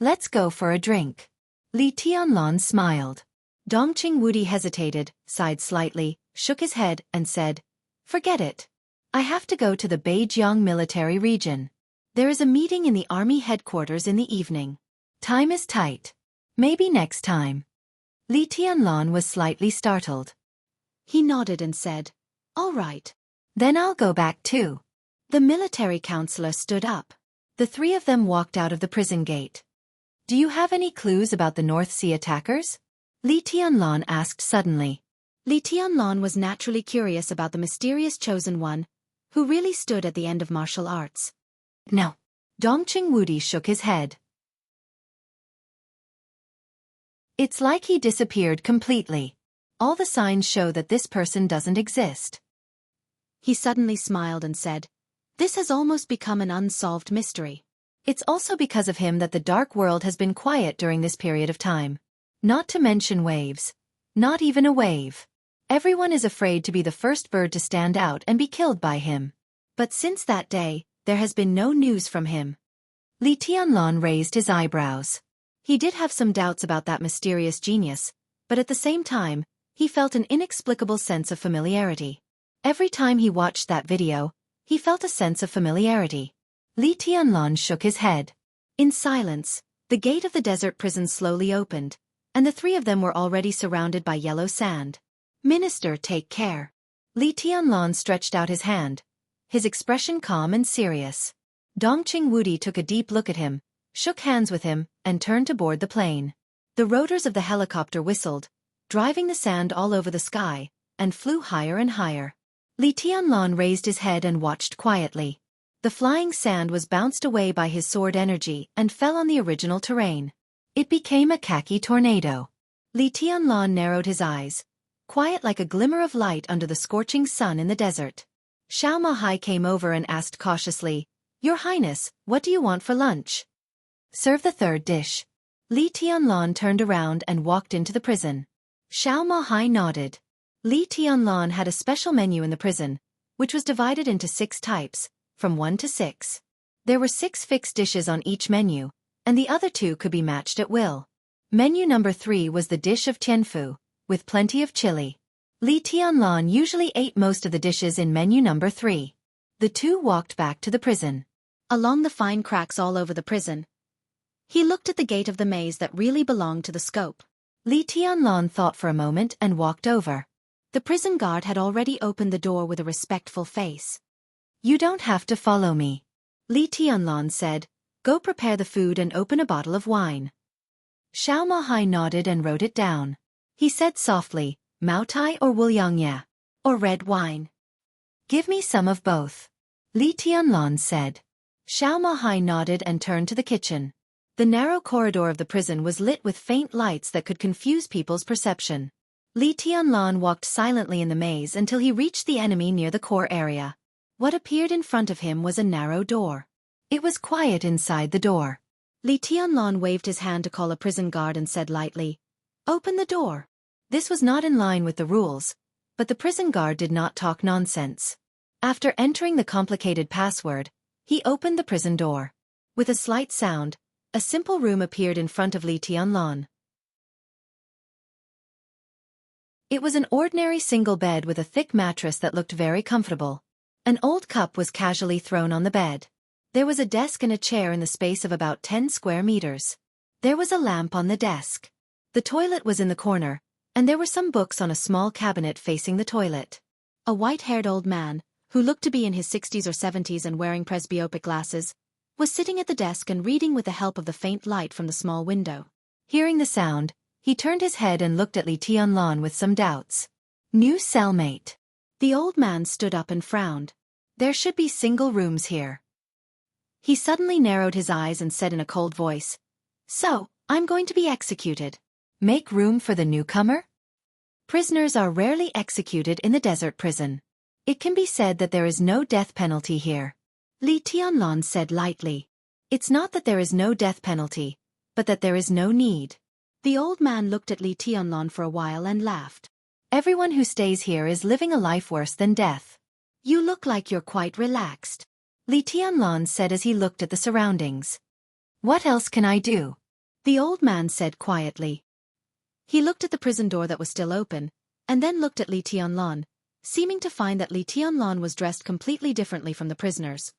"Let's go for a drink." Li Tianlan smiled. Dongqing Wudi hesitated, sighed slightly, shook his head, and said, "Forget it. I have to go to the Beijiang military region. There is a meeting in the army headquarters in the evening. Time is tight. Maybe next time." Li Tianlan was slightly startled. He nodded and said, "All right. Then I'll go back too." The military counselor stood up. The three of them walked out of the prison gate. "Do you have any clues about the North Sea attackers?" Li Tianlan asked suddenly. Li Tianlan was naturally curious about the mysterious chosen one, who really stood at the end of martial arts. "No." Dongqing Wudi shook his head. "It's like he disappeared completely. All the signs show that this person doesn't exist." He suddenly smiled and said, "This has almost become an unsolved mystery. It's also because of him that the dark world has been quiet during this period of time. Not to mention waves. Not even a wave. Everyone is afraid to be the first bird to stand out and be killed by him. But since that day, there has been no news from him." Li Tianlan raised his eyebrows. He did have some doubts about that mysterious genius, but at the same time, he felt an inexplicable sense of familiarity. Every time he watched that video, he felt a sense of familiarity. Li Tianlan shook his head. In silence, the gate of the desert prison slowly opened, and the three of them were already surrounded by yellow sand. "Minister, take care." Li Tianlan stretched out his hand, his expression calm and serious. Dongqing Wudi took a deep look at him, shook hands with him, and turned to board the plane. The rotors of the helicopter whistled, driving the sand all over the sky, and flew higher and higher. Li Tianlan raised his head and watched quietly. The flying sand was bounced away by his sword energy and fell on the original terrain. It became a khaki tornado. Li Tianlan narrowed his eyes, quiet like a glimmer of light under the scorching sun in the desert. Xiao Mahai came over and asked cautiously, "Your Highness, what do you want for lunch?" "Serve the third dish." Li Tianlan turned around and walked into the prison. Xiao Mahai nodded. Li Tianlan had a special menu in the prison, which was divided into 6 types, from 1 to 6. There were 6 fixed dishes on each menu, and the other 2 could be matched at will. Menu number 3 was the dish of tianfu, with plenty of chili. Li Tianlan usually ate most of the dishes in menu number 3. The two walked back to the prison. Along the fine cracks all over the prison, he looked at the gate of the maze that really belonged to the scope. Li Tianlan thought for a moment and walked over. The prison guard had already opened the door with a respectful face. "You don't have to follow me," Li Tianlan said. "Go prepare the food and open a bottle of wine." Xiao Mahai nodded and wrote it down. He said softly, "Maotai or Wuliangya? Or red wine?" "Give me some of both," Li Tianlan said. Xiao Mahai nodded and turned to the kitchen. The narrow corridor of the prison was lit with faint lights that could confuse people's perception. Li Tianlan walked silently in the maze until he reached the enemy near the core area. What appeared in front of him was a narrow door. It was quiet inside the door. Li Tianlan waved his hand to call a prison guard and said lightly, "Open the door." This was not in line with the rules, but the prison guard did not talk nonsense. After entering the complicated password, he opened the prison door. With a slight sound, a simple room appeared in front of Li Tianlan. It was an ordinary single bed with a thick mattress that looked very comfortable. An old cup was casually thrown on the bed. There was a desk and a chair in the space of about 10 square meters. There was a lamp on the desk. The toilet was in the corner, and there were some books on a small cabinet facing the toilet. A white-haired old man, who looked to be in his 60s or 70s and wearing presbyopic glasses, was sitting at the desk and reading with the help of the faint light from the small window. Hearing the sound, he turned his head and looked at Li Tianlan with some doubts. New cellmate. The old man stood up and frowned. There should be single rooms here. He suddenly narrowed his eyes and said in a cold voice, "So, I'm going to be executed. Make room for the newcomer?" Prisoners are rarely executed in the desert prison. It can be said that there is no death penalty here. Li Tianlan said lightly. It's not that there is no death penalty, but that there is no need. The old man looked at Li Tianlan for a while and laughed. Everyone who stays here is living a life worse than death. You look like you're quite relaxed, Li Tianlan said as he looked at the surroundings. What else can I do? The old man said quietly. He looked at the prison door that was still open, and then looked at Li Tianlan, seeming to find that Li Tianlan was dressed completely differently from the prisoners.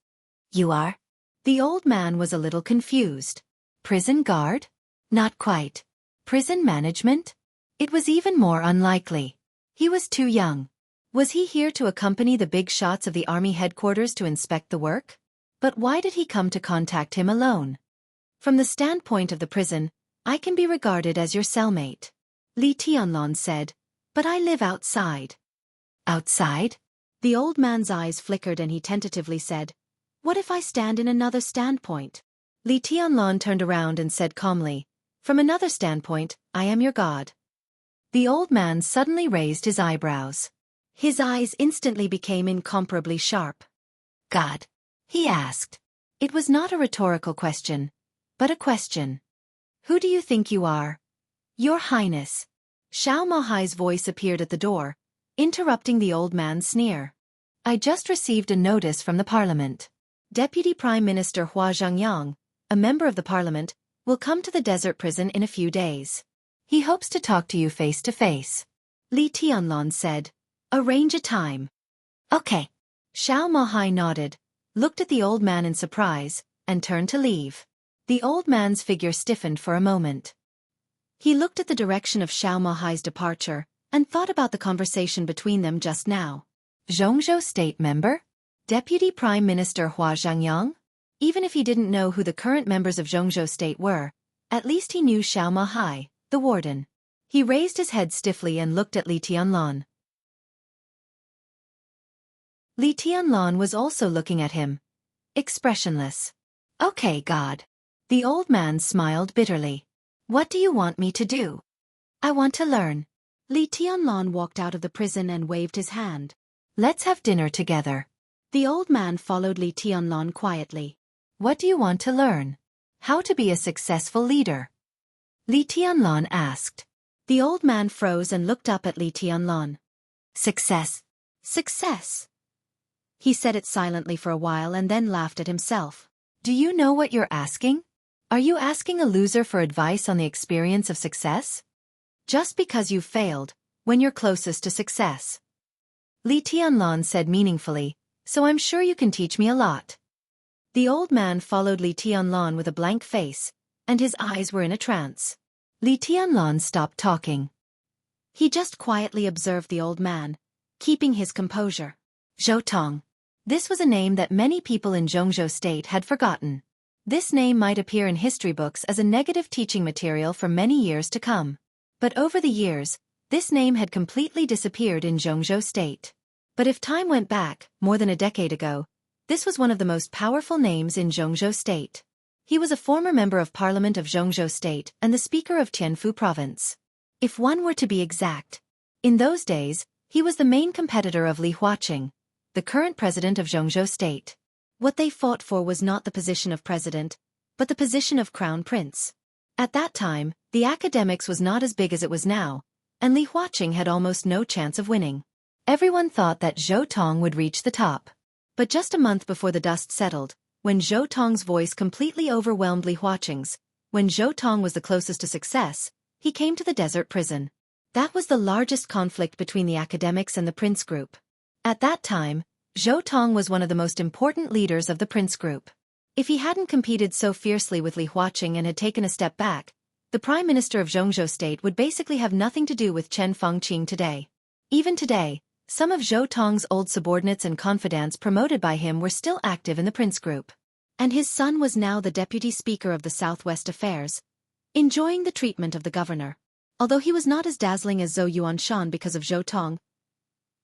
You are? The old man was a little confused. Prison guard? Not quite. Prison management? It was even more unlikely. He was too young. Was he here to accompany the big shots of the army headquarters to inspect the work? But why did he come to contact him alone? From the standpoint of the prison, I can be regarded as your cellmate, Li Tianlan said, but I live outside. Outside? The old man's eyes flickered and he tentatively said, What if I stand in another standpoint? Li Tianlan turned around and said calmly, From another standpoint, I am your god. The old man suddenly raised his eyebrows. His eyes instantly became incomparably sharp. God? He asked. It was not a rhetorical question, but a question. Who do you think you are? Your Highness. Xiao Mahai's voice appeared at the door, interrupting the old man's sneer. I just received a notice from the parliament. Deputy Prime Minister Hua Zhangyang, a member of the parliament, will come to the desert prison in a few days. He hopes to talk to you face to face. Li Tianlan said. Arrange a time. Okay. Xiao Mahai nodded, looked at the old man in surprise, and turned to leave. The old man's figure stiffened for a moment. He looked at the direction of Xiao Mahai's departure, and thought about the conversation between them just now. Jianghu State member? Deputy Prime Minister Hua Zhangyang? Even if he didn't know who the current members of Jianghu State were, at least he knew Xiao Mahai, the warden. He raised his head stiffly and looked at Li Tianlan. Li Tianlan was also looking at him, expressionless. Okay, God. The old man smiled bitterly. What do you want me to do? I want to learn. Li Tianlan walked out of the prison and waved his hand. Let's have dinner together. The old man followed Li Tianlan quietly. What do you want to learn? How to be a successful leader? Li Tianlan asked. The old man froze and looked up at Li Tianlan. Success. Success. He said it silently for a while and then laughed at himself. Do you know what you're asking? Are you asking a loser for advice on the experience of success? Just because you've failed, when you're closest to success. Li Tianlan said meaningfully, so I'm sure you can teach me a lot. The old man followed Li Tianlan with a blank face, and his eyes were in a trance. Li Tianlan stopped talking. He just quietly observed the old man, keeping his composure. Zhou Tong. This was a name that many people in Jianghu State had forgotten. This name might appear in history books as a negative teaching material for many years to come. But over the years, this name had completely disappeared in Jianghu State. But if time went back, more than a decade ago, this was one of the most powerful names in Jianghu State. He was a former member of parliament of Jianghu state and the speaker of Tianfu province. If one were to be exact. In those days, he was the main competitor of Li Huaqing, the current president of Jianghu state. What they fought for was not the position of president, but the position of crown prince. At that time, the academics was not as big as it was now, and Li Huaqing had almost no chance of winning. Everyone thought that Zhou Tong would reach the top. But just a month before the dust settled, when Zhou Tong's voice completely overwhelmed Li Huaqing's, when Zhou Tong was the closest to success, he came to the desert prison. That was the largest conflict between the academics and the prince group. At that time, Zhou Tong was one of the most important leaders of the prince group. If he hadn't competed so fiercely with Li Huaqing and had taken a step back, the prime minister of Jianghu state would basically have nothing to do with Chen Fengqing today. Even today, some of Zhou Tong's old subordinates and confidants promoted by him were still active in the prince group. And his son was now the deputy speaker of the Southwest Affairs, enjoying the treatment of the governor. Although he was not as dazzling as Zhou Yuanshan because of Zhou Tong,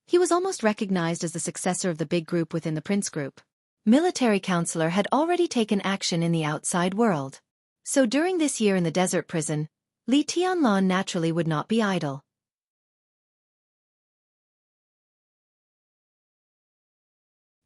he was almost recognized as the successor of the big group within the prince group. Military counselor had already taken action in the outside world. So during this year in the desert prison, Li Tianlan naturally would not be idle.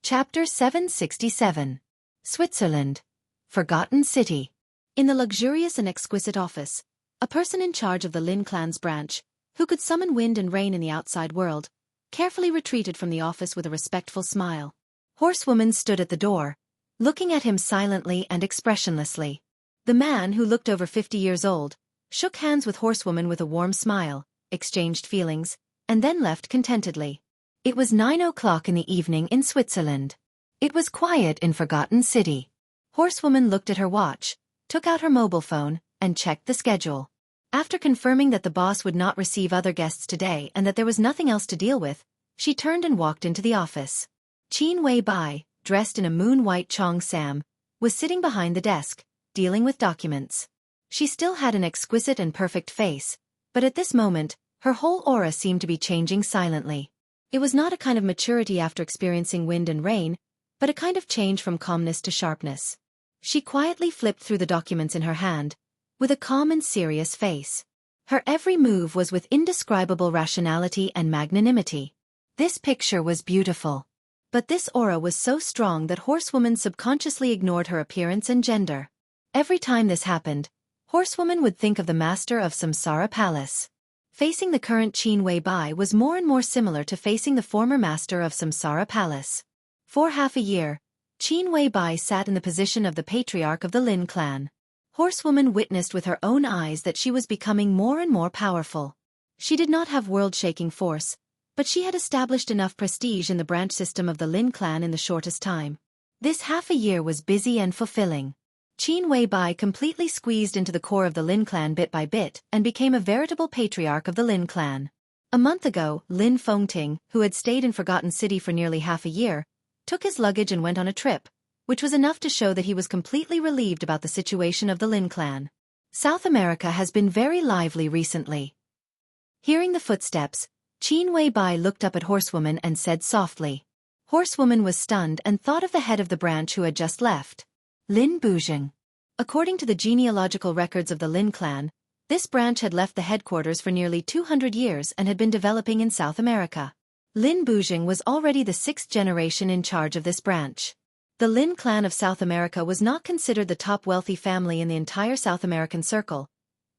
Chapter 767. Switzerland. Forgotten City. In the luxurious and exquisite office, a person in charge of the Lin clan's branch, who could summon wind and rain in the outside world, carefully retreated from the office with a respectful smile. Horsewoman stood at the door, looking at him silently and expressionlessly. The man, who looked over 50 years old, shook hands with Horsewoman with a warm smile, exchanged feelings, and then left contentedly. It was 9 o'clock in the evening in Switzerland. It was quiet in Forgotten City. Horsewoman looked at her watch, took out her mobile phone, and checked the schedule. After confirming that the boss would not receive other guests today and that there was nothing else to deal with, she turned and walked into the office. Qin Wei Bai, dressed in a moon-white Chong Sam, was sitting behind the desk, dealing with documents. She still had an exquisite and perfect face, but at this moment, her whole aura seemed to be changing silently. It was not a kind of maturity after experiencing wind and rain, but a kind of change from calmness to sharpness. She quietly flipped through the documents in her hand, with a calm and serious face. Her every move was with indescribable rationality and magnanimity. This picture was beautiful. But this aura was so strong that Horsewoman subconsciously ignored her appearance and gender. Every time this happened, Horsewoman would think of the master of Samsara Palace. Facing the current Qin Wei Bai was more and more similar to facing the former master of Samsara Palace. For half a year, Qin Wei Bai sat in the position of the patriarch of the Lin clan. Horsewoman witnessed with her own eyes that she was becoming more and more powerful. She did not have world-shaking force, but she had established enough prestige in the branch system of the Lin clan in the shortest time. This half a year was busy and fulfilling. Qin Wei Bai completely squeezed into the core of the Lin clan bit by bit and became a veritable patriarch of the Lin clan. A month ago, Lin Fengting, who had stayed in Forgotten City for nearly half a year, took his luggage and went on a trip, which was enough to show that he was completely relieved about the situation of the Lin clan. South America has been very lively recently. Hearing the footsteps, Qin Wei Bai looked up at Horsewoman and said softly. Horsewoman was stunned and thought of the head of the branch who had just left. Lin Buzheng. According to the genealogical records of the Lin clan, this branch had left the headquarters for nearly 200 years and had been developing in South America. Lin Buzheng was already the 6th generation in charge of this branch. The Lin clan of South America was not considered the top wealthy family in the entire South American circle,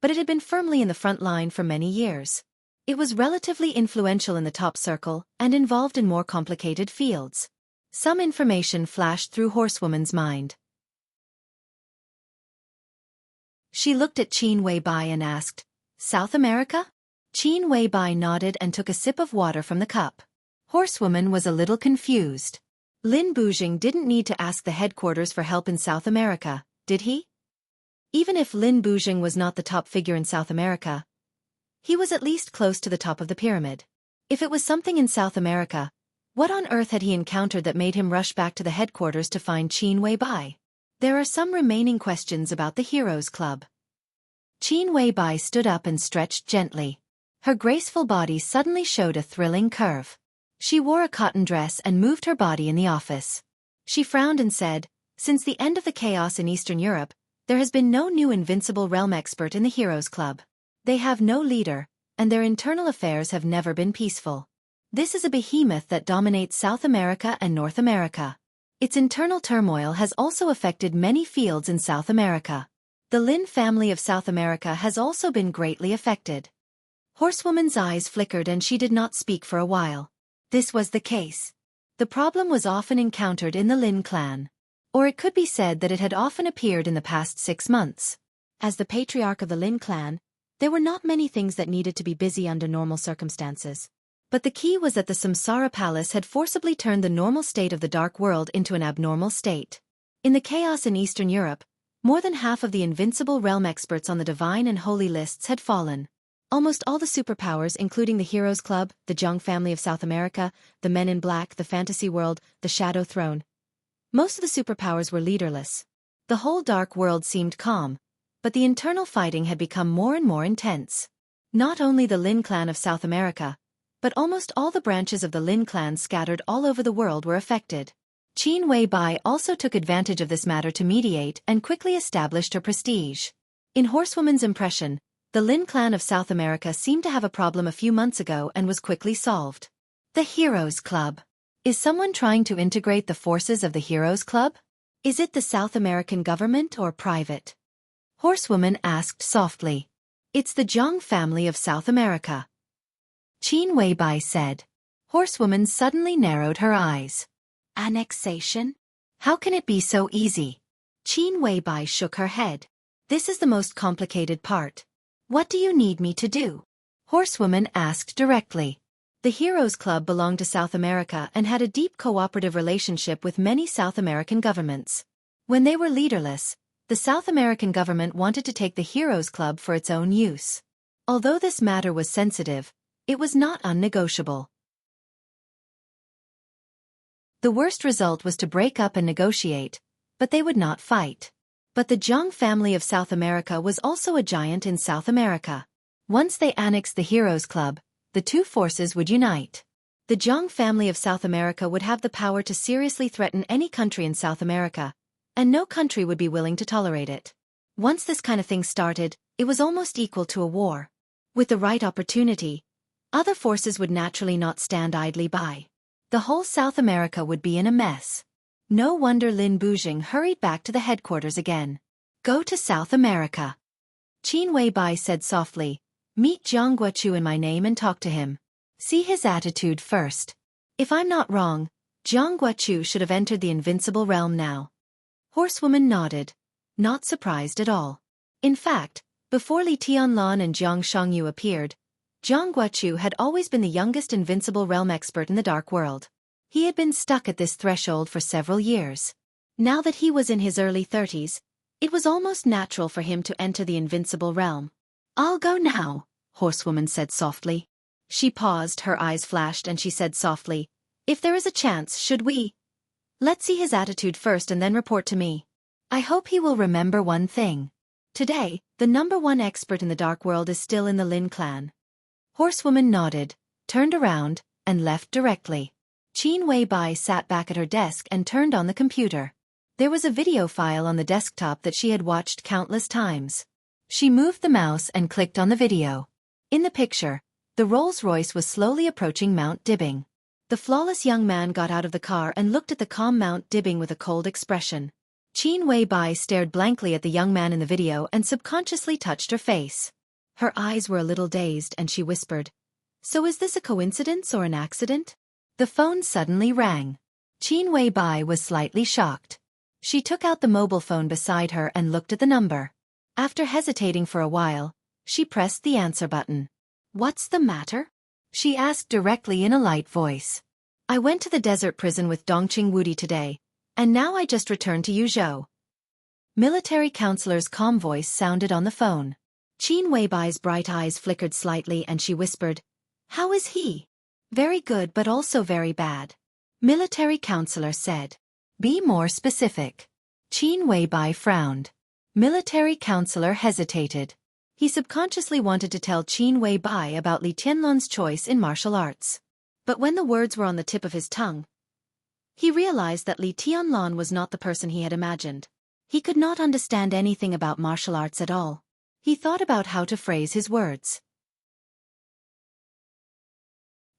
but it had been firmly in the front line for many years. It was relatively influential in the top circle and involved in more complicated fields. Some information flashed through Horsewoman's mind. She looked at Qin Wei Bai and asked, "South America?" Qin Wei Bai nodded and took a sip of water from the cup. Horsewoman was a little confused. Lin Buzheng didn't need to ask the headquarters for help in South America, did he? Even if Lin Buzheng was not the top figure in South America, he was at least close to the top of the pyramid. If it was something in South America, what on earth had he encountered that made him rush back to the headquarters to find Qin Wei Bai? There are some remaining questions about the Heroes Club. Qin Wei Bai stood up and stretched gently. Her graceful body suddenly showed a thrilling curve. She wore a cotton dress and moved her body in the office. She frowned and said, "Since the end of the chaos in Eastern Europe, There has been no new invincible realm expert in the Heroes Club. They have no leader, and their internal affairs have never been peaceful. This is a behemoth that dominates South America and North America. Its internal turmoil has also affected many fields in South America. The Lin family of South America has also been greatly affected. Horsewoman's eyes flickered and she did not speak for a while. This was the case. The problem was often encountered in the Lin clan. Or it could be said that it had often appeared in the past 6 months. As the patriarch of the Lin clan, there were not many things that needed to be busy under normal circumstances. But the key was that the Samsara Palace had forcibly turned the normal state of the Dark World into an abnormal state. In the chaos in Eastern Europe, more than half of the invincible realm experts on the divine and holy lists had fallen. Almost all the superpowers, including the Heroes Club, the Jianghu family of South America, the Men in Black, the Fantasy World, the Shadow Throne. Most of the superpowers were leaderless. The whole Dark World seemed calm, but the internal fighting had become more and more intense. Not only the Lin clan of South America, but almost all the branches of the Lin clan scattered all over the world were affected. Qin Weibai also took advantage of this matter to mediate and quickly established her prestige. In Horsewoman's impression, the Lin clan of South America seemed to have a problem a few months ago and was quickly solved. The Heroes Club. Is someone trying to integrate the forces of the Heroes Club? Is it the South American government or private? Horsewoman asked softly. It's the Jianghu family of South America. Qin Weibai said. Horsewoman suddenly narrowed her eyes. Annexation? How can it be so easy? Qin Weibai shook her head. This is the most complicated part. What do you need me to do? Horsewoman asked directly. The Heroes Club belonged to South America and had a deep cooperative relationship with many South American governments. When they were leaderless, the South American government wanted to take the Heroes Club for its own use. Although this matter was sensitive, it was not unnegotiable. The worst result was to break up and negotiate, but they would not fight. But the Jianghu family of South America was also a giant in South America. Once they annexed the Heroes Club, the two forces would unite. The Jianghu family of South America would have the power to seriously threaten any country in South America, and no country would be willing to tolerate it. Once this kind of thing started, it was almost equal to a war. With the right opportunity, other forces would naturally not stand idly by. The whole South America would be in a mess. No wonder Lin Bujing hurried back to the headquarters again. Go to South America. Qin Weibai said softly. Meet Jianghu in my name and talk to him. See his attitude first. If I'm not wrong, Jianghu should have entered the invincible realm now. Horsewoman nodded, not surprised at all. In fact, before Li Tianlan and Jiang Shangyu appeared, Jianghu had always been the youngest invincible realm expert in the Dark World. He had been stuck at this threshold for several years. Now that he was in his early 30s, it was almost natural for him to enter the invincible realm. I'll go now, Horsewoman said softly. She paused, her eyes flashed, and she said softly, if there is a chance, should we? Let's see his attitude first and then report to me. I hope he will remember one thing. Today, the #1 expert in the Dark World is still in the Lin clan. Horsewoman nodded, turned around, and left directly. Qin Weibai sat back at her desk and turned on the computer. There was a video file on the desktop that she had watched countless times. She moved the mouse and clicked on the video. In the picture, the Rolls-Royce was slowly approaching Mount Dibbing. The flawless young man got out of the car and looked at the calm Mount Dibbing with a cold expression. Qin Weibai stared blankly at the young man in the video and subconsciously touched her face. Her eyes were a little dazed and she whispered, So is this a coincidence or an accident? The phone suddenly rang. Qin Weibai was slightly shocked. She took out the mobile phone beside her and looked at the number. After hesitating for a while, she pressed the answer button. What's the matter? She asked directly in a light voice. I went to the desert prison with Dongqing Wudi today, and now I just returned to Yuzhou. Military counselor's calm voice sounded on the phone. Qin Weibai's bright eyes flickered slightly and she whispered, How is he? Very good but also very bad. Military counselor said. Be more specific. Qin Weibai frowned. Military counselor hesitated. He subconsciously wanted to tell Qin Weibai about Li Tianlan's choice in martial arts. But when the words were on the tip of his tongue, he realized that Li Tianlan was not the person he had imagined. He could not understand anything about martial arts at all. He thought about how to phrase his words.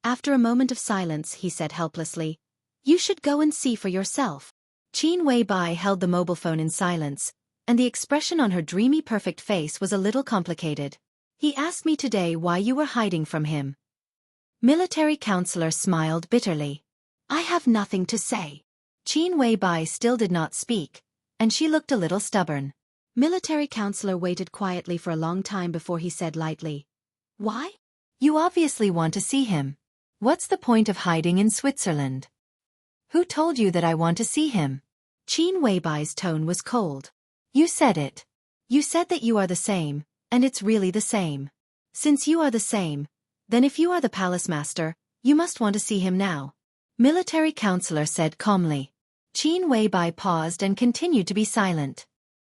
After a moment of silence, he said helplessly, "You should go and see for yourself." Qin Weibai held the mobile phone in silence, and the expression on her dreamy perfect face was a little complicated. "He asked me today why you were hiding from him." Military counselor smiled bitterly. "I have nothing to say." Qin Weibai still did not speak, and she looked a little stubborn. Military counselor waited quietly for a long time before he said lightly, "Why? You obviously want to see him. What's the point of hiding in Switzerland?" "Who told you that I want to see him?" Qin Weibai's tone was cold. "You said it. You said that you are the same, and it's really the same. Since you are the same, then if you are the palace master, you must want to see him now." Military counselor said calmly. Qin Weibai paused and continued to be silent.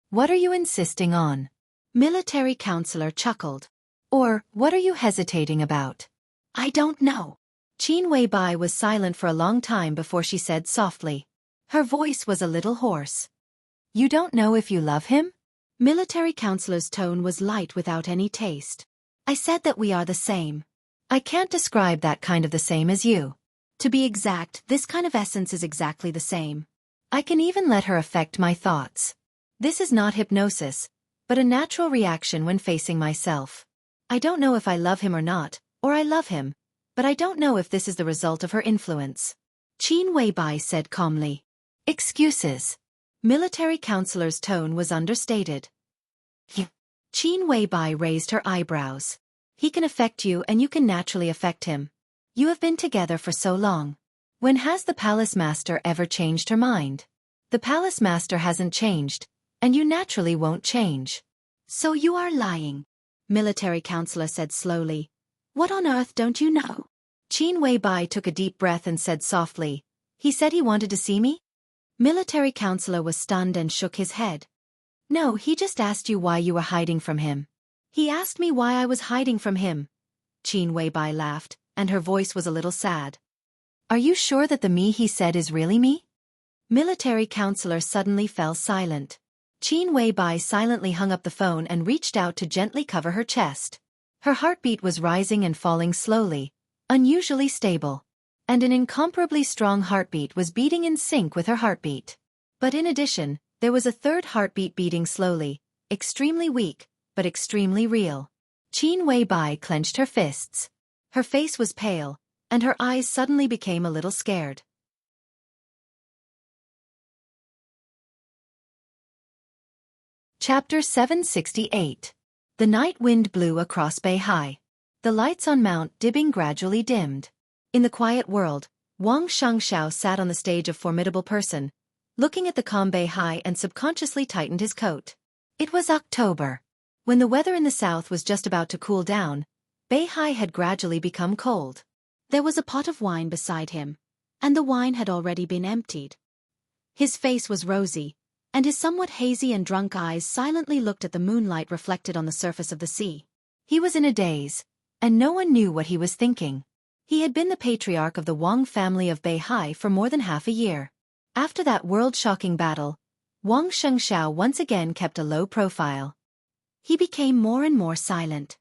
"What are you insisting on?" Military counselor chuckled. "Or, what are you hesitating about?" "I don't know." Qin Weibai was silent for a long time before she said softly. Her voice was a little hoarse. "You don't know if you love him?" Military counselor's tone was light without any taste. "I said that we are the same. I can't describe that kind of the same as you. To be exact, this kind of essence is exactly the same. I can even let her affect my thoughts. This is not hypnosis, but a natural reaction when facing myself. I don't know if I love him or not, or I love him, but I don't know if this is the result of her influence." Qin Weibai said calmly. "Excuses." Military counselor's tone was understated. Qin Weibai raised her eyebrows. "He can affect you and you can naturally affect him. You have been together for so long. When has the palace master ever changed her mind? The palace master hasn't changed, and you naturally won't change." "So you are lying," military counselor said slowly. "What on earth don't you know?" Qin Weibai took a deep breath and said softly, "He said he wanted to see me?" Military counselor was stunned and shook his head. "No, he just asked you why you were hiding from him." "He asked me why I was hiding from him." Qin Weibai laughed, and her voice was a little sad. "Are you sure that the me he said is really me?" Military counselor suddenly fell silent. Qin Weibai silently hung up the phone and reached out to gently cover her chest. Her heartbeat was rising and falling slowly, unusually stable. And an incomparably strong heartbeat was beating in sync with her heartbeat. But in addition, there was a third heartbeat beating slowly, extremely weak, but extremely real. Qin Weibai clenched her fists. Her face was pale, and her eyes suddenly became a little scared. Chapter 768. The night wind blew across Beihai. The lights on Mount Dibing gradually dimmed. In the quiet world, Xianxia sat on the stage of formidable person, looking at the calm Beihai and subconsciously tightened his coat. It was October. When the weather in the south was just about to cool down, Beihai had gradually become cold. There was a pot of wine beside him, and the wine had already been emptied. His face was rosy, and his somewhat hazy and drunk eyes silently looked at the moonlight reflected on the surface of the sea. He was in a daze, and no one knew what he was thinking. He had been the patriarch of the Wang family of Beihai for more than half a year. After that world-shocking battle, Xianxia once again kept a low profile. He became more and more silent.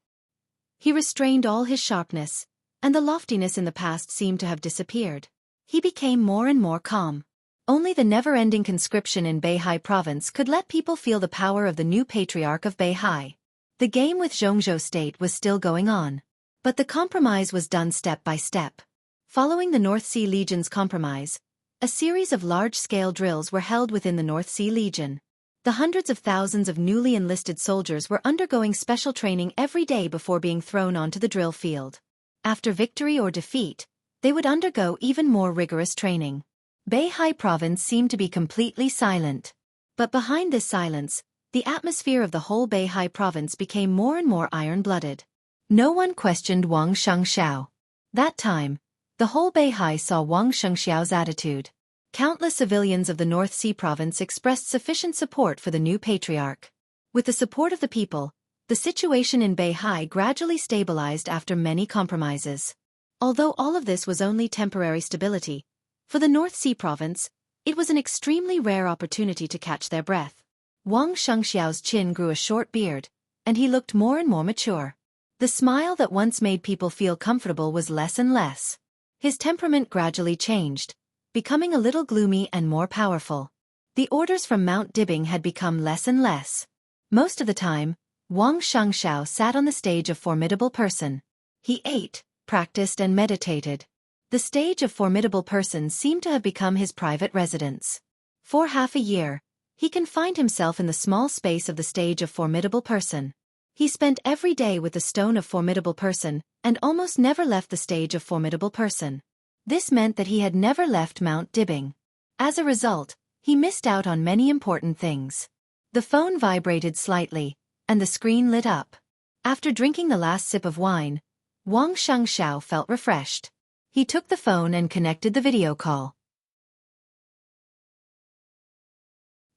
He restrained all his sharpness, and the loftiness in the past seemed to have disappeared. He became more and more calm. Only the never-ending conscription in Beihai province could let people feel the power of the new patriarch of Beihai. The game with Jianghu state was still going on. But the compromise was done step by step. Following the North Sea Legion's compromise, a series of large-scale drills were held within the North Sea Legion. The hundreds of thousands of newly enlisted soldiers were undergoing special training every day before being thrown onto the drill field. After victory or defeat, they would undergo even more rigorous training. Beihai province seemed to be completely silent. But behind this silence, the atmosphere of the whole Beihai province became more and more iron-blooded. No one questioned Xianxia. That time, the whole Beihai saw Xianxia's attitude. Countless civilians of the North Sea province expressed sufficient support for the new patriarch. With the support of the people, the situation in Beihai gradually stabilized after many compromises. Although all of this was only temporary stability, for the North Sea province, it was an extremely rare opportunity to catch their breath. Wang Xiangxiao's chin grew a short beard, and he looked more and more mature. The smile that once made people feel comfortable was less and less. His temperament gradually changed, becoming a little gloomy and more powerful. The orders from Mount Dibing had become less and less. Most of the time, Wang Xiangxiao sat on the stage of Formidable Person. He ate, practiced and meditated. The stage of Formidable Person seemed to have become his private residence. For half a year, he confined himself in the small space of the stage of Formidable Person. He spent every day with the stone of Formidable Person, and almost never left the stage of Formidable Person. This meant that he had never left Mount Dibing. As a result, he missed out on many important things. The phone vibrated slightly, and the screen lit up. After drinking the last sip of wine, Wang Xiangxiao felt refreshed. He took the phone and connected the video call.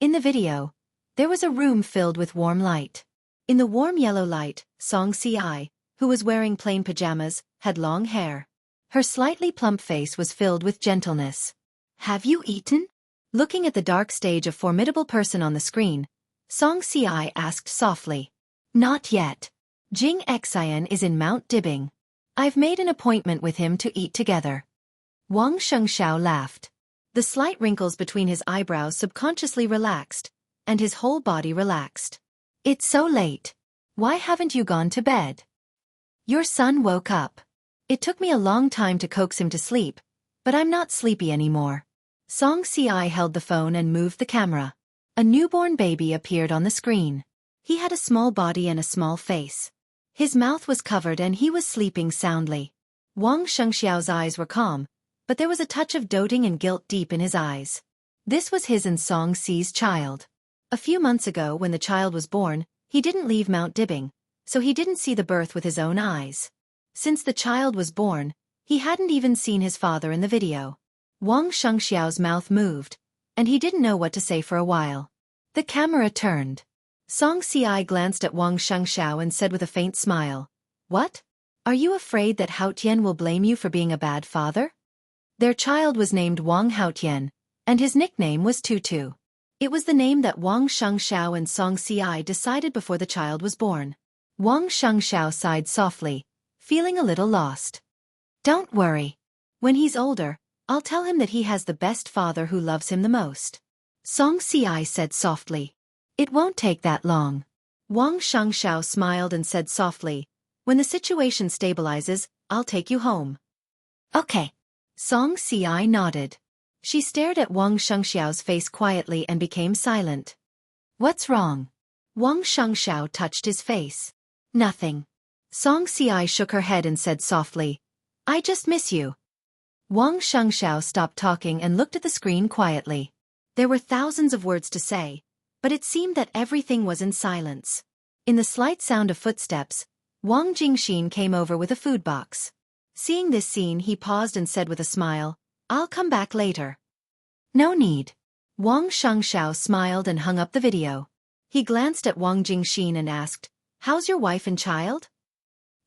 In the video, there was a room filled with warm light. In the warm yellow light, Xianxia, who was wearing plain pajamas, had long hair. Her slightly plump face was filled with gentleness. "Have you eaten?" Looking at the dark stage of Formidable Person on the screen, Xianxia asked softly. "Not yet. Jianghu is in Mount Dibing. I've made an appointment with him to eat together." Wang Xiangxiao laughed. The slight wrinkles between his eyebrows subconsciously relaxed, and his whole body relaxed. "It's so late. Why haven't you gone to bed?" "Your son woke up. It took me a long time to coax him to sleep, but I'm not sleepy anymore." Xianxia held the phone and moved the camera. A newborn baby appeared on the screen. He had a small body and a small face. His mouth was covered and he was sleeping soundly. Wang Xiangxiao's eyes were calm, but there was a touch of doting and guilt deep in his eyes. This was his and Xi's child. A few months ago when the child was born, he didn't leave Mount Dibing, so he didn't see the birth with his own eyes. Since the child was born, he hadn't even seen his father in the video. Wang Xiangxiao's mouth moved, and he didn't know what to say for a while. The camera turned. Xianxia glanced at Wang Xiangxiao and said with a faint smile, "What? Are you afraid that Haotian will blame you for being a bad father?" Their child was named Wang Haotian, and his nickname was Tutu. It was the name that Wang Xiangxiao and Xianxia decided before the child was born. Wang Xiangxiao sighed softly, feeling a little lost. "Don't worry. When he's older, I'll tell him that he has the best father who loves him the most." Xianxia said softly. "It won't take that long." Wang Xiangxiao smiled and said softly, "When the situation stabilizes, I'll take you home." "Okay." Xianxia nodded. She stared at Wang Xiangxiao's face quietly and became silent. "What's wrong?" Wang Xiangxiao touched his face. "Nothing." Xianxia shook her head and said softly, "I just miss you." Wang Xiangxiao stopped talking and looked at the screen quietly. There were thousands of words to say, but it seemed that everything was in silence. In the slight sound of footsteps, Wang Jingxin came over with a food box. Seeing this scene, he paused and said with a smile, "I'll come back later." "No need." Wang Xiangxiao smiled and hung up the video. He glanced at Wang Jingxin and asked, "How's your wife and child?"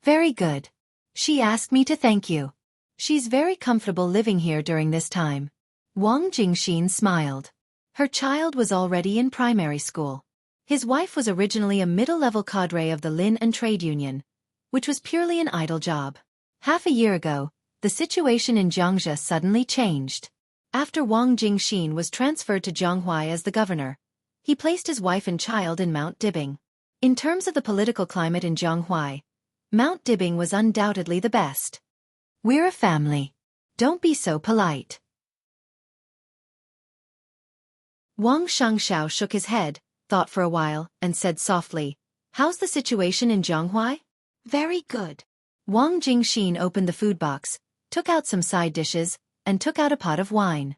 "Very good. She asked me to thank you. She's very comfortable living here during this time." Wang Jingxin smiled. Her child was already in primary school. His wife was originally a middle-level cadre of the Lin and Trade Union, which was purely an idle job. Half a year ago, the situation in Xianxia suddenly changed. After Wang Jingxin was transferred to Jianghu as the governor, he placed his wife and child in Mount Dibing. In terms of the political climate in Jianghu, Mount Dibing was undoubtedly the best. "We're a family. Don't be so polite." Wang Xiangxiao shook his head, thought for a while, and said softly, "How's the situation in Jianghu?" "Very good." Wang Jingxin opened the food box, took out some side dishes, and took out a pot of wine.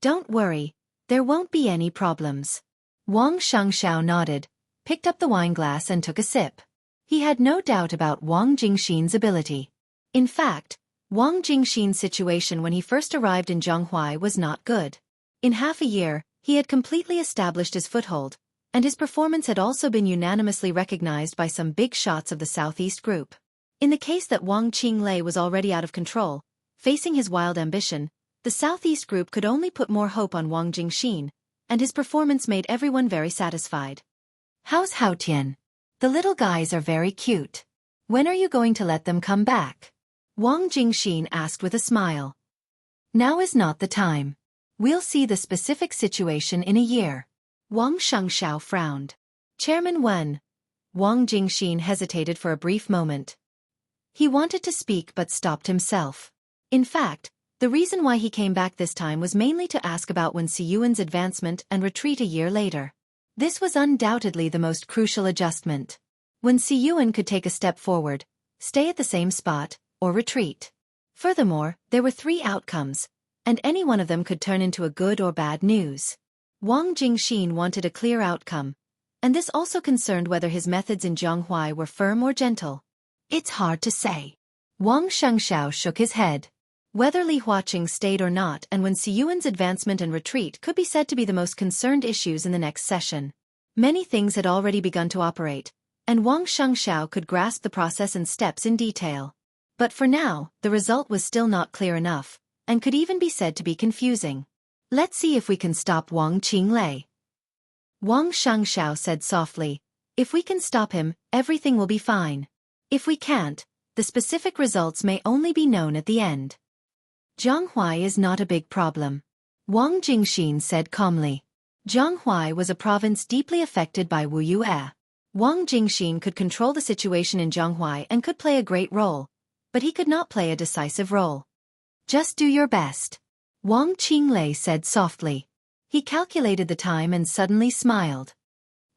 "Don't worry, there won't be any problems." Wang Xiangxiao nodded, picked up the wine glass and took a sip. He had no doubt about Wang Jingxin's ability. In fact, Wang Jingxin's situation when he first arrived in Jianghu was not good. In half a year, he had completely established his foothold, and his performance had also been unanimously recognized by some big shots of the Southeast Group. In the case that Wang Qinglei was already out of control, facing his wild ambition, the Southeast Group could only put more hope on Wang Jingxin, and his performance made everyone very satisfied. How's Haotian? The little guys are very cute. When are you going to let them come back? Wang Jingxin asked with a smile. Now is not the time. We'll see the specific situation in a year. Wang Xianxia frowned. Chairman Wen. Wang Jingxin hesitated for a brief moment. He wanted to speak but stopped himself. In fact, the reason why he came back this time was mainly to ask about Wen Siyuan's advancement and retreat a year later. This was undoubtedly the most crucial adjustment. Wen Siyuan could take a step forward, stay at the same spot, or retreat. Furthermore, there were 3 outcomes, and any one of them could turn into a good or bad news. Wang Jingxin wanted a clear outcome, and this also concerned whether his methods in Jianghu were firm or gentle. It's hard to say. Wang Xianxiao shook his head. Whether Li Huaqing stayed or not and Wen Siyuan's advancement and retreat could be said to be the most concerned issues in the next session. Many things had already begun to operate, and Wang Xianxiao could grasp the process and steps in detail. But for now, the result was still not clear enough, and could even be said to be confusing. Let's see if we can stop Wang Qinglei. Wang Xianxiao said softly. If we can stop him, everything will be fine. If we can't, the specific results may only be known at the end. Jianghu is not a big problem. Wang Jingxin said calmly. Jianghu was a province deeply affected by Wuxia. Wang Jingxin could control the situation in Jianghu and could play a great role, but he could not play a decisive role. Just do your best. Wang Qinglei said softly. He calculated the time and suddenly smiled.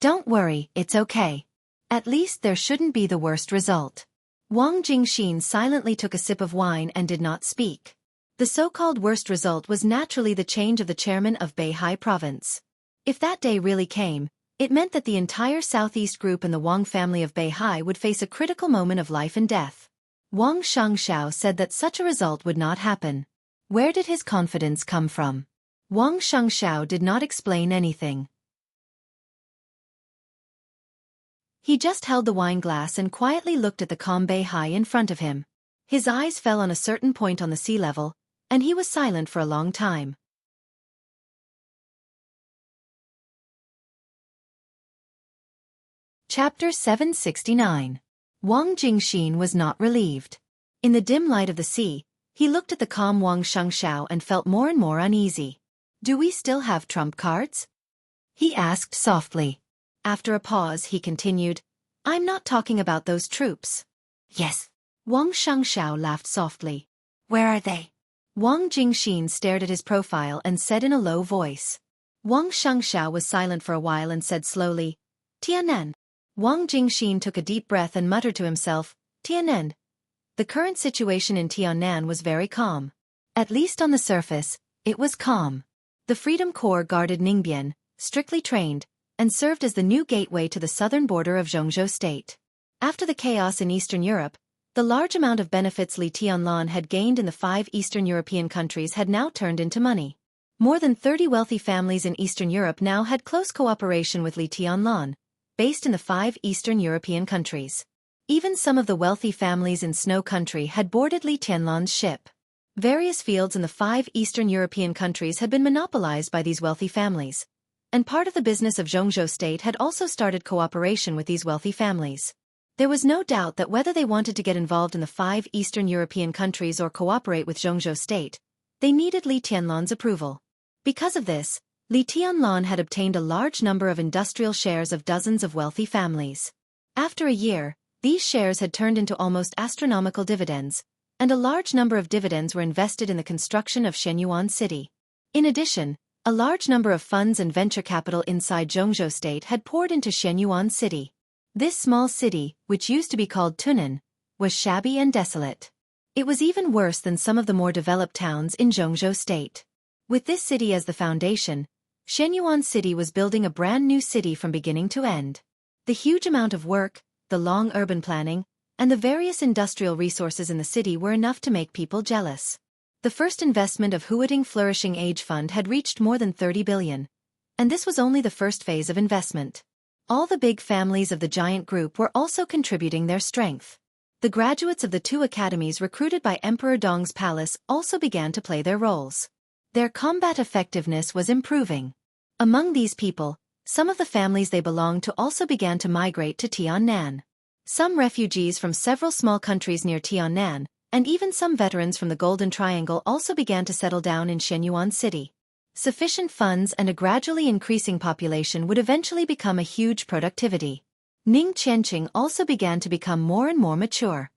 Don't worry, it's okay. At least there shouldn't be the worst result. Wang Jingxin silently took a sip of wine and did not speak. The so-called worst result was naturally the change of the chairman of Beihai province. If that day really came, it meant that the entire southeast group and the Wang family of Beihai would face a critical moment of life and death. Wang Xianxiao said that such a result would not happen. Where did his confidence come from? Wang Xianxiao did not explain anything. He just held the wine glass and quietly looked at the calm Beihai in front of him. His eyes fell on a certain point on the sea level, and he was silent for a long time. Chapter 769. Wang Jingxin was not relieved. In the dim light of the sea, he looked at the calm Wang Xianxiao and felt more and more uneasy. Do we still have trump cards? He asked softly. After a pause he continued, I'm not talking about those troops. Yes. Wang Xianxiao laughed softly. Where are they? Wang Jingxin stared at his profile and said in a low voice. Wang Xianxiao was silent for a while and said slowly, Tianan. Wang Jingxin took a deep breath and muttered to himself, Tianan. The current situation in Tianan was very calm. At least on the surface, it was calm. The Freedom Corps guarded Ningbian, strictly trained, and served as the new gateway to the southern border of Jianghu state. After the chaos in Eastern Europe, the large amount of benefits Li Tianlan had gained in the 5 Eastern European countries had now turned into money. More than 30 wealthy families in Eastern Europe now had close cooperation with Li Tianlan, based in the 5 Eastern European countries. Even some of the wealthy families in Snow Country had boarded Li Tianlan's ship. Various fields in the 5 Eastern European countries had been monopolized by these wealthy families, and part of the business of Jianghu state had also started cooperation with these wealthy families. There was no doubt that whether they wanted to get involved in the 5 Eastern European countries or cooperate with Jianghu state, they needed Li Tianlan's approval. Because of this, Li Tianlan had obtained a large number of industrial shares of dozens of wealthy families. After a year, these shares had turned into almost astronomical dividends, and a large number of dividends were invested in the construction of Shenyuan City. In addition, a large number of funds and venture capital inside Jianghu state had poured into Shenyuan City. This small city, which used to be called Tunan, was shabby and desolate. It was even worse than some of the more developed towns in Jianghu state. With this city as the foundation, Shenyuan City was building a brand new city from beginning to end. The huge amount of work, the long urban planning, and the various industrial resources in the city were enough to make people jealous. The first investment of Huading Flourishing Age Fund had reached more than 30 billion, and this was only the first phase of investment. All the big families of the giant group were also contributing their strength. The graduates of the 2 academies recruited by Emperor Dong's palace also began to play their roles. Their combat effectiveness was improving. Among these people, some of the families they belonged to also began to migrate to Tiannan. Some refugees from several small countries near Tiannan, and even some veterans from the Golden Triangle also began to settle down in Shenyuan City. Sufficient funds and a gradually increasing population would eventually become a huge productivity. Ning Qianqing also began to become more and more mature.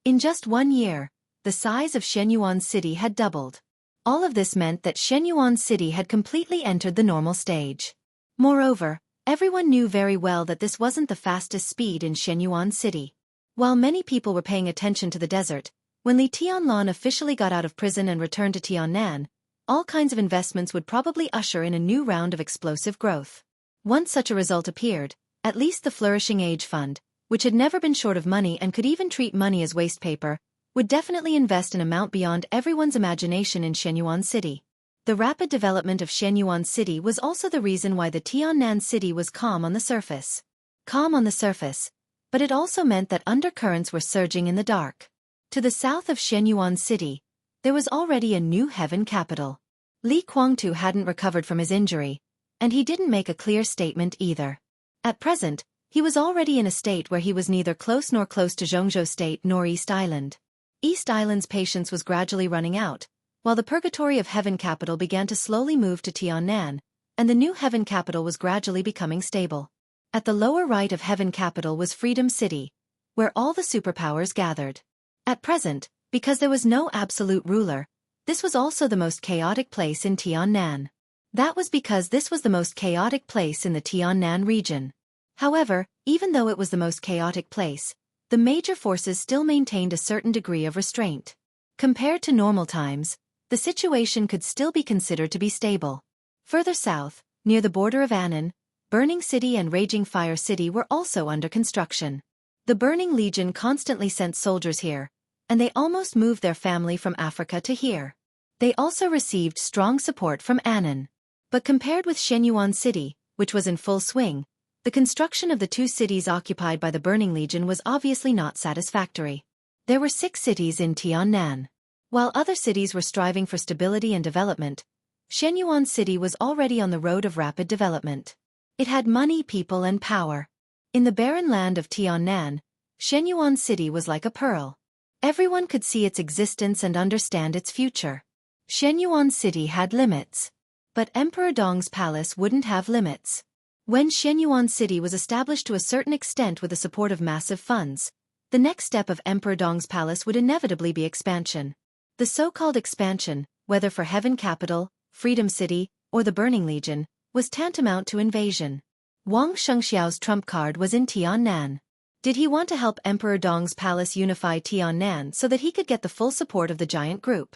In just 1 year, the size of Shenyuan City had doubled. All of this meant that Shenyuan City had completely entered the normal stage. Moreover, everyone knew very well that this wasn't the fastest speed in Shenyuan City. While many people were paying attention to the desert, when Li Tianlan officially got out of prison and returned to Tiannan, all kinds of investments would probably usher in a new round of explosive growth. Once such a result appeared, at least the Flourishing Age Fund, which had never been short of money and could even treat money as waste paper, would definitely invest an amount beyond everyone's imagination in Shenyuan City. The rapid development of Shenyuan City was also the reason why the Tiannan city was calm on the surface. Calm on the surface, but it also meant that undercurrents were surging in the dark. To the south of Shenyuan City, there was already a new heaven capital. Li Kuangtu hadn't recovered from his injury, and he didn't make a clear statement either. At present, he was already in a state where he was neither close to Zhongzhou State nor East Island. East Island's patience was gradually running out, while the purgatory of Heaven Capital began to slowly move to Tiannan, and the new Heaven Capital was gradually becoming stable. At the lower right of Heaven Capital was Freedom City, where all the superpowers gathered. At present, because there was no absolute ruler, this was also the most chaotic place in Tiannan. That was because this was the most chaotic place in the Tiannan region. However, even though it was the most chaotic place, the major forces still maintained a certain degree of restraint. Compared to normal times, the situation could still be considered to be stable. Further south, near the border of Annan, Burning City and Raging Fire City were also under construction. The Burning Legion constantly sent soldiers here, and they almost moved their family from Africa to here. They also received strong support from Annan. But compared with Shenyuan City, which was in full swing, the construction of the two cities occupied by the Burning Legion was obviously not satisfactory. There were 6 cities in Tiannan. While other cities were striving for stability and development, Shenyuan City was already on the road of rapid development. It had money, people and power. In the barren land of Tiannan, Shenyuan City was like a pearl. Everyone could see its existence and understand its future. Shenyuan City had limits. But Emperor Dong's palace wouldn't have limits. When Shenyuan City was established to a certain extent with the support of massive funds, the next step of Emperor Dong's palace would inevitably be expansion. The so-called expansion, whether for Heaven Capital, Freedom City, or the Burning Legion, was tantamount to invasion. Wang Shengxiao's trump card was in Tiannan. Did he want to help Emperor Dong's palace unify Tiannan so that he could get the full support of the giant group?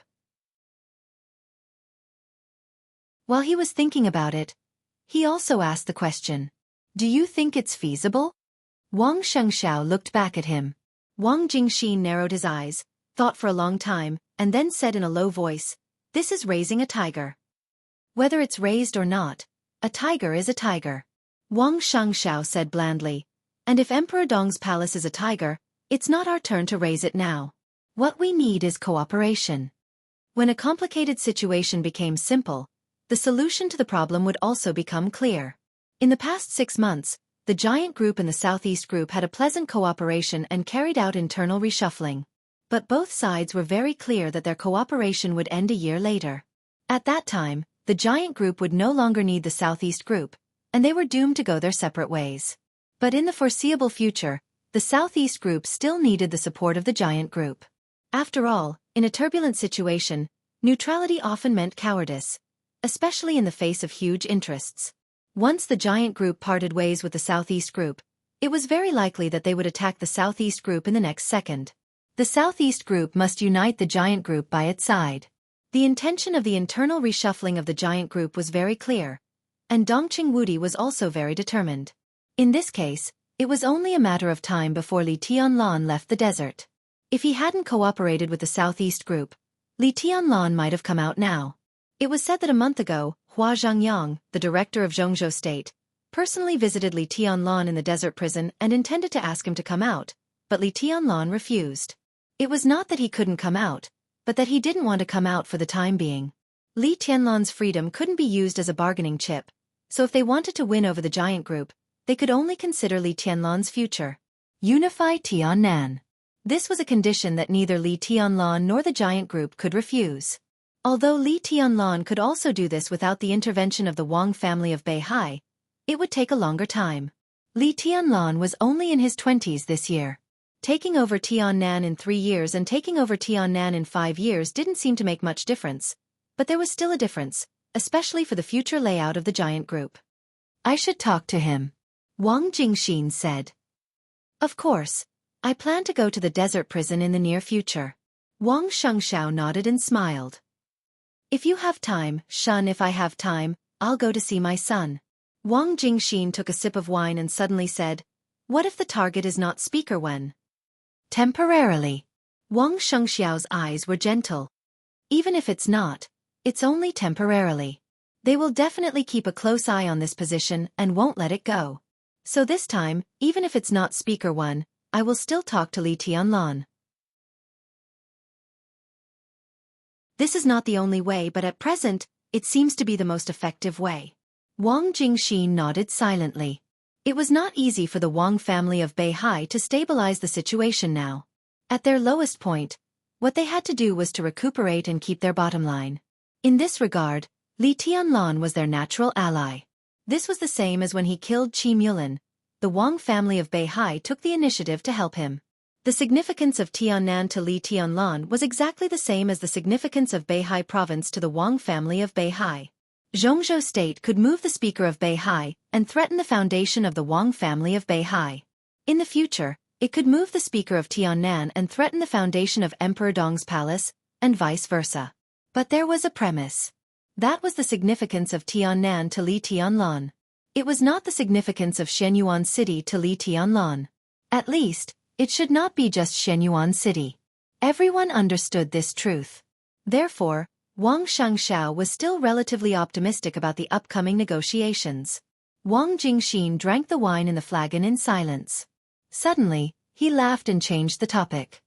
While he was thinking about it, he also asked the question, "Do you think it's feasible?" Wang Shengxiao looked back at him. Wang Jingxi narrowed his eyes, thought for a long time, and then said in a low voice, "This is raising a tiger. Whether it's raised or not, a tiger is a tiger." Wang Shengxiao said blandly, "And if Emperor Dong's palace is a tiger, it's not our turn to raise it now. What we need is cooperation." When a complicated situation became simple, the solution to the problem would also become clear. In the past 6 months, the giant group and the southeast group had a pleasant cooperation and carried out internal reshuffling. But both sides were very clear that their cooperation would end a year later. At that time, the giant group would no longer need the southeast group, and they were doomed to go their separate ways. But in the foreseeable future, the southeast group still needed the support of the giant group. After all, in a turbulent situation, neutrality often meant cowardice, especially in the face of huge interests. Once the giant group parted ways with the southeast group, it was very likely that they would attack the southeast group in the next second. The southeast group must unite the giant group by its side. The intention of the internal reshuffling of the giant group was very clear, and Dongqing Wudi was also very determined. In this case, it was only a matter of time before Li Tianlan left the desert. If he hadn't cooperated with the southeast group, Li Tianlan might have come out now. It was said that a month ago, Hua Zhangyang, the director of Jianghu State, personally visited Li Tianlan in the desert prison and intended to ask him to come out, but Li Tianlan refused. It was not that he couldn't come out, but that he didn't want to come out for the time being. Li Tianlan's freedom couldn't be used as a bargaining chip, so if they wanted to win over the giant group, they could only consider Li Tianlan's future. Unify Tiannan. This was a condition that neither Li Tianlan nor the giant group could refuse. Although Li Tianlan could also do this without the intervention of the Wang family of Beihai, it would take a longer time. Li Tianlan was only in his 20s this year. Taking over Tiannan in 3 years and taking over Tiannan in 5 years didn't seem to make much difference, but there was still a difference, especially for the future layout of the giant group. I should talk to him, Wang Jingxin said. Of course, I plan to go to the desert prison in the near future. Wang Xianxia nodded and smiled. If you have time, Shun, if I have time, I'll go to see my son. Wang Jingxin took a sip of wine and suddenly said, what if the target is not Speaker Wen? Temporarily. Wang Xiangxiao's eyes were gentle. Even if it's not, it's only temporarily. They will definitely keep a close eye on this position and won't let it go. So this time, even if it's not Speaker Wen, I will still talk to Li Tianlan. This is not the only way, but at present, it seems to be the most effective way. Wang Jingxin nodded silently. It was not easy for the Wang family of Beihai to stabilize the situation now. At their lowest point, what they had to do was to recuperate and keep their bottom line. In this regard, Li Tianlan was their natural ally. This was the same as when he killed Qi Mulin. The Wang family of Beihai took the initiative to help him. The significance of Tiannan to Li Tianlan was exactly the same as the significance of Beihai province to the Wang family of Beihai. Jianghu state could move the speaker of Beihai and threaten the foundation of the Wang family of Beihai. In the future, it could move the speaker of Tiannan and threaten the foundation of Emperor Dong's palace, and vice versa. But there was a premise. That was the significance of Tiannan to Li Tianlan. It was not the significance of Shenyuan City to Li Tianlan. At least, it should not be just Shenyuan City. Everyone understood this truth. Therefore, Wang Xianxia was still relatively optimistic about the upcoming negotiations. Wang Jingxin drank the wine in the flagon in silence. Suddenly, he laughed and changed the topic.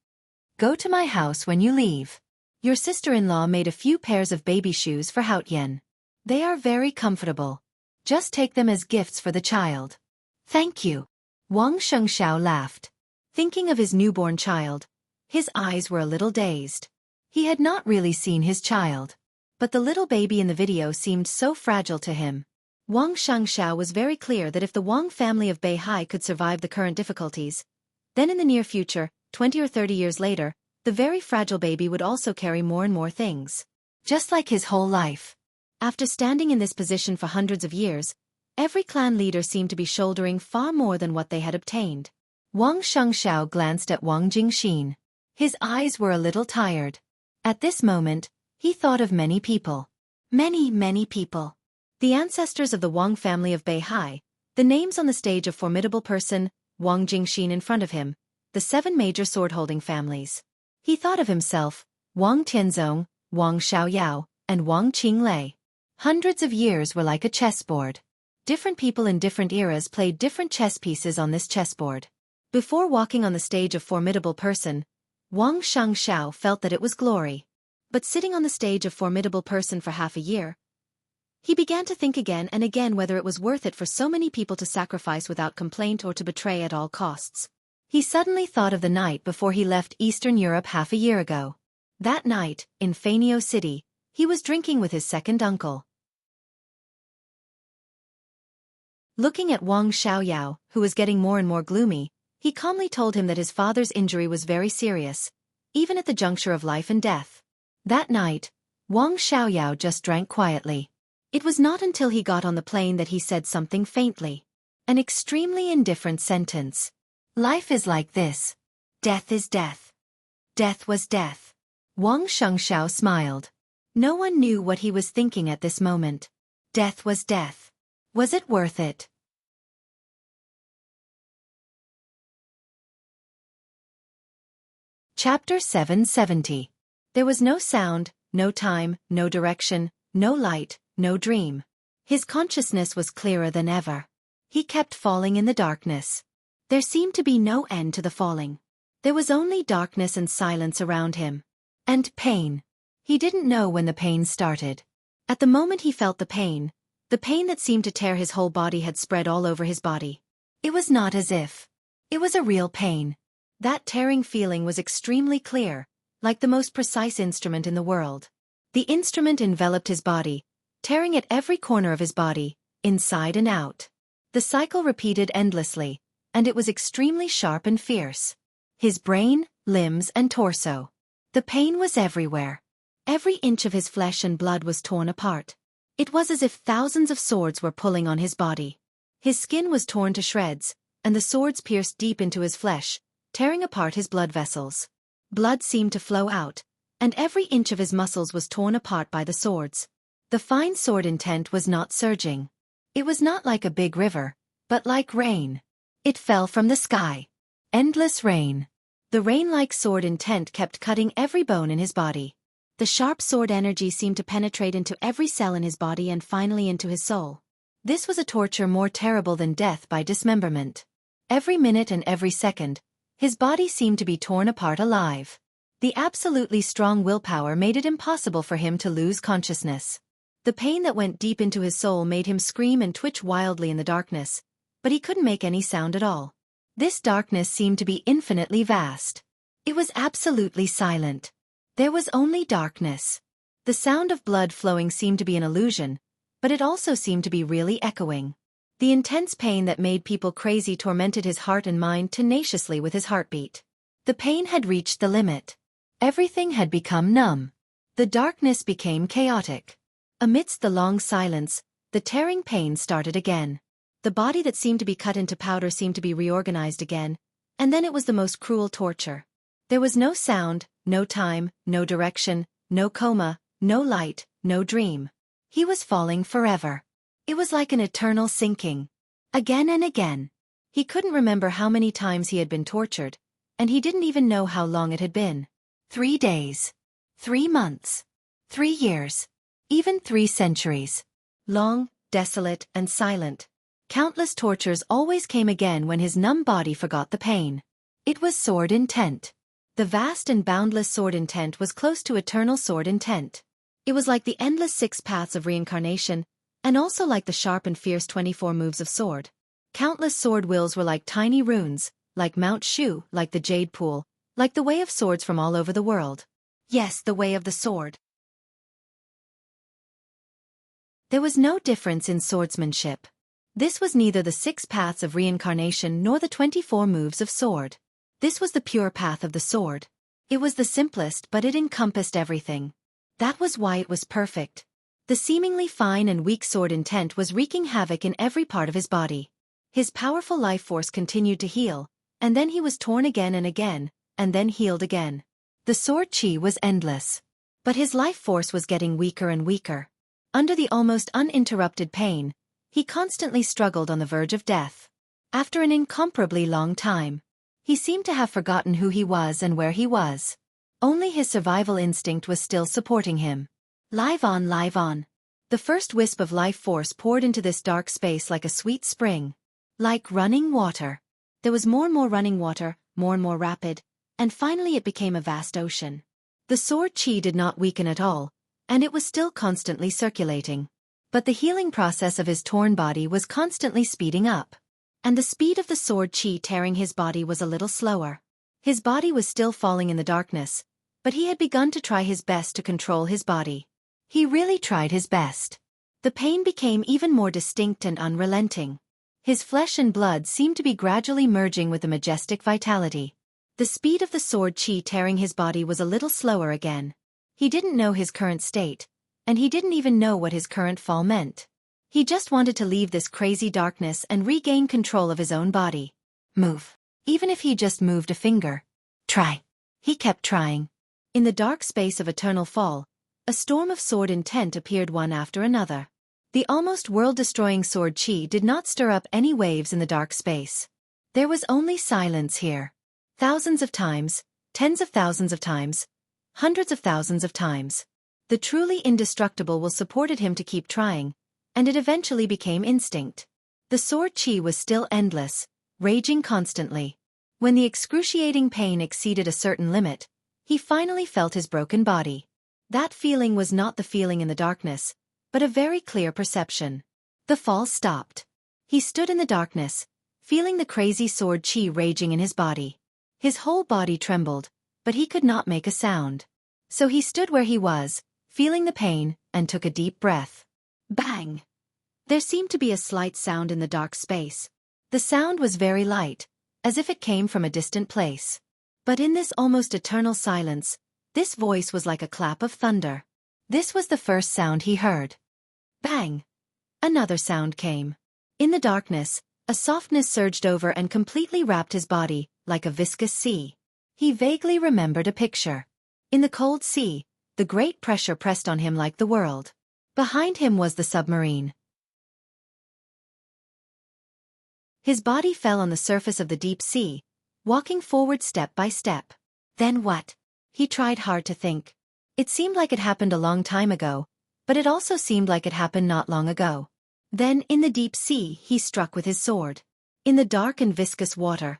Go to my house when you leave. Your sister-in-law made a few pairs of baby shoes for Haotian. They are very comfortable. Just take them as gifts for the child. Thank you. Wang Xianxiao laughed. Thinking of his newborn child, his eyes were a little dazed. He had not really seen his child. But the little baby in the video seemed so fragile to him. Wang Xianxiao was very clear that if the Wang family of Beihai could survive the current difficulties, then in the near future, 20 or 30 years later, the very fragile baby would also carry more and more things. Just like his whole life. After standing in this position for hundreds of years, every clan leader seemed to be shouldering far more than what they had obtained. Wang Xianxiao glanced at Wang Jingxin. His eyes were a little tired. At this moment, he thought of many people. Many people. The ancestors of the Wang family of Beihai, the names on the stage of Formidable Person, Wang Jingxin in front of him, the 7 major sword-holding families. He thought of himself, Wang Tianzong, Wang Xiaoyao, and Wang Qinglei. Hundreds of years were like a chessboard. Different people in different eras played different chess pieces on this chessboard. Before walking on the stage of Formidable Person, Wang Xianxiao felt that it was glory. But sitting on the stage of Formidable Person for half a year, he began to think again and again whether it was worth it for so many people to sacrifice without complaint or to betray at all costs. He suddenly thought of the night before he left Eastern Europe half a year ago. That night, in Fanio City, he was drinking with his second uncle. Looking at Wang Xiaoyao, who was getting more and more gloomy, he calmly told him that his father's injury was very serious, even at the juncture of life and death. That night, Wang Xiaoyao just drank quietly. It was not until he got on the plane that he said something faintly. An extremely indifferent sentence. Life is like this. Death is death. Death was death. Wang Xianxiao smiled. No one knew what he was thinking at this moment. Death was death. Was it worth it? Chapter 770. There was no sound, no time, no direction, no light, no dream. His consciousness was clearer than ever. He kept falling in the darkness. There seemed to be no end to the falling. There was only darkness and silence around him. And pain. He didn't know when the pain started. At the moment he felt the pain that seemed to tear his whole body had spread all over his body. It was not as if. It was a real pain. That tearing feeling was extremely clear, like the most precise instrument in the world. The instrument enveloped his body, tearing at every corner of his body, inside and out. The cycle repeated endlessly, and it was extremely sharp and fierce. His brain, limbs, and torso. The pain was everywhere. Every inch of his flesh and blood was torn apart. It was as if thousands of swords were pulling on his body. His skin was torn to shreds, and the swords pierced deep into his flesh, tearing apart his blood vessels. Blood seemed to flow out, and every inch of his muscles was torn apart by the swords. The fine sword intent was not surging. It was not like a big river, but like rain. It fell from the sky. Endless rain. The rain-like sword intent kept cutting every bone in his body. The sharp sword energy seemed to penetrate into every cell in his body and finally into his soul. This was a torture more terrible than death by dismemberment. Every minute and every second, his body seemed to be torn apart alive. The absolutely strong willpower made it impossible for him to lose consciousness. The pain that went deep into his soul made him scream and twitch wildly in the darkness, but he couldn't make any sound at all. This darkness seemed to be infinitely vast. It was absolutely silent. There was only darkness. The sound of blood flowing seemed to be an illusion, but it also seemed to be really echoing. The intense pain that made people crazy tormented his heart and mind tenaciously with his heartbeat. The pain had reached the limit. Everything had become numb. The darkness became chaotic. Amidst the long silence, the tearing pain started again. The body that seemed to be cut into powder seemed to be reorganized again, and then it was the most cruel torture. There was no sound, no time, no direction, no coma, no light, no dream. He was falling forever. It was like an eternal sinking. Again and again. He couldn't remember how many times he had been tortured, and he didn't even know how long it had been. 3 days. 3 months. 3 years. Even 3 centuries. Long, desolate, and silent. Countless tortures always came again when his numb body forgot the pain. It was sword intent. The vast and boundless sword intent was close to eternal sword intent. It was like the endless 6 paths of reincarnation, and also like the sharp and fierce 24 moves of sword. Countless sword wills were like tiny runes, like Mount Shu, like the Jade Pool, like the way of swords from all over the world. Yes, the way of the sword. There was no difference in swordsmanship. This was neither the 6 paths of reincarnation nor the 24 moves of sword. This was the pure path of the sword. It was the simplest, but it encompassed everything. That was why it was perfect. The seemingly fine and weak sword intent was wreaking havoc in every part of his body. His powerful life force continued to heal, and then he was torn again and again, and then healed again. The sword chi was endless. But his life force was getting weaker and weaker. Under the almost uninterrupted pain, he constantly struggled on the verge of death. After an incomparably long time, he seemed to have forgotten who he was and where he was. Only his survival instinct was still supporting him. Live on, live on. The first wisp of life force poured into this dark space like a sweet spring. Like running water. There was more and more running water, more and more rapid, and finally it became a vast ocean. The sword chi did not weaken at all, and it was still constantly circulating. But the healing process of his torn body was constantly speeding up. And the speed of the sword chi tearing his body was a little slower. His body was still falling in the darkness, but he had begun to try his best to control his body. He really tried his best. The pain became even more distinct and unrelenting. His flesh and blood seemed to be gradually merging with the majestic vitality. The speed of the sword chi tearing his body was a little slower again. He didn't know his current state, and he didn't even know what his current fall meant. He just wanted to leave this crazy darkness and regain control of his own body. Move. Even if he just moved a finger. Try. He kept trying. In the dark space of eternal fall, a storm of sword intent appeared one after another. The almost world-destroying sword chi did not stir up any waves in the dark space. There was only silence here. Thousands of times, tens of thousands of times, hundreds of thousands of times. The truly indestructible will supported him to keep trying, and it eventually became instinct. The sword chi was still endless, raging constantly. When the excruciating pain exceeded a certain limit, he finally felt his broken body. That feeling was not the feeling in the darkness, but a very clear perception. The fall stopped. He stood in the darkness, feeling the crazy sword chi raging in his body. His whole body trembled, but he could not make a sound. So he stood where he was, feeling the pain, and took a deep breath. Bang! There seemed to be a slight sound in the dark space. The sound was very light, as if it came from a distant place. But in this almost eternal silence, this voice was like a clap of thunder. This was the first sound he heard. Bang! Another sound came. In the darkness, a softness surged over and completely wrapped his body, like a viscous sea. He vaguely remembered a picture. In the cold sea, the great pressure pressed on him like the world. Behind him was the submarine. His body fell on the surface of the deep sea, walking forward step by step. Then what? He tried hard to think. It seemed like it happened a long time ago, but it also seemed like it happened not long ago. Then, in the deep sea, he struck with his sword. In the dark and viscous water,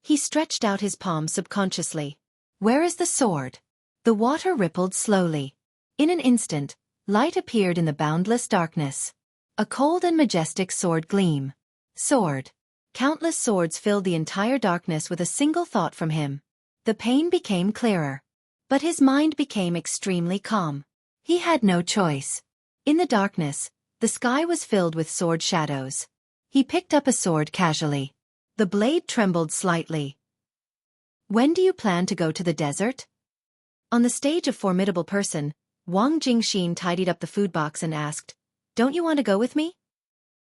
he stretched out his palm subconsciously. Where is the sword? The water rippled slowly. In an instant, light appeared in the boundless darkness. A cold and majestic sword gleam. Sword. Countless swords filled the entire darkness with a single thought from him. The pain became clearer. But his mind became extremely calm. He had no choice. In the darkness, the sky was filled with sword shadows. He picked up a sword casually. The blade trembled slightly. When do you plan to go to the desert? On the stage of Formidable Person, Wang Jingxin tidied up the food box and asked, "Don't you want to go with me?"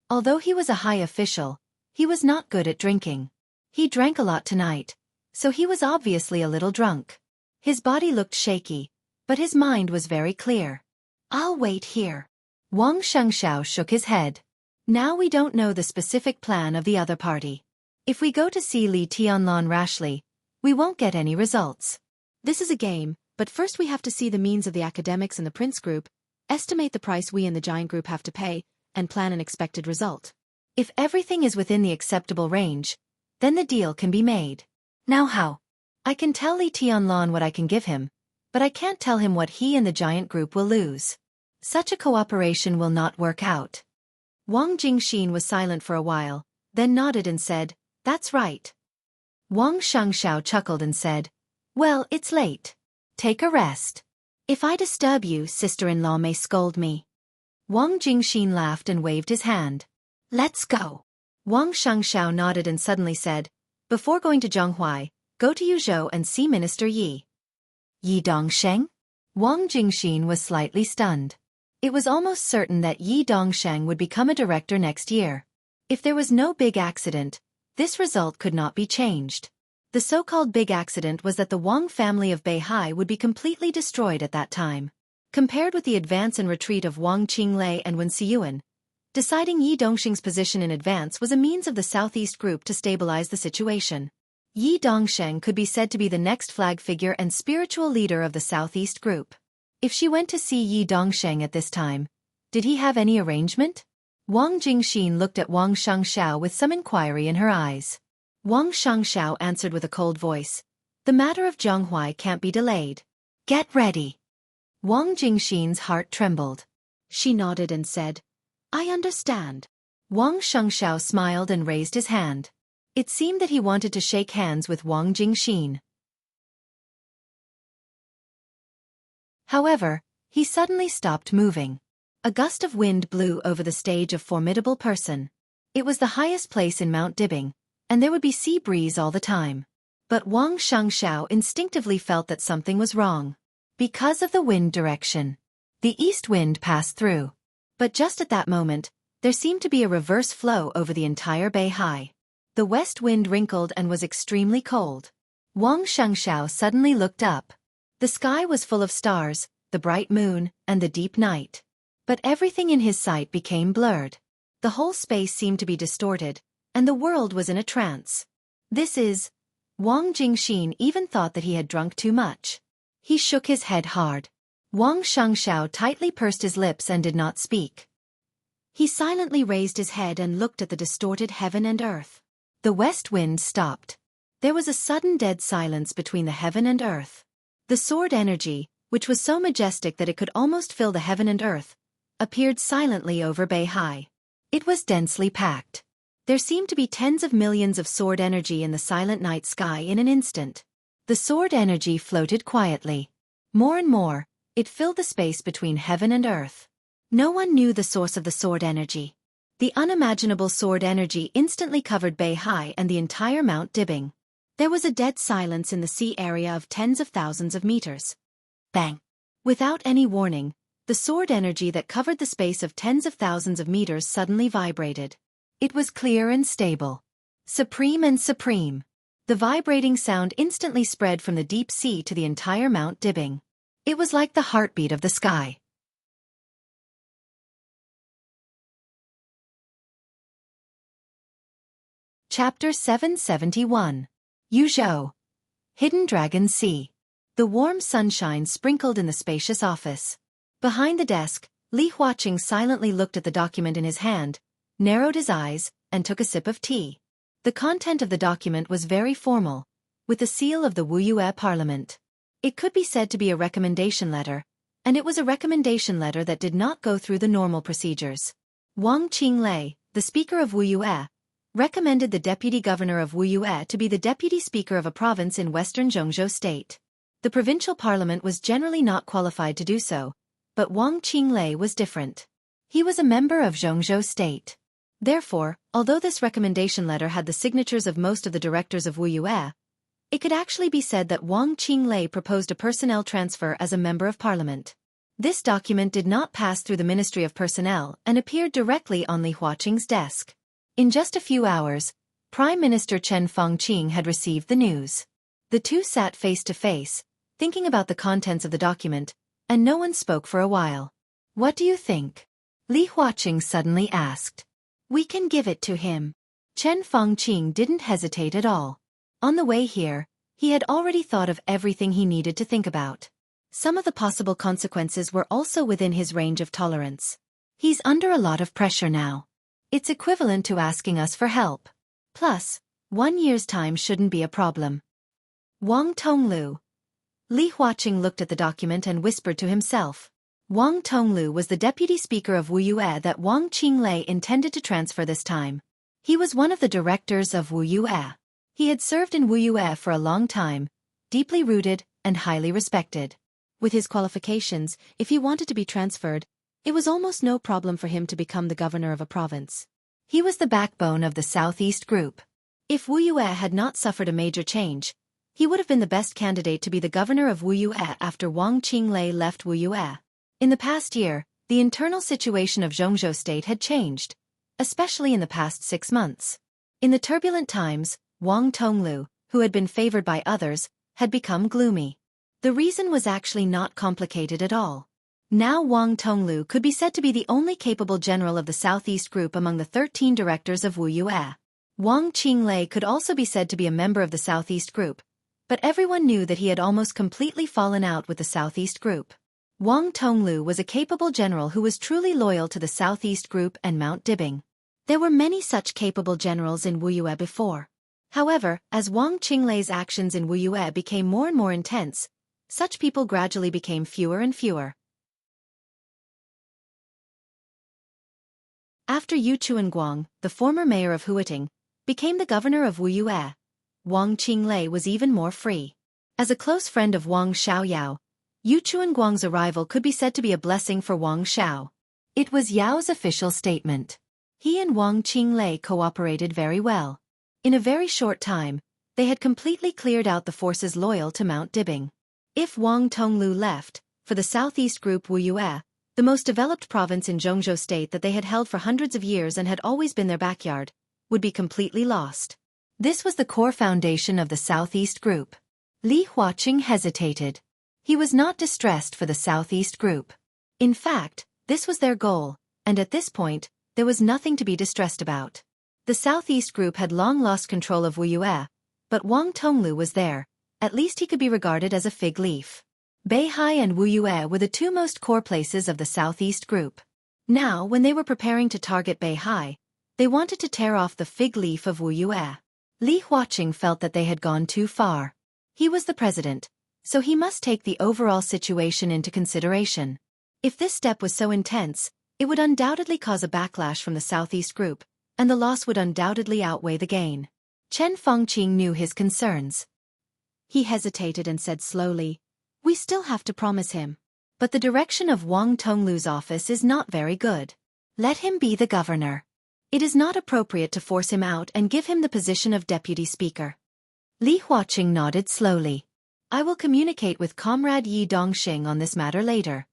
Although he was a high official, he was not good at drinking. He drank a lot tonight, so he was obviously a little drunk. His body looked shaky, but his mind was very clear. "I'll wait here." Wang Xianxia shook his head. "Now we don't know the specific plan of the other party. If we go to see Li Tianlan rashly, we won't get any results. This is a game, but first we have to see the means of the academics and the prince group, estimate the price we and the giant group have to pay, and plan an expected result. If everything is within the acceptable range, then the deal can be made. Now how? I can tell Li Tianlan what I can give him, but I can't tell him what he and the giant group will lose. Such a cooperation will not work out." Wang Jingxin was silent for a while, then nodded and said, "That's right." Wang Xianxiao chuckled and said, "Well, it's late. Take a rest. If I disturb you, sister-in-law may scold me." Wang Jingxin laughed and waved his hand. "Let's go." Wang Xianxiao nodded and suddenly said, "Before going to Jianghu, go to Yuzhou and see Minister Yi." Yi Dongsheng? Wang Jingxin was slightly stunned. It was almost certain that Yi Dongsheng would become a director next year. If there was no big accident, this result could not be changed. The so-called big accident was that the Wang family of Beihai would be completely destroyed at that time. Compared with the advance and retreat of Wang Qinglei and Wen Xiyuan, deciding Yi Dongsheng's position in advance was a means of the Southeast Group to stabilize the situation. Yi Dongsheng could be said to be the next flag figure and spiritual leader of the Southeast Group. If she went to see Yi Dongsheng at this time, did he have any arrangement? Wang Jingxin looked at Wang Xianxiao with some inquiry in her eyes. Wang Xianxiao answered with a cold voice, "The matter of Jianghu can't be delayed. Get ready." Wang Jingxin's heart trembled. She nodded and said, "I understand." Wang Xianxiao smiled and raised his hand. It seemed that he wanted to shake hands with Wang Jingxin. However, he suddenly stopped moving. A gust of wind blew over the stage of Formidable Person. It was the highest place in Mount Dibbing, and there would be sea breeze all the time. But Wang Xianxiao instinctively felt that something was wrong. Because of the wind direction, the east wind passed through. But just at that moment, there seemed to be a reverse flow over the entire Beihai. The west wind wrinkled and was extremely cold. Wang Xianxiao suddenly looked up. The sky was full of stars, the bright moon, and the deep night. But everything in his sight became blurred. The whole space seemed to be distorted, and the world was in a trance. Wang Jingxin even thought that he had drunk too much. He shook his head hard. Wang Xianxiao tightly pursed his lips and did not speak. He silently raised his head and looked at the distorted heaven and earth. The west wind stopped. There was a sudden dead silence between the heaven and earth. The sword energy, which was so majestic that it could almost fill the heaven and earth, appeared silently over Beihai. It was densely packed. There seemed to be tens of millions of sword energy in the silent night sky in an instant. The sword energy floated quietly. More and more, it filled the space between heaven and earth. No one knew the source of the sword energy. The unimaginable sword energy instantly covered Beihai and the entire Mount Dibing. There was a dead silence in the sea area of tens of thousands of meters. Bang! Without any warning, the sword energy that covered the space of tens of thousands of meters suddenly vibrated. It was clear and stable. Supreme and supreme. The vibrating sound instantly spread from the deep sea to the entire Mount Dibing. It was like the heartbeat of the sky. Chapter 771. Yuzhou. Hidden Dragon Sea. The warm sunshine sprinkled in the spacious office. Behind the desk, Li Huaqing silently looked at the document in his hand, narrowed his eyes, and took a sip of tea. The content of the document was very formal, with the seal of the Wuxia Parliament. It could be said to be a recommendation letter, and it was a recommendation letter that did not go through the normal procedures. Wang Qinglei, the speaker of Wuxia, recommended the deputy governor of Wuxia to be the deputy speaker of a province in western Jianghu state. The provincial parliament was generally not qualified to do so, but Wang Qinglei was different. He was a member of Jianghu state. Therefore, although this recommendation letter had the signatures of most of the directors of Wuxia, it could actually be said that Wang Qinglei proposed a personnel transfer as a member of parliament. This document did not pass through the Ministry of Personnel and appeared directly on Li Huaqing's desk. In just a few hours, Prime Minister Chen Fengqing had received the news. The two sat face to face, thinking about the contents of the document, and no one spoke for a while. "What do you think?" Li Huaqing suddenly asked. "We can give it to him." Chen Fengqing didn't hesitate at all. On the way here, he had already thought of everything he needed to think about. Some of the possible consequences were also within his range of tolerance. He's under a lot of pressure now. It's equivalent to asking us for help. Plus, 1 year's time shouldn't be a problem. Wang Tonglu. Li Huaqing looked at the document and whispered to himself. Wang Tonglu was the deputy speaker of Wuxia that Wang Qinglei intended to transfer this time. He was one of the directors of Wuxia. He had served in Wuxia for a long time, deeply rooted and highly respected. With his qualifications, if he wanted to be transferred, it was almost no problem for him to become the governor of a province. He was the backbone of the Southeast Group. If Wuxia had not suffered a major change, he would have been the best candidate to be the governor of Wuxia after Wang Qinglei left Wuxia. In the past year, the internal situation of Jianghu state had changed, especially in the past 6 months. In the turbulent times, Wang Tonglu, who had been favored by others, had become gloomy. The reason was actually not complicated at all. Now Wang Tonglu could be said to be the only capable general of the Southeast Group among the 13 directors of Wuxia. Wang Qinglei could also be said to be a member of the Southeast Group, but everyone knew that he had almost completely fallen out with the Southeast Group. Wang Tonglu was a capable general who was truly loyal to the Southeast Group and Mount Dibing. There were many such capable generals in Wuxia before. However, as Wang Qinglei's actions in Wuxia became more and more intense, such people gradually became fewer and fewer. After Yu Chuanguang, the former mayor of Huiting, became the governor of Wuxia, Wang Qinglei was even more free. As a close friend of Wang Xiaoyao, Yu Chuanguang's arrival could be said to be a blessing for Wang Xiao. It was Yao's official statement. He and Wang Qinglei cooperated very well. In a very short time, they had completely cleared out the forces loyal to Mount Dibing. If Wang Tonglu left, for the Southeast Group Wuxia, the most developed province in Jianghu state that they had held for hundreds of years and had always been their backyard, would be completely lost. This was the core foundation of the Southeast Group. Li Huaqing hesitated. He was not distressed for the Southeast Group. In fact, this was their goal, and at this point, there was nothing to be distressed about. The Southeast Group had long lost control of Wuxia, but Wang Tonglu was there. At least he could be regarded as a fig leaf. Beihai and Wuxia were the two most core places of the Southeast Group. Now, when they were preparing to target Beihai, they wanted to tear off the fig leaf of Wuxia. Li Huaqing felt that they had gone too far. He was the president, so he must take the overall situation into consideration. If this step was so intense, It would undoubtedly cause a backlash from the southeast group, and the loss would undoubtedly outweigh the gain. Chen Fengqing knew his concerns. He hesitated and said slowly, "We still have to promise him. But the direction of Wang Tonglu's office is not very good. Let him be the governor. It is not appropriate to force him out and give him the position of deputy speaker." Li Huaqing nodded slowly. "I will communicate with Comrade Yi Dongxing on this matter later."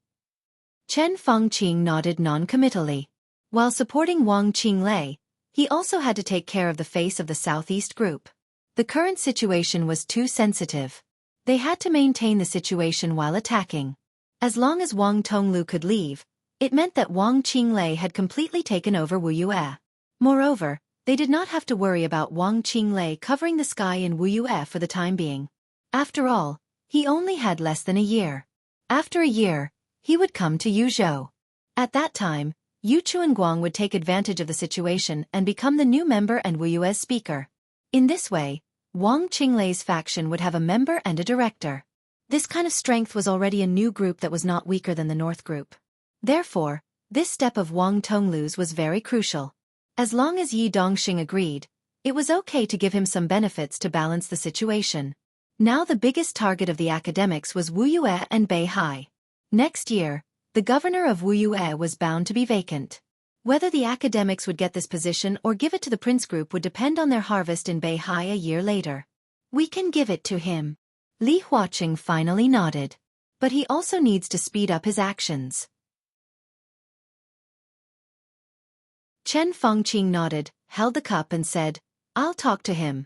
Chen Fengqing nodded non-committally. While supporting Wang Qinglei, he also had to take care of the face of the Southeast group. The current situation was too sensitive. They had to maintain the situation while attacking. As long as Wang Tonglu could leave, it meant that Wang Qinglei had completely taken over Wuxia. Moreover, they did not have to worry about Wang Qinglei covering the sky in Wuxia for the time being. After all, he only had less than a year. After a year, he would come to Yuzhou. At that time, Yu Chuanguang would take advantage of the situation and become the new member and Wuxue's speaker. In this way, Wang Qinglei's faction would have a member and a director. This kind of strength was already a new group that was not weaker than the North group. Therefore, this step of Wang Tonglu's was very crucial. As long as Yi Dongxing agreed, it was okay to give him some benefits to balance the situation. Now the biggest target of the academics was Wuxia and Beihai. Next year, the governor of Wuxia was bound to be vacant. Whether the academics would get this position or give it to the prince group would depend on their harvest in Beihai a year later. "We can give it to him." Li Huaqing finally nodded. But he also needs to speed up his actions. Chen Fengqing nodded, held the cup and said, "I'll talk to him."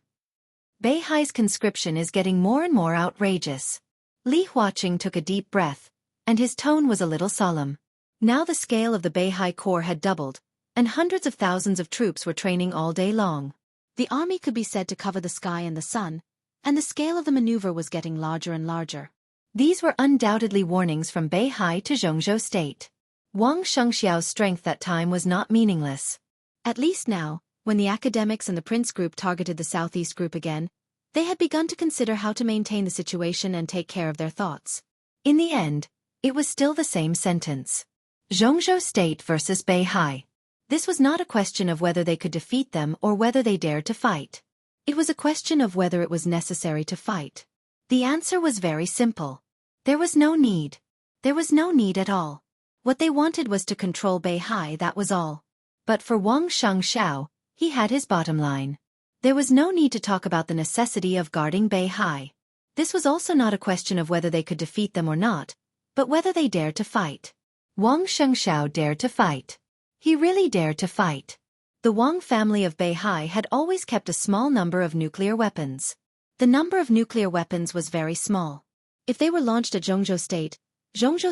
Beihai's conscription is getting more and more outrageous. Li Huaqing took a deep breath, and his tone was a little solemn. Now the scale of the Beihai Corps had doubled, and hundreds of thousands of troops were training all day long. The army could be said to cover the sky and the sun, and the scale of the maneuver was getting larger and larger. These were undoubtedly warnings from Beihai to Jianghu state. Wang Xianxiao's strength that time was not meaningless. At least now, when the academics and the prince group targeted the southeast group again, they had begun to consider how to maintain the situation and take care of their thoughts. In the end, it was still the same sentence. Jianghu state versus Beihai. This was not a question of whether they could defeat them or whether they dared to fight. It was a question of whether it was necessary to fight. The answer was very simple. There was no need. There was no need at all. What they wanted was to control Beihai, that was all. But for Wang Xiangxiao, he had his bottom line. There was no need to talk about the necessity of guarding Beihai. This was also not a question of whether they could defeat them or not, but whether they dared to fight. Wang Xiangxiao dared to fight. He really dared to fight. The Wang family of Beihai had always kept a small number of nuclear weapons. The number of nuclear weapons was very small. If they were launched at Jianghu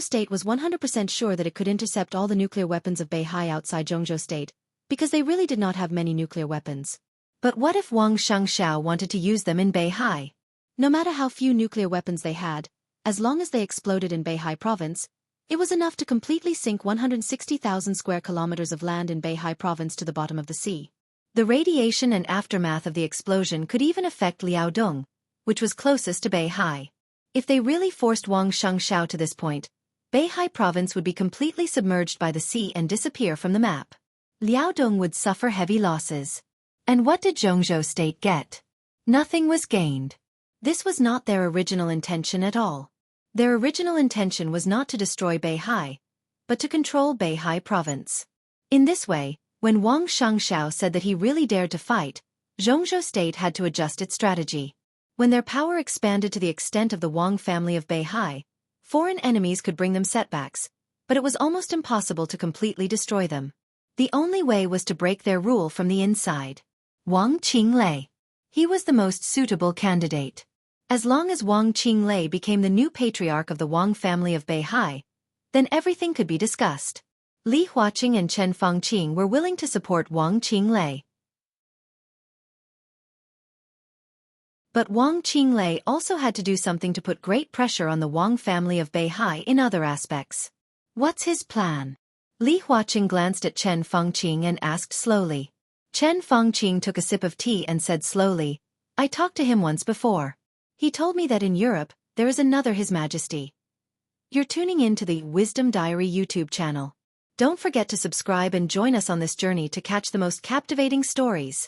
State was 100% sure that it could intercept all the nuclear weapons of Beihai outside Jianghu State, because they really did not have many nuclear weapons. But what if Wang Xiangxiao wanted to use them in Beihai? No matter how few nuclear weapons they had, as long as they exploded in Beihai province, it was enough to completely sink 160,000 square kilometers of land in Beihai province to the bottom of the sea. The radiation and aftermath of the explosion could even affect Liaodong, which was closest to Beihai. If they really forced Wang Xiangxiao to this point, Beihai province would be completely submerged by the sea and disappear from the map. Liaodong would suffer heavy losses. And what did Jianghu state get? Nothing was gained. This was not their original intention at all. Their original intention was not to destroy Beihai, but to control Beihai province. In this way, when Wang Xiangxiao said that he really dared to fight, Jianghu state had to adjust its strategy. When their power expanded to the extent of the Wang family of Beihai, foreign enemies could bring them setbacks, but it was almost impossible to completely destroy them. The only way was to break their rule from the inside. Wang Qinglei. He was the most suitable candidate. As long as Wang Qinglei became the new patriarch of the Wang family of Beihai, then everything could be discussed. Li Huaqing and Chen Fengqing were willing to support Wang Qinglei. But Wang Qinglei also had to do something to put great pressure on the Wang family of Beihai in other aspects. What's his plan? Li Huaqing glanced at Chen Fengqing and asked slowly. Chen Fengqing took a sip of tea and said slowly, "I talked to him once before. He told me that in Europe, there is another His Majesty." You're tuning in to the Wisdom Diary YouTube channel. Don't forget to subscribe and join us on this journey to catch the most captivating stories.